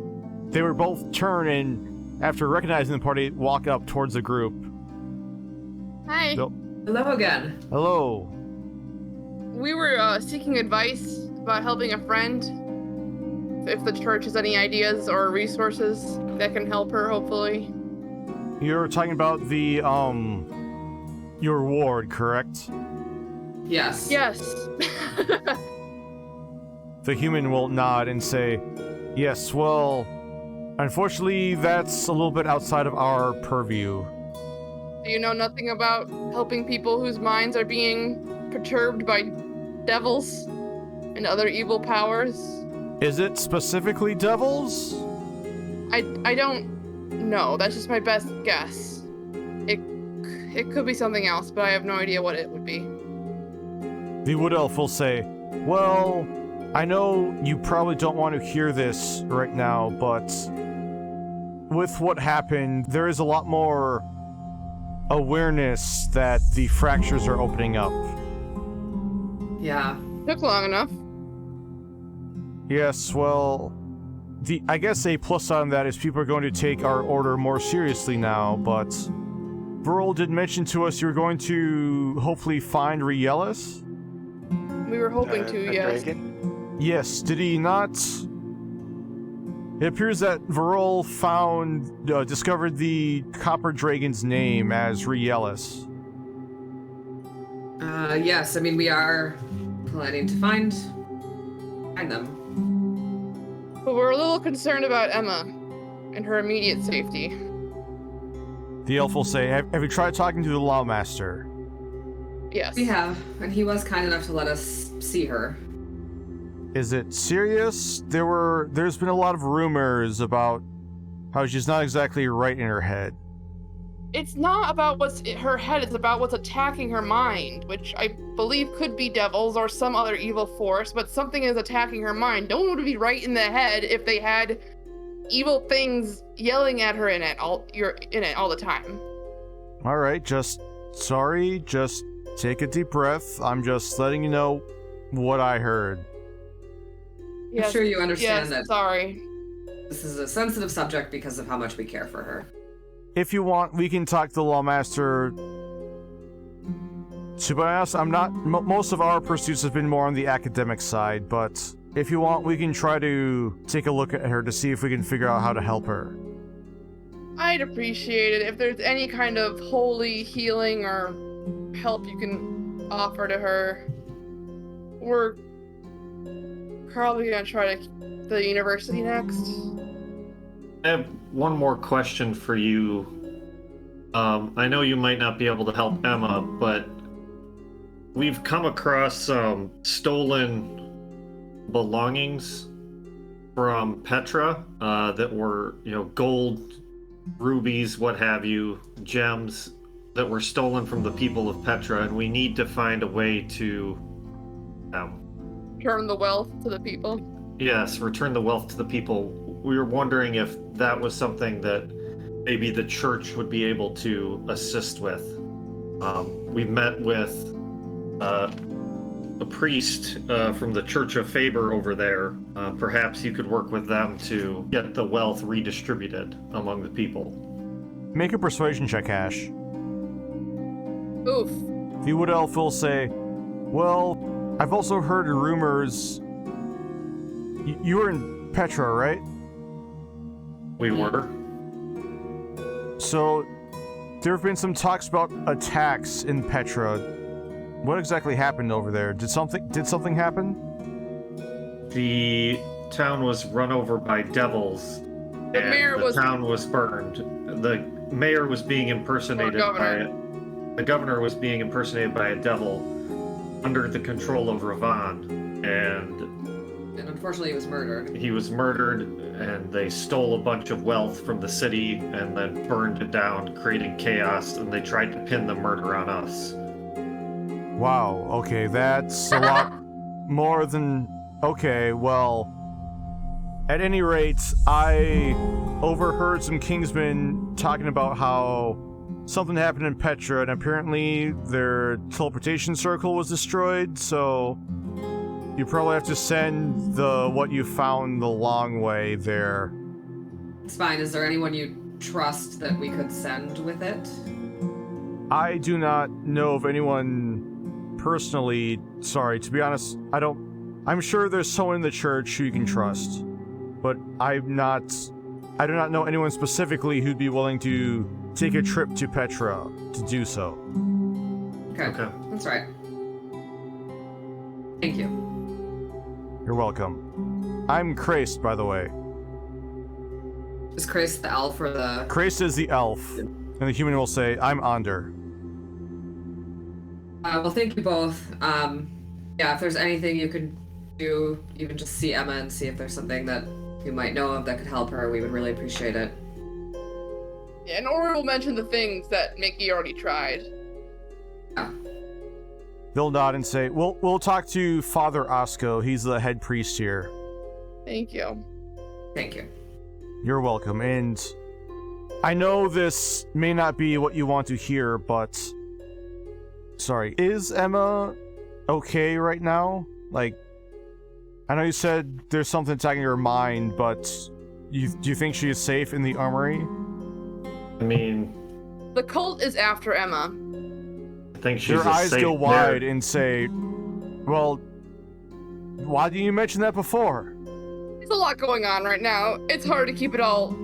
Speaker 1: They were both turn and, after recognizing the party, walk up towards the group.
Speaker 3: Hi.
Speaker 4: Hello again.
Speaker 1: Hello.
Speaker 3: We were seeking advice about helping a friend. If the church has any ideas or resources that can help her, hopefully.
Speaker 1: You're talking about the, your ward, correct?
Speaker 4: Yes.
Speaker 3: Yes.
Speaker 1: The human will nod and say, yes, well, unfortunately, that's a little bit outside of our purview.
Speaker 3: Do you know nothing about helping people whose minds are being perturbed by devils and other evil powers?
Speaker 1: Is it specifically devils?
Speaker 3: I don't know. That's just my best guess. It could be something else, but I have no idea what it would be.
Speaker 1: The Wood Elf will say, well, I know you probably don't want to hear this right now, but with what happened, there is a lot more awareness that the fractures are opening up.
Speaker 4: Yeah.
Speaker 3: Took long enough.
Speaker 1: Yes, well, I guess a plus on that is people are going to take our order more seriously now, but Burl did mention to us you were going to hopefully find Rielis?
Speaker 3: We were hoping to,
Speaker 5: the
Speaker 3: yes.
Speaker 5: dragon?
Speaker 1: Yes, did he not? It appears that Varol discovered the Copper Dragon's name as Rielis.
Speaker 4: Yes, I mean, we are planning to find them.
Speaker 3: But we're a little concerned about Emma and her immediate safety.
Speaker 1: The elf will say, have you tried talking to the Lawmaster?
Speaker 3: Yes.
Speaker 4: We have, and he was kind enough to let us see her.
Speaker 1: Is it serious? There's been a lot of rumors about how she's not exactly right in her head.
Speaker 3: It's not about what's in her head, it's about what's attacking her mind, which I believe could be devils or some other evil force, but something is attacking her mind. No one would be right in the head if they had evil things yelling at her in it all the time.
Speaker 1: Alright, just take a deep breath. I'm just letting you know what I heard.
Speaker 3: Yes,
Speaker 4: I'm sure you understand
Speaker 3: yes,
Speaker 4: that
Speaker 3: sorry.
Speaker 4: this is a sensitive subject because of how much we care for her.
Speaker 1: If you want, we can talk to the Lawmaster. To be honest, most of our pursuits have been more on the academic side, but if you want, we can try to take a look at her to see if we can figure out how to help her.
Speaker 3: I'd appreciate it if there's any kind of holy healing or help you can offer to her. We're probably gonna try the university next.
Speaker 2: I have one more question for you. I know you might not be able to help Emma, but we've come across stolen belongings from Petra that were, gold, rubies, what have you, gems that were stolen from the people of Petra, and we need to find a way to
Speaker 3: Turn the wealth to the people.
Speaker 2: Yes, return the wealth to the people. We were wondering if that was something that maybe the church would be able to assist with. We met with a priest from the Church of Faber over there. Perhaps you could work with them to get the wealth redistributed among the people.
Speaker 1: Make a persuasion check, Ash.
Speaker 3: Oof.
Speaker 1: The Wood Elf will say, well, I've also heard rumors. You were in Petra, right?
Speaker 2: We were.
Speaker 1: So, there have been some talks about attacks in Petra. What exactly happened over there? Did something happen?
Speaker 2: The town was run over by devils.
Speaker 3: The mayor was...
Speaker 2: town was burned. The mayor was being impersonated by the governor was being impersonated by a devil under the control of Revaan, and
Speaker 4: unfortunately he was murdered.
Speaker 2: He was murdered, and they stole a bunch of wealth from the city and then burned it down, creating chaos, and they tried to pin the murder on us.
Speaker 1: Wow, okay, that's a lot more than... Okay, well... At any rate, I overheard some kingsmen talking about how something happened in Petra, and apparently their teleportation circle was destroyed, so you probably have to send what you found the long way there.
Speaker 4: It's fine. Is there anyone you trust that we could send with it?
Speaker 1: I do not know of anyone personally. Sorry, to be honest, I'm sure there's someone in the church who you can trust, but I do not know anyone specifically who'd be willing to take a trip to Petra to do so.
Speaker 4: Okay. That's right. Thank you.
Speaker 1: You're welcome. I'm Criston, by the way.
Speaker 4: Is Criston the elf or the...
Speaker 1: Criston is the elf, and the human will say, I'm Onder.
Speaker 4: Well, thank you both. Yeah, if there's anything you could do, even just see Emma and see if there's something that you might know of that could help her, we would really appreciate it.
Speaker 3: Yeah, and Ori will mention the things that Mickey already tried.
Speaker 1: They'll nod and say, we'll talk to Father Osco. He's the head priest here.
Speaker 3: Thank you.
Speaker 4: Thank you.
Speaker 1: You're welcome. And I know this may not be what you want to hear, but... Sorry, is Emma okay right now? Like, I know you said there's something attacking her mind, but do you think she is safe in the armory?
Speaker 2: I mean,
Speaker 3: The cult is after Emma.
Speaker 2: I think she's
Speaker 1: Your
Speaker 2: a
Speaker 1: eyes
Speaker 2: safe
Speaker 1: go wide
Speaker 2: there.
Speaker 1: and say, well, why didn't you mention that before?
Speaker 3: There's a lot going on right now. It's hard to keep it all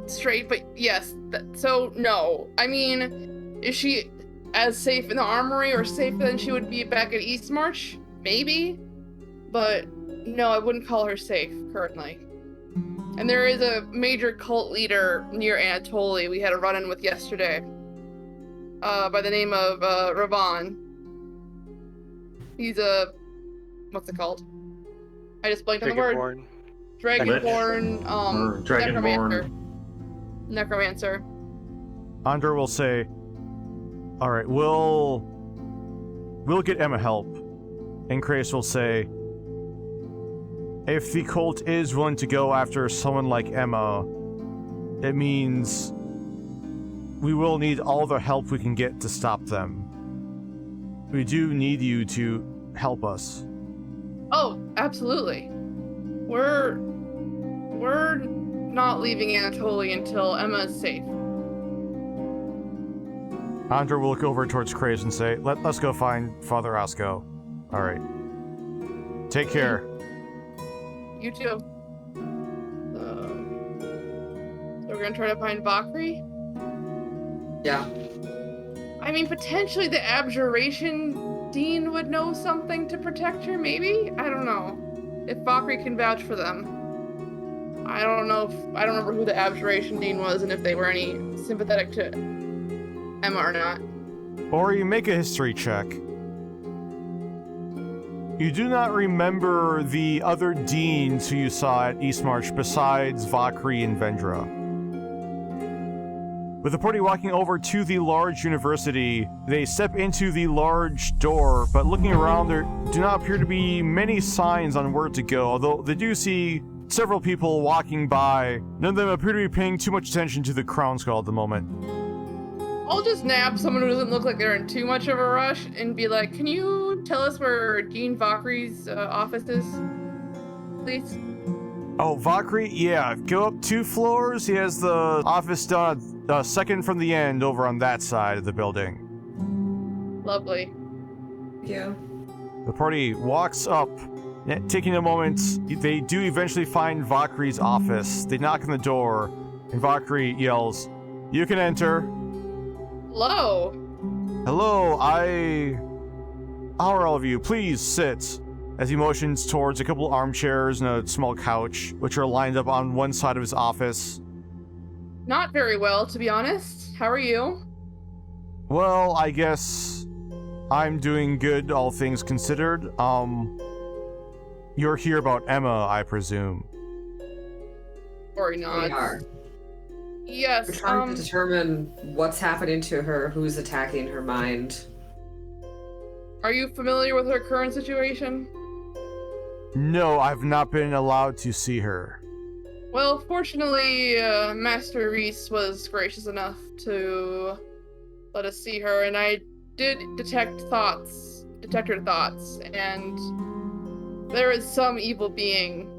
Speaker 3: straight, but yes. So, no. I mean, is she as safe in the armory or safer than she would be back at East March? Maybe. But no, I wouldn't call her safe currently. And there is a major cult leader near Anatoly we had a run-in with yesterday. By the name of Revaan. He's a... what's it called? I just blanked on the word.
Speaker 5: Dragonborn.
Speaker 3: Dragonborn,
Speaker 2: Dragonborn.
Speaker 3: necromancer.
Speaker 1: Andra will say, alright, we'll get Emma help. And Kratos will say, if the cult is willing to go after someone like Emma, it means we will need all the help we can get to stop them. We do need you to help us.
Speaker 3: Oh, absolutely. We're not leaving Anatoly until Emma is safe.
Speaker 1: Andra will look over towards Kratos and say, let's go find Father Osco. Alright. Take care.
Speaker 3: You too. So we're gonna try to find Valkyrie?
Speaker 4: Yeah.
Speaker 3: I mean, potentially the Abjuration Dean would know something to protect her, maybe? I don't know. If Valkyrie can vouch for them. I don't remember who the Abjuration Dean was and if they were any sympathetic to Emma or not.
Speaker 1: Or you make a history check. You do not remember the other deans who you saw at Eastmarch besides Valkyrie and Vendra. With the party walking over to the large university, they step into the large door, but looking around, there do not appear to be many signs on where to go, although they do see several people walking by. None of them appear to be paying too much attention to the Crown Gall at the moment.
Speaker 3: I'll just nab someone who doesn't look like they're in too much of a rush and be like, can you tell us where Dean Valkyrie's office is, please?
Speaker 1: Oh, Valkyrie? Yeah, go up 2 floors. He has the office down second from the end over on that side of the building.
Speaker 3: Lovely.
Speaker 4: Yeah.
Speaker 1: The party walks up, taking a moment. They do eventually find Valkyrie's office. They knock on the door, and Valkyrie yells, "You can enter."
Speaker 3: Hello.
Speaker 1: Hello, how are all of you? Please sit. As he motions towards a couple armchairs and a small couch, which are lined up on one side of his office.
Speaker 3: Not very well, to be honest. How are you?
Speaker 1: Well, I guess I'm doing good, all things considered. You're here about Emma, I presume.
Speaker 3: Or
Speaker 4: We
Speaker 3: not.
Speaker 4: are.
Speaker 3: Yes,
Speaker 4: We're trying to determine what's happening to her, who's attacking her mind.
Speaker 3: Are you familiar with her current situation?
Speaker 1: No, I've not been allowed to see her.
Speaker 3: Well, fortunately, Master Reese was gracious enough to let us see her, and I did detect her thoughts, and there is some evil beings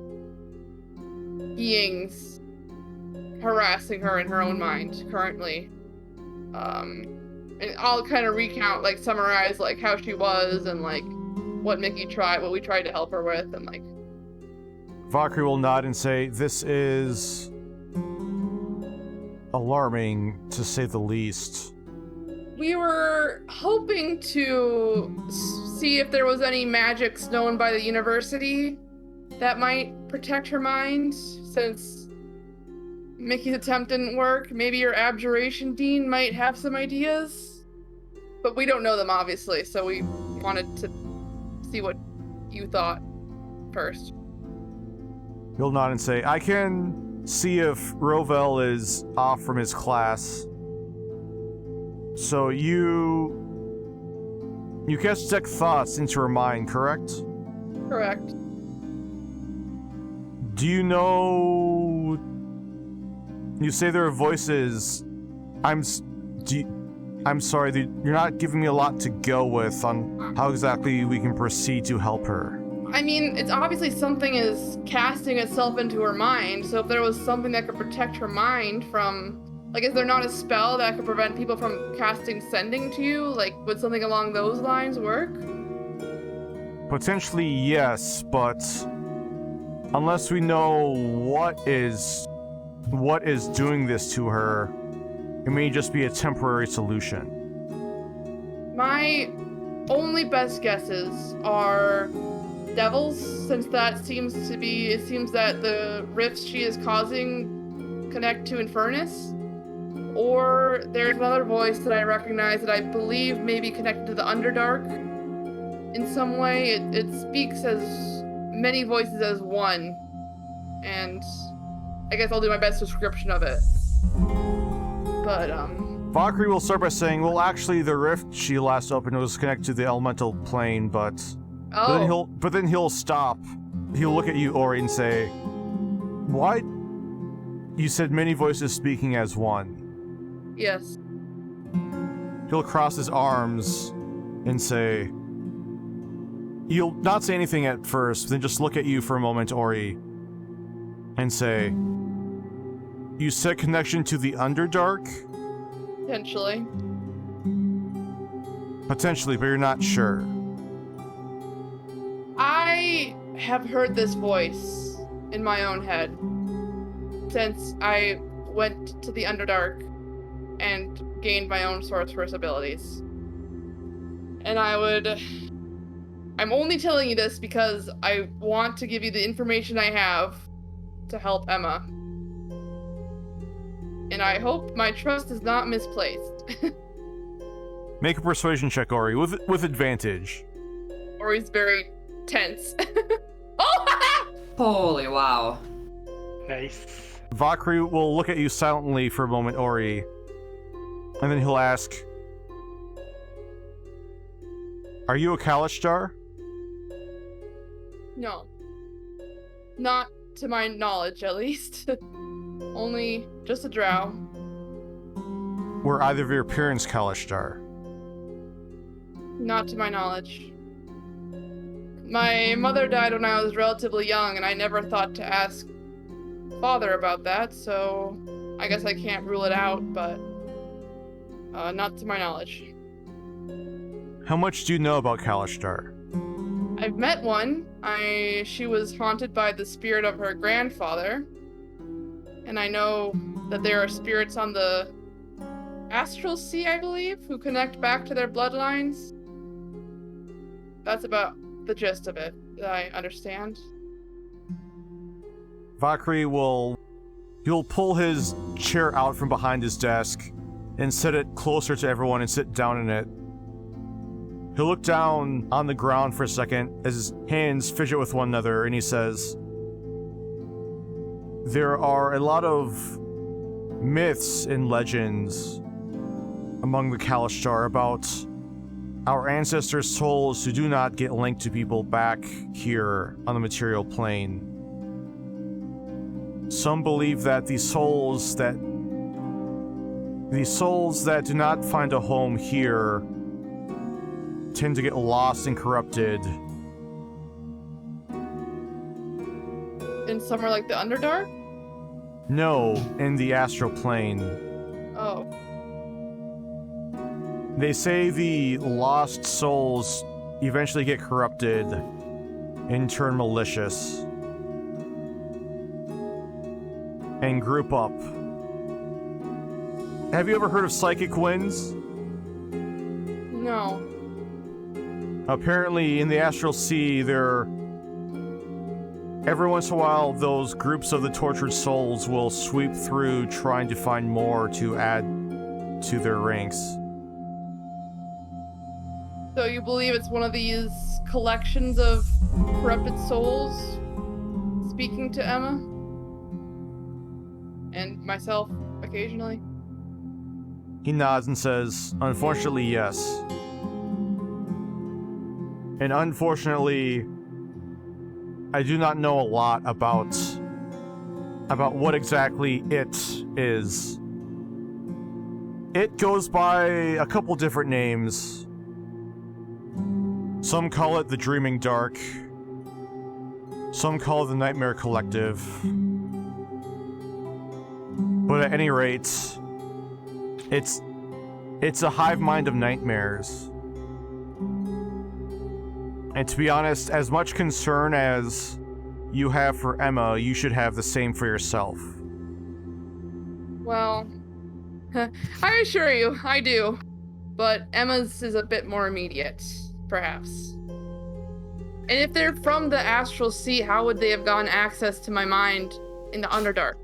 Speaker 3: harassing her in her own mind currently. And I'll kind of recount, like, summarize, like, how she was and, like, what we tried to help her with, and, like...
Speaker 1: Valkyrie will nod and say, this is alarming, to say the least.
Speaker 3: We were hoping to see if there was any magics known by the university that might protect her mind, since Mickey's attempt didn't work. Maybe your Abjuration Dean might have some ideas, but we don't know them, obviously, so we wanted to see what you thought first.
Speaker 1: He'll nod and say, I can see if Rovel is off from his class. So you cast detect thoughts into her mind, correct?
Speaker 3: Correct.
Speaker 1: Do you know? You say there are voices. I'm sorry. You're not giving me a lot to go with on how exactly we can proceed to help her.
Speaker 3: I mean, it's obviously something is casting itself into her mind, so if there was something that could protect her mind from, like, is there not a spell that could prevent people from casting sending to you? Like, would something along those lines work?
Speaker 1: Potentially, yes, but unless we know what is doing this to her, it may just be a temporary solution.
Speaker 3: My only best guesses are devils, since it seems that the rifts she is causing connect to Infernus. Or there's another voice that I recognize that I believe may be connected to the Underdark in some way. It speaks as many voices as one, and I guess I'll do my best description of it. But,
Speaker 1: Valkyrie will start by saying, well, actually, the rift she last opened was connected to the elemental plane, but then he'll stop. He'll look at you, Ori, and say, "Why? You said many voices speaking as one."
Speaker 3: Yes.
Speaker 1: He'll cross his arms and say, you'll not say anything at first, then just look at you for a moment, Ori, and say, "You said connection to the Underdark?"
Speaker 3: Potentially.
Speaker 1: Potentially, but you're not sure.
Speaker 3: I have heard this voice in my own head since I went to the Underdark and gained my own sorceress abilities. And I'm only telling you this because I want to give you the information I have to help Emma. And I hope my trust is not misplaced.
Speaker 1: Make a persuasion check, Ori, with advantage.
Speaker 3: Ori's very tense. Oh!
Speaker 4: Holy wow.
Speaker 5: Nice.
Speaker 1: Valkyrie will look at you silently for a moment, Ori, and then he'll ask, "Are you a Kalishtar?"
Speaker 3: No. Not to my knowledge, at least. Only just a drow.
Speaker 1: Were either of your parents Kalishtar?
Speaker 3: Not to my knowledge. My mother died when I was relatively young, and I never thought to ask father about that, so I guess I can't rule it out, but not to my knowledge.
Speaker 1: How much do you know about Kalishtar?
Speaker 3: I've met one. She was haunted by the spirit of her grandfather, and I know that there are spirits on the astral sea, I believe, who connect back to their bloodlines. That's about the gist of it that I understand.
Speaker 1: Valkyrie he'll pull his chair out from behind his desk and set it closer to everyone and sit down in it. He'll look down on the ground for a second as his hands fidget with one another, and he says, "There are a lot of myths and legends among the Kalishtar about our ancestors' souls who do not get linked to people back here on the material plane. Some believe that the souls that do not find a home here tend to get lost and corrupted."
Speaker 3: In somewhere like the Underdark?
Speaker 1: No, in the astral plane.
Speaker 3: Oh.
Speaker 1: They say the lost souls eventually get corrupted and turn malicious and group up. Have you ever heard of psychic winds?
Speaker 3: No.
Speaker 1: Apparently, in the astral sea, every once in a while, those groups of the tortured souls will sweep through trying to find more to add to their ranks.
Speaker 3: So you believe it's one of these collections of corrupted souls speaking to Emma? And myself, occasionally.
Speaker 1: He nods and says, unfortunately, yes. And unfortunately, I do not know a lot about what exactly it is. It goes by a couple different names. Some call it the Dreaming Dark. Some call it the Nightmare Collective. But at any rate, it's a hive mind of nightmares. And to be honest, as much concern as you have for Emma, you should have the same for yourself.
Speaker 3: Well, I assure you, I do. But Emma's is a bit more immediate, perhaps. And if they're from the astral sea, how would they have gotten access to my mind in the Underdark?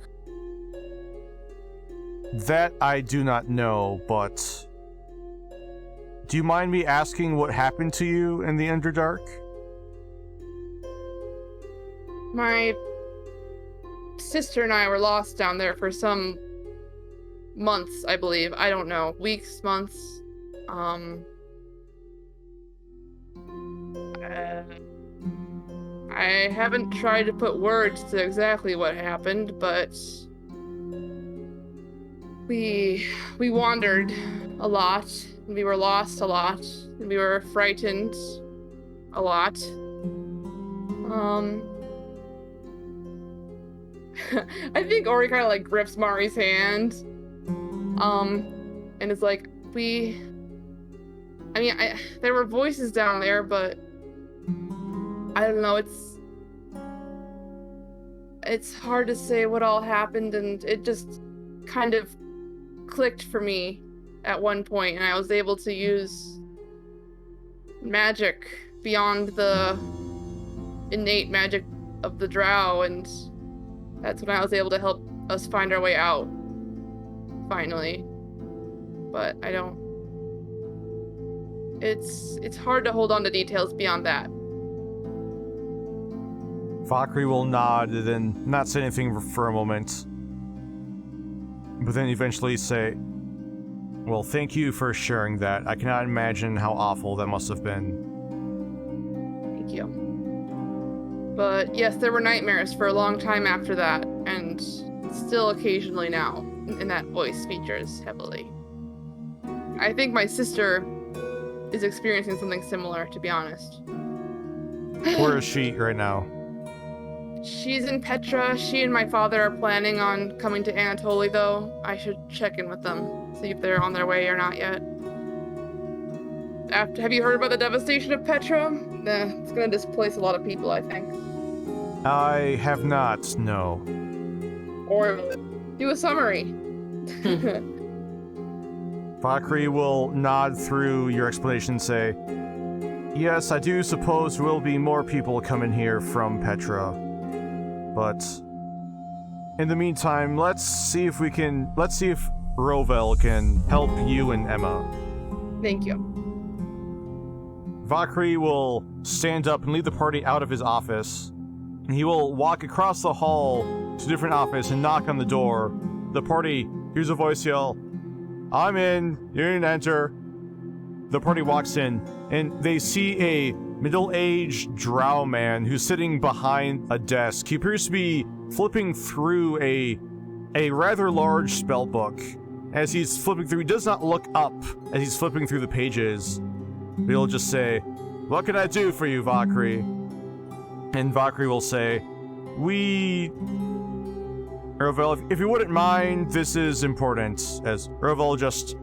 Speaker 1: That I do not know, but... do you mind me asking what happened to you in the Underdark?
Speaker 3: My sister and I were lost down there for some months, I believe. I don't know. Weeks, months. I haven't tried to put words to exactly what happened, but we wandered a lot, and we were lost a lot, and we were frightened a lot. I think Ori kind of like grips Mari's hand, and is like, there were voices down there, but I don't know, it's hard to say what all happened, and it just kind of clicked for me at one point, and I was able to use magic beyond the innate magic of the drow, and that's when I was able to help us find our way out, finally. But I don't... It's hard to hold on to details beyond that.
Speaker 1: Valkyrie will nod and then not say anything for a moment. But then eventually say, well, thank you for sharing that. I cannot imagine how awful that must have been.
Speaker 3: Thank you. But yes, there were nightmares for a long time after that, and still occasionally now, and that voice features heavily. I think my sister is experiencing something similar, to be honest.
Speaker 1: Where is she right now?
Speaker 3: She's in Petra. She and my father are planning on coming to Anatoly, though. I should check in with them, see if they're on their way or not yet. Have you heard about the devastation of Petra? Nah, it's gonna displace a lot of people, I think.
Speaker 1: I have not, no.
Speaker 3: Or do a summary.
Speaker 1: Valkyrie will nod through your explanation and say, yes, I do suppose there will be more people coming here from Petra. But in the meantime, let's see if Rovel can help you and Emma.
Speaker 3: Thank you.
Speaker 1: Valkyrie will stand up and lead the party out of his office. And he will walk across the hall to a different office and knock on the door. The party hears a voice yell, I'm in, you didn't enter. The party walks in, and they see a middle-aged drow man who's sitting behind a desk. He appears to be flipping through a rather large spell book. As he's flipping through, he does not look up as he's flipping through the pages. He'll just say, what can I do for you, Valkyrie? And Valkyrie will say, Rovel, if you wouldn't mind, this is important. As Rovel just,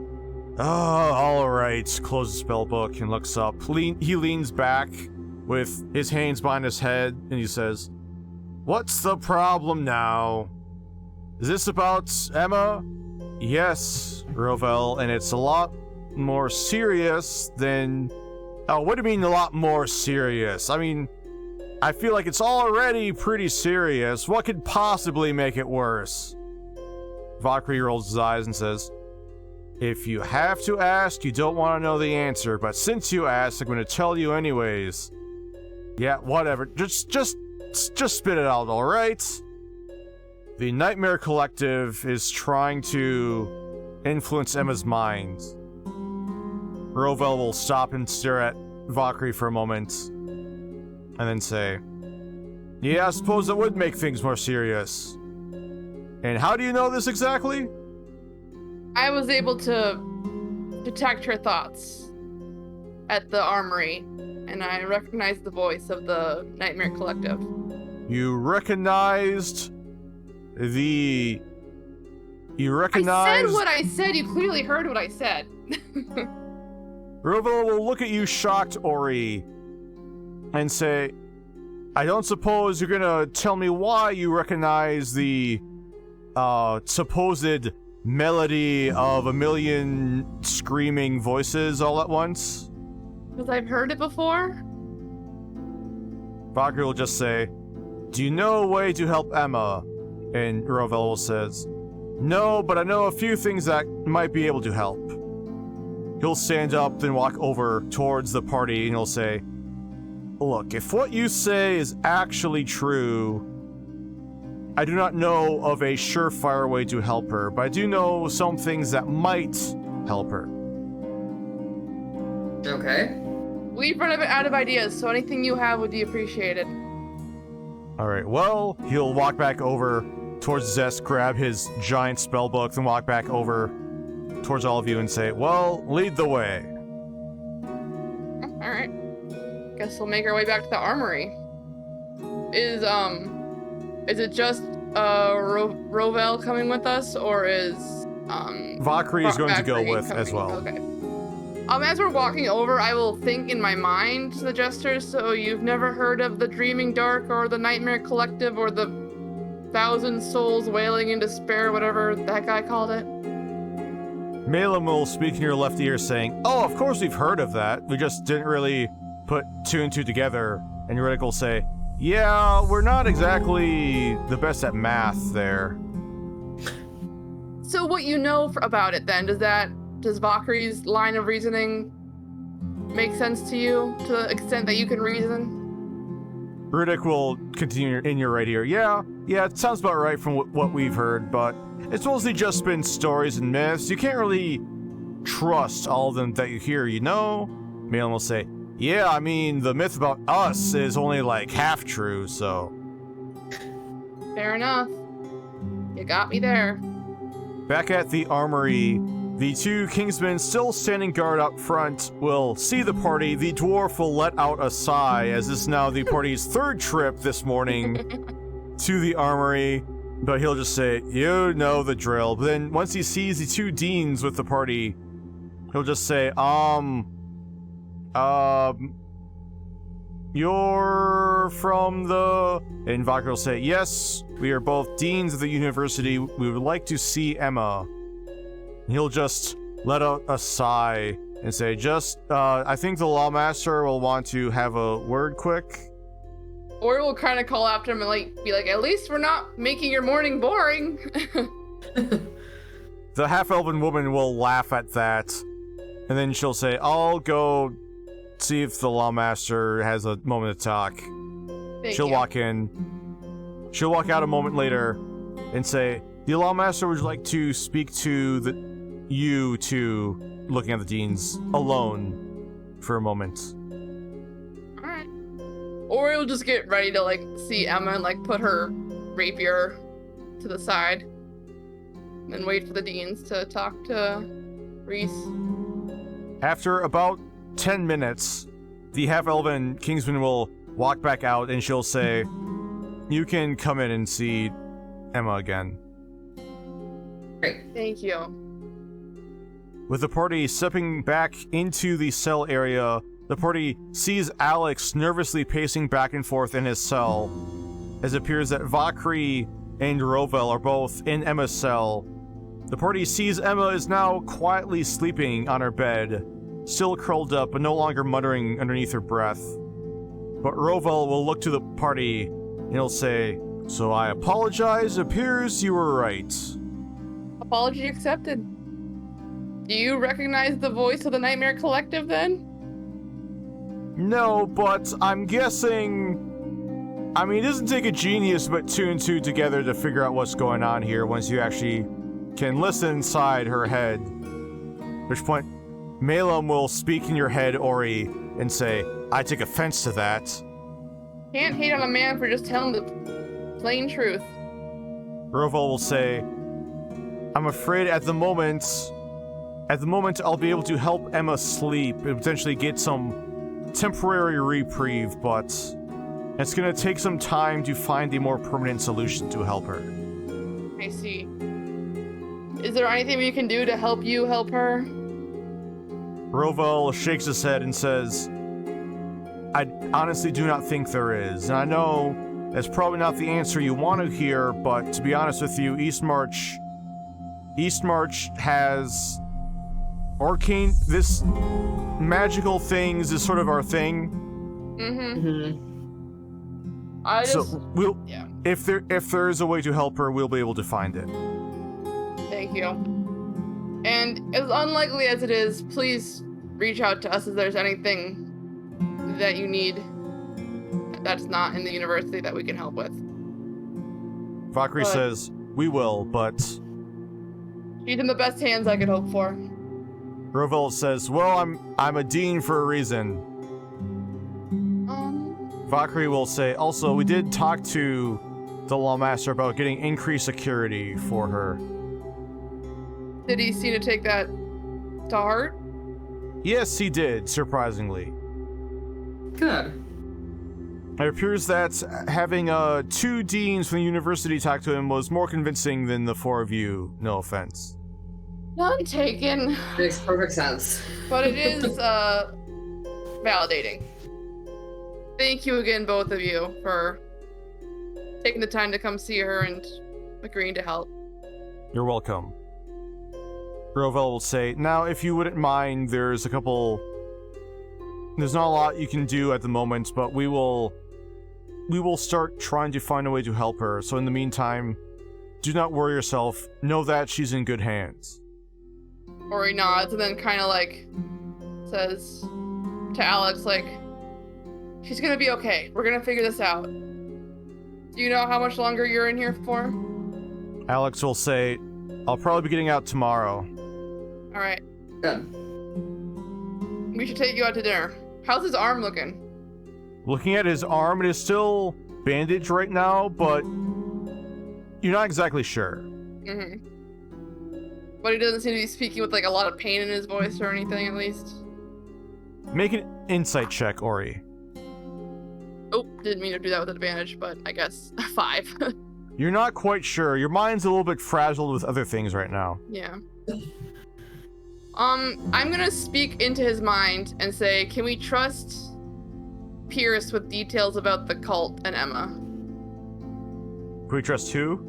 Speaker 1: alright, closes the spellbook and looks up. He leans back with his hands behind his head, and he says, what's the problem now? Is this about Emma? Yes, Rovel, and it's a lot more serious than... Oh, what do you mean a lot more serious? I mean, I feel like it's already pretty serious. What could possibly make it worse? Valkyrie rolls his eyes and says, if you have to ask, you don't want to know the answer, but since you asked, I'm going to tell you anyways. Yeah, whatever. Just spit it out, alright? The Nightmare Collective is trying to influence Emma's mind. Rovell will stop and stare at Valkyrie for a moment, and then say, yeah, I suppose that would make things more serious. And how do you know this exactly?
Speaker 3: I was able to detect her thoughts at the armory, and I recognized the voice of the Nightmare Collective. You
Speaker 1: recognized... I
Speaker 3: said what I said. You clearly heard what I said.
Speaker 1: Rovell will look at you shocked, Ori, and say, I don't suppose you're gonna tell me why you recognize the supposed melody of a million screaming voices all at once?
Speaker 3: Because I've heard it before?
Speaker 1: Valkyrie will just say, do you know a way to help Emma? And Rovell says, no, but I know a few things that might be able to help. He'll stand up, then walk over towards the party, and he'll say, look, if what you say is actually true, I do not know of a surefire way to help her, but I do know some things that might help her.
Speaker 4: Okay.
Speaker 3: We've run out of ideas, so anything you have would be appreciated.
Speaker 1: Alright, well, he'll walk back over towards his desk, grab his giant spellbook, then walk back over towards all of you and say, well, lead the way.
Speaker 3: Alright. Guess we'll make our way back to the armory. Is it just, Rovell coming with us, or is,
Speaker 1: Valkyrie is going to go with
Speaker 3: coming?
Speaker 1: as well.
Speaker 3: Okay. As we're walking over, I will think in my mind the gestures, so you've never heard of the Dreaming Dark, or the Nightmare Collective, or the 1,000 Souls Wailing in Despair, whatever that guy called it?
Speaker 1: Malum will speak in your left ear saying, oh, of course we've heard of that. We just didn't really put two and two together. And Riddick will say, yeah, we're not exactly the best at math there.
Speaker 3: So what you know about it then, does Valkyrie's line of reasoning make sense to you to the extent that you can reason?
Speaker 1: Riddick will continue in your right ear. Yeah, it sounds about right from what we've heard, but it's mostly just been stories and myths. You can't really trust all of them that you hear, you know? Malum will say, yeah, I mean, the myth about us is only like half true, so...
Speaker 3: Fair enough. You got me there.
Speaker 1: Back at the armory, the two kingsmen still standing guard up front will see the party. The dwarf will let out a sigh, as this is now the party's third trip this morning to the armory. But he'll just say, you know the drill. But then once he sees the two deans with the party, he'll just say, you're from the... And Valkyrie will say, yes, we are both deans of the university. We would like to see Emma. And he'll just let out a sigh and say, I think the lawmaster will want to have a word quick.
Speaker 3: Or we'll kind of call after him and be like, at least we're not making your morning boring.
Speaker 1: The half-elven woman will laugh at that, and then she'll say, I'll go see if the lawmaster has a moment to talk. She'll walk in. She'll walk out a moment later and say, the lawmaster would like to speak to you two, looking at the deans, alone for a moment.
Speaker 3: Alright. Or we'll just get ready to see Emma and put her rapier to the side. And then wait for the deans to talk to Reese.
Speaker 1: After about 10 minutes, the half-elven kingsman will walk back out and she'll say, you can come in and see Emma again.
Speaker 4: Great.
Speaker 3: Thank you.
Speaker 1: With the party stepping back into the cell area, the party sees Alex nervously pacing back and forth in his cell, as it appears that Valkyrie and Rovell are both in Emma's cell. The party sees Emma is now quietly sleeping on her bed, still curled up but no longer muttering underneath her breath. But Rovell will look to the party and he'll say, so I apologize, it appears you were right.
Speaker 3: Apology accepted. Do you recognize the voice of the Nightmare Collective then?
Speaker 1: No, but I'm guessing I mean, it doesn't take a genius but two and two together to figure out what's going on here once you actually can listen inside her head. At which point, Malum will speak in your head, Ori, and say, I take offense to that.
Speaker 3: Can't hate on a man for just telling the plain truth.
Speaker 1: Roval will say, I'm afraid at the moment I'll be able to help Emma sleep and potentially get some temporary reprieve, but it's gonna take some time to find a more permanent solution to help her.
Speaker 3: I see. Is there anything we can do to help you help her?
Speaker 1: Roval shakes his head and says, I honestly do not think there is. And I know that's probably not the answer you want to hear, but to be honest with you, Eastmarch has arcane, this magical things is sort of our thing. If there is a way to help her, we'll be able to find it.
Speaker 3: Thank you. And as unlikely as it is, please reach out to us if there's anything that you need that's not in the university that we can help with.
Speaker 1: Valkyrie says, we will, but...
Speaker 3: She's in the best hands I could hope for.
Speaker 1: Roval says, well, I'm a dean for a reason. Valkyrie will say, also, we did talk to the Lawmaster about getting increased security for her.
Speaker 3: Did he seem to take that to heart?
Speaker 1: Yes, he did, surprisingly.
Speaker 4: Good.
Speaker 1: It appears that having two deans from the university talk to him was more convincing than the four of you, no offense.
Speaker 3: None taken.
Speaker 4: Makes perfect sense.
Speaker 3: But it is validating. Thank you again, both of you, for taking the time to come see her and agreeing to help.
Speaker 1: You're welcome. Roval will say, now, if you wouldn't mind, there's not a lot you can do at the moment, but we will start trying to find a way to help her. So in the meantime, do not worry yourself. Know that she's in good hands.
Speaker 3: Ori nods and then kind of like says to Alex, like, she's gonna be okay. We're gonna figure this out. Do you know how much longer you're in here for?
Speaker 1: Alex will say, I'll probably be getting out tomorrow.
Speaker 3: All right.
Speaker 4: Good.
Speaker 3: We should take you out to dinner. How's his arm looking?
Speaker 1: Looking at his arm, it is still bandaged right now, but you're not exactly sure.
Speaker 3: Mm-hmm. But he doesn't seem to be speaking with like a lot of pain in his voice or anything, at least.
Speaker 1: Make an insight check, Ori.
Speaker 3: Oh, didn't mean to do that with advantage, but I guess 5.
Speaker 1: You're not quite sure. Your mind's a little bit frazzled with other things right now.
Speaker 3: Yeah. I'm gonna speak into his mind and say, can we trust Pierce with details about the cult and Emma?
Speaker 1: Can we trust who?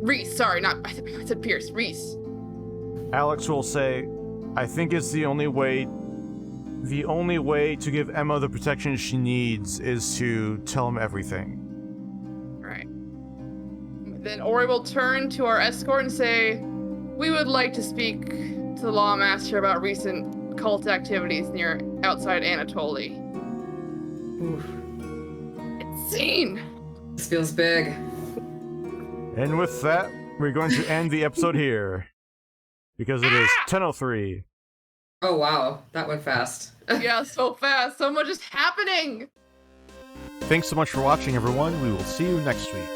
Speaker 3: Reese, sorry, I said Pierce, Reese.
Speaker 1: Alex will say, I think it's the only way to give Emma the protection she needs is to tell him everything.
Speaker 3: Right. Then Ori will turn to our escort and say, we would like to speak to the Lawmaster about recent cult activities near outside Anatoly.
Speaker 4: Oof.
Speaker 3: It's seen.
Speaker 4: This feels big.
Speaker 1: And with that, we're going to end the episode here. Because it is 10:03.
Speaker 4: Oh wow, that went fast.
Speaker 3: Yeah, so fast. So much is happening.
Speaker 1: Thanks so much for watching, everyone. We will see you next week.